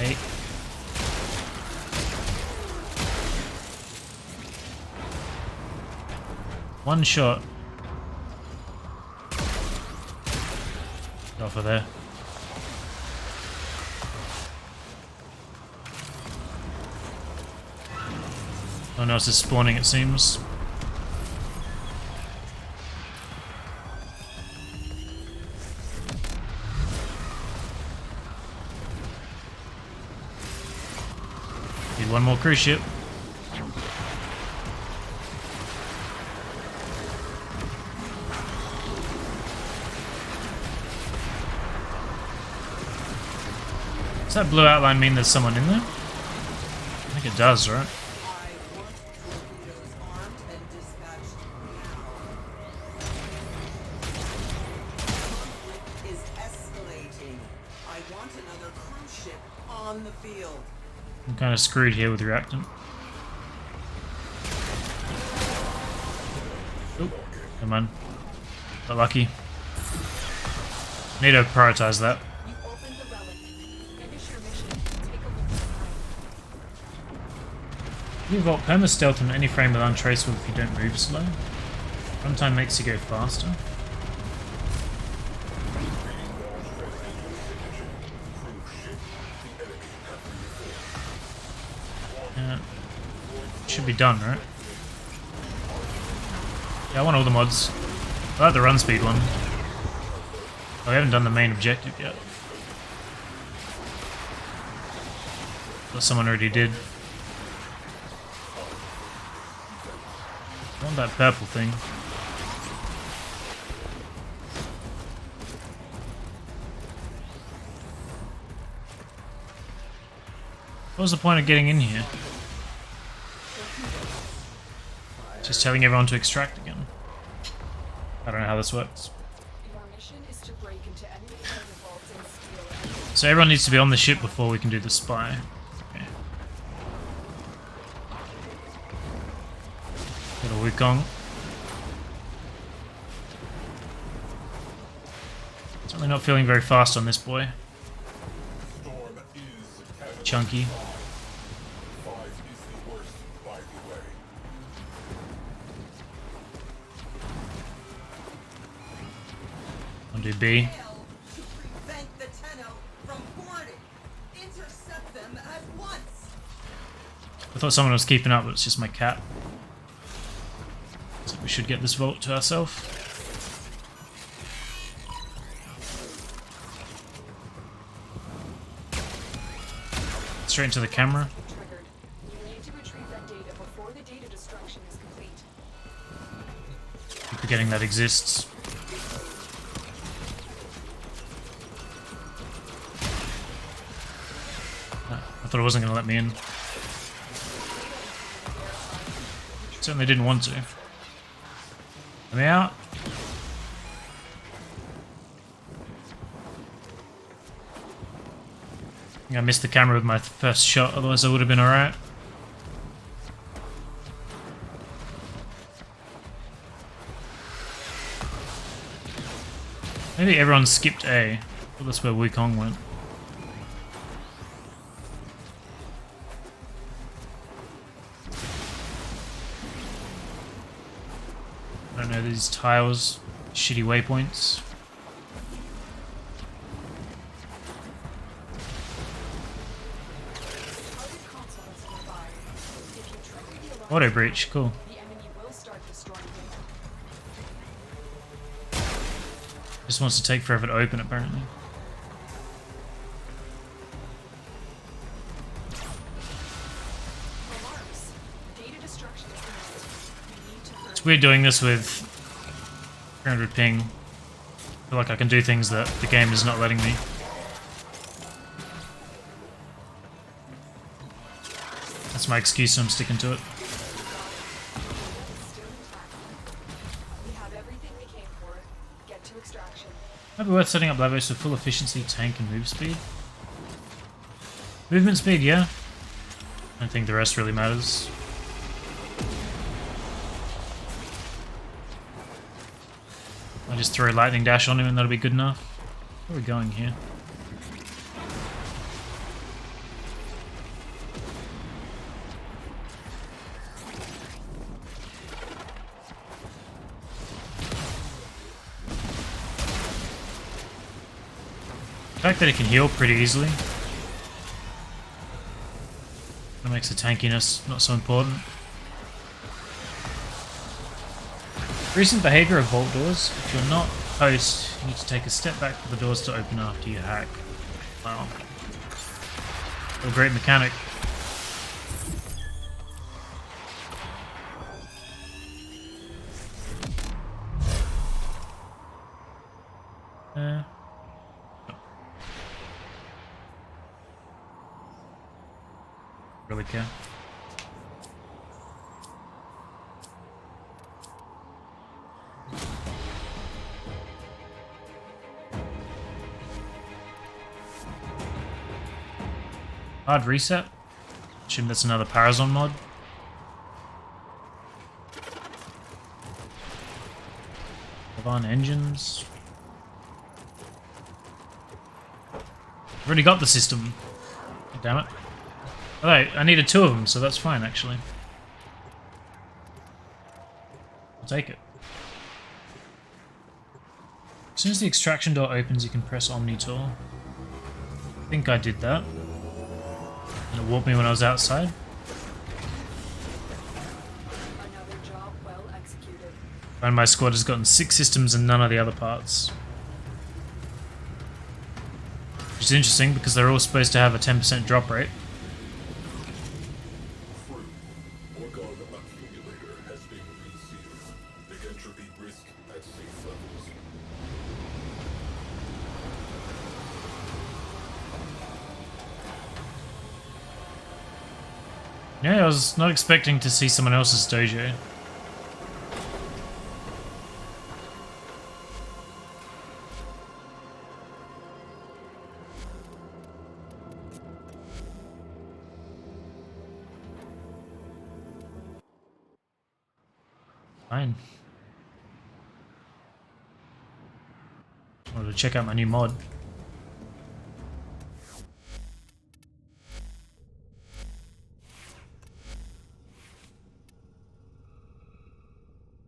8. One shot. Go for there. No one else is spawning, it seems. Need one more cruise ship. Does that blue outline mean there's someone in there? I think it does, right? I want torpedoes armed and dispatched now. Conflict is escalating. I want another cruise ship on the field. I'm kind of screwed here with reactant. Oop, come on. Got lucky. Need to prioritize that. You opened the relic. Finish your mission. Take a look inside. You vault perma stealth on any frame with untraceable if you don't move slow. Runtime makes you go faster. Yeah. Should be done, right? Yeah, I want all the mods. I like the run speed one. Oh, we haven't done the main objective yet. But someone already did. I want that purple thing. What was the point of getting in here? Just telling everyone to extract again. I don't know how this works. Your mission is to break into enemy cargo vaults and steal everything. So everyone needs to be on the ship before we can do the spy. Okay. Got a Wukong. Certainly not feeling very fast on this boy. Storm is Chunky. 5 is the worst, by the way. I'll do B. Fail to prevent the Tenno from boarding. Intercept them at once. I thought someone was keeping up, but it's just my cat. So we should get this vault to ourselves. Straight into the camera. Triggered. You need to retrieve that data before the data destruction is complete. Keep forgetting that exists. I thought it wasn't going to let me in. Certainly didn't want to. Let me out. I missed the camera with my first shot, otherwise I would have been alright. Maybe everyone skipped A. Well, that's where Wukong went. I don't know, these tiles, shitty waypoints. Auto breach, cool. Just wants to take forever to open, apparently. It's weird doing this with 300 ping. I feel like I can do things that the game is not letting me. That's my excuse, so I'm sticking to it. Might be worth setting up Lavos for full efficiency, tank, and move speed. Movement speed, yeah. I don't think the rest really matters. I just throw lightning dash on him and that'll be good enough. Where are we going here? The fact that it can heal pretty easily. That makes the tankiness not so important. Recent behavior of vault doors. If you're not host, you need to take a step back for the doors to open after you hack. Wow. What a great mechanic. Really care. Hard reset. Assume that's another Parazon mod. Levon engines. I've already got the system. Damn it. Alright, I needed 2 of them, so that's fine actually. I'll take it. As soon as the extraction door opens, you can press Omni-Tour. I think I did that. And it warped me when I was outside. Another job well executed. And my squad has gotten 6 systems and none of the other parts. Which is interesting because they're all supposed to have a 10% drop rate. Yeah, I was not expecting to see someone else's dojo. Fine. Wanted to check out my new mod.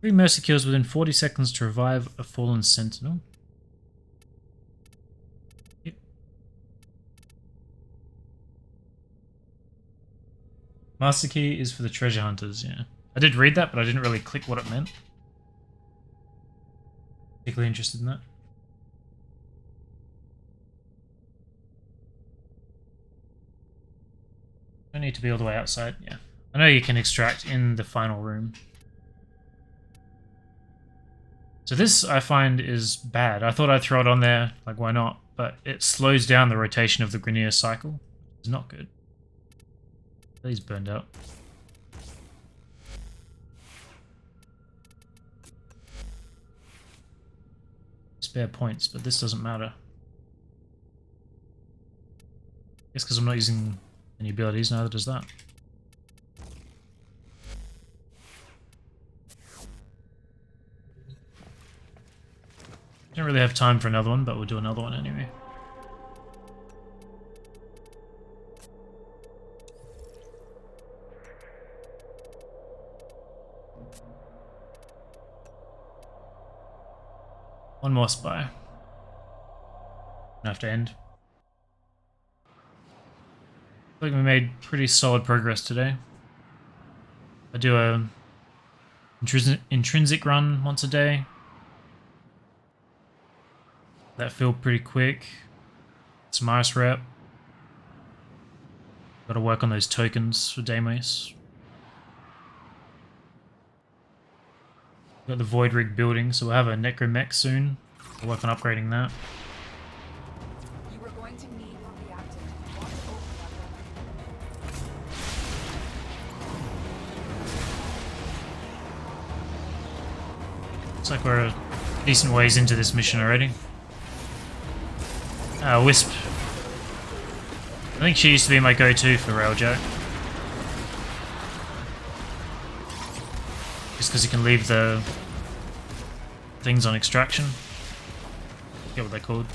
Three mercy kills within 40 seconds to revive a fallen sentinel. Yep. Master key is for the treasure hunters, yeah. I did read that, but I didn't really click what it meant. Particularly interested in that. Don't need to be all the way outside, yeah. I know you can extract in the final room. So this, I find, is bad. I thought I'd throw it on there, like why not? But it slows down the rotation of the Grineer cycle. It's not good. He's burned out. Spare points, but this doesn't matter. Guess because I'm not using any abilities, neither does that. Don't really have time for another one, but we'll do another one anyway. One more spy. I have to end. I think we made pretty solid progress today. I do a intrinsic run once a day. That feel pretty quick. Some ice rep. Got to work on those tokens for Deimos. Got the Void Rig building, so we'll have a Necromech soon. We'll work on upgrading that. You are going to need a reactor. Looks like we're a decent ways into this mission already. Wisp. I think she used to be my go-to for Railjack. Just because you can leave the things on extraction. I forget what they're called.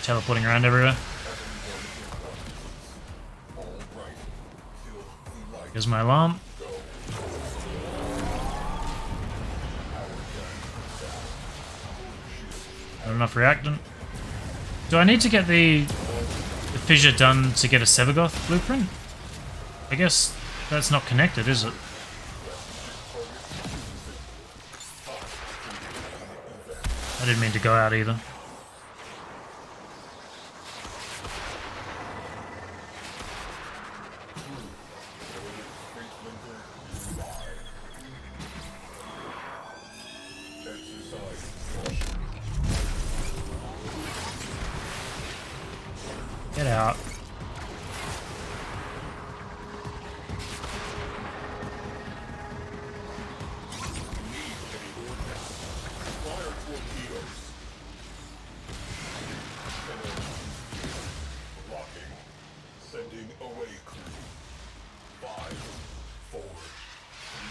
Teleporting around everywhere. Here's my alarm. Not enough reactant. Do I need to get the fissure done to get a Sevagoth blueprint? I guess that's not connected, is it? I didn't mean to go out either. Get out.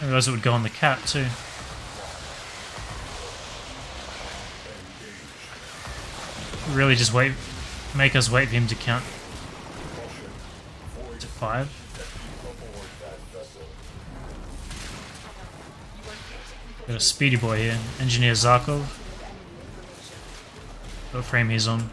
I realised it would go on the cat too. Really just wait, make us wait for him to count to 5. Got a speedy boy here, Engineer Zarkov. What frame he's on.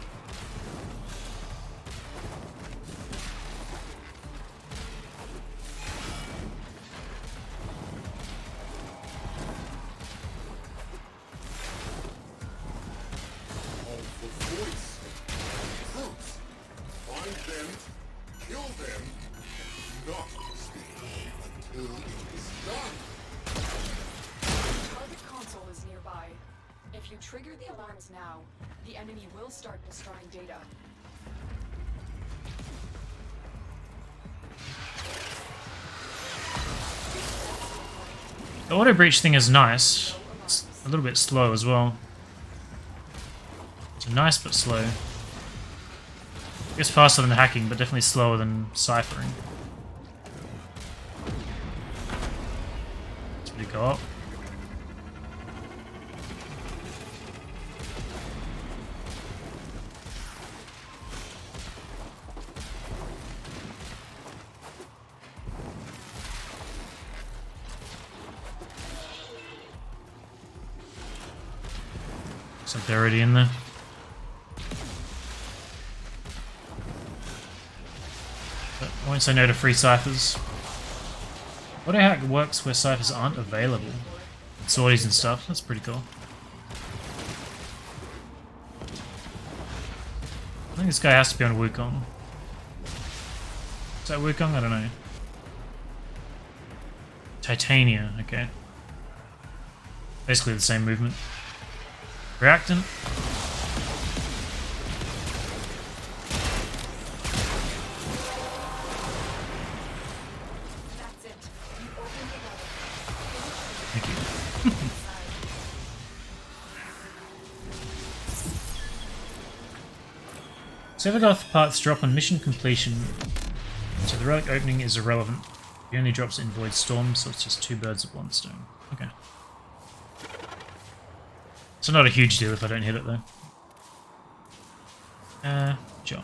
Trigger the alarms now. The enemy will start destroying data. The auto breach thing is nice. It's a little bit slow as well. It's nice but slow. I guess faster than hacking, but definitely slower than ciphering. Let's really go up. Looks like they're already in there. But I won't say no to free ciphers. Auto hack works where ciphers aren't available. Sorties and stuff, that's pretty cool. I think this guy has to be on Wukong. Is that Wukong? I don't know. Titania, okay. Basically the same movement. Reactant. That's it. Sevagoth parts drop on mission completion, so the relic opening is irrelevant. It only drops in Void Storm, so it's just 2 birds with 1 stone. Okay. So not a huge deal if I don't hit it though. Sure.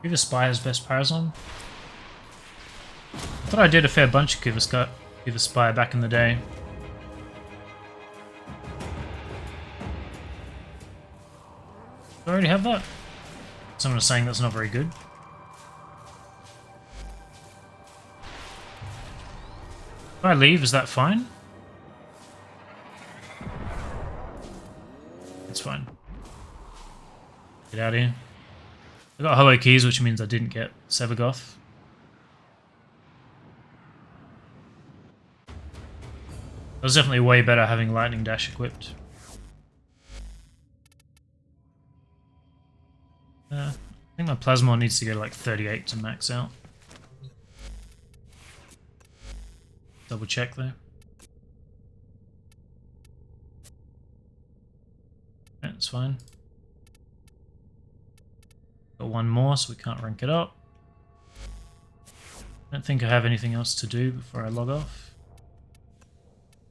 Kuva Spy has best Parazon. I thought I did a fair bunch of Kuva Spy back in the day. Do I already have that? Someone was saying that's not very good. If I leave, is that fine? It's fine. Get out of here. I got hollow keys, which means I didn't get Sevagoth. It was definitely way better having Lightning Dash equipped. I think my Plasmon needs to go to like 38 to max out. Double check though. That's fine. Got 1 more, so we can't rank it up. I don't think I have anything else to do before I log off.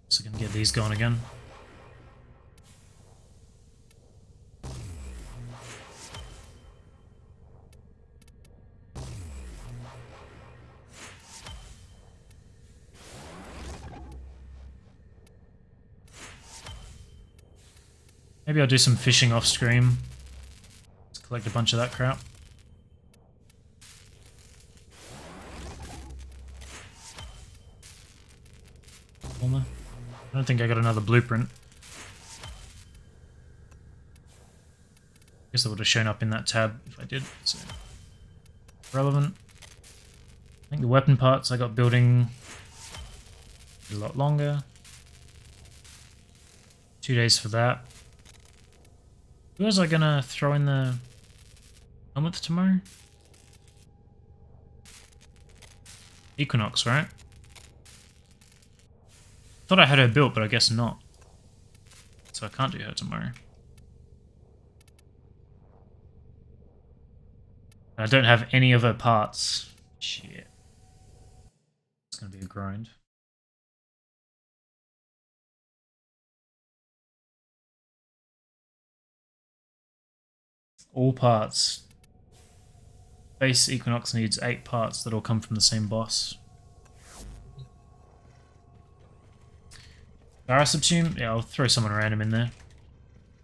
So I can get these going again. Maybe I'll do some fishing off stream. Let's collect a bunch of that crap. I don't think I got another blueprint. Guess that would have shown up in that tab if I did. So relevant. I think the weapon parts I got building a lot longer. 2 days for that. Who was I gonna throw in the helmet tomorrow? Equinox, right? Thought I had her built, but I guess not. So I can't do her tomorrow. I don't have any of her parts. Shit. It's gonna be a grind. All parts. Base Equinox needs 8 parts that all come from the same boss. Subsume? Yeah, I'll throw someone random in there.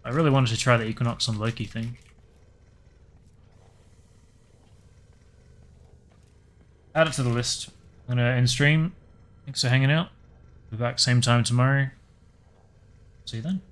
I really wanted to try the Equinox on Loki thing. Add it to the list. I'm gonna end stream. Thanks for hanging out. Be back same time tomorrow. See you then.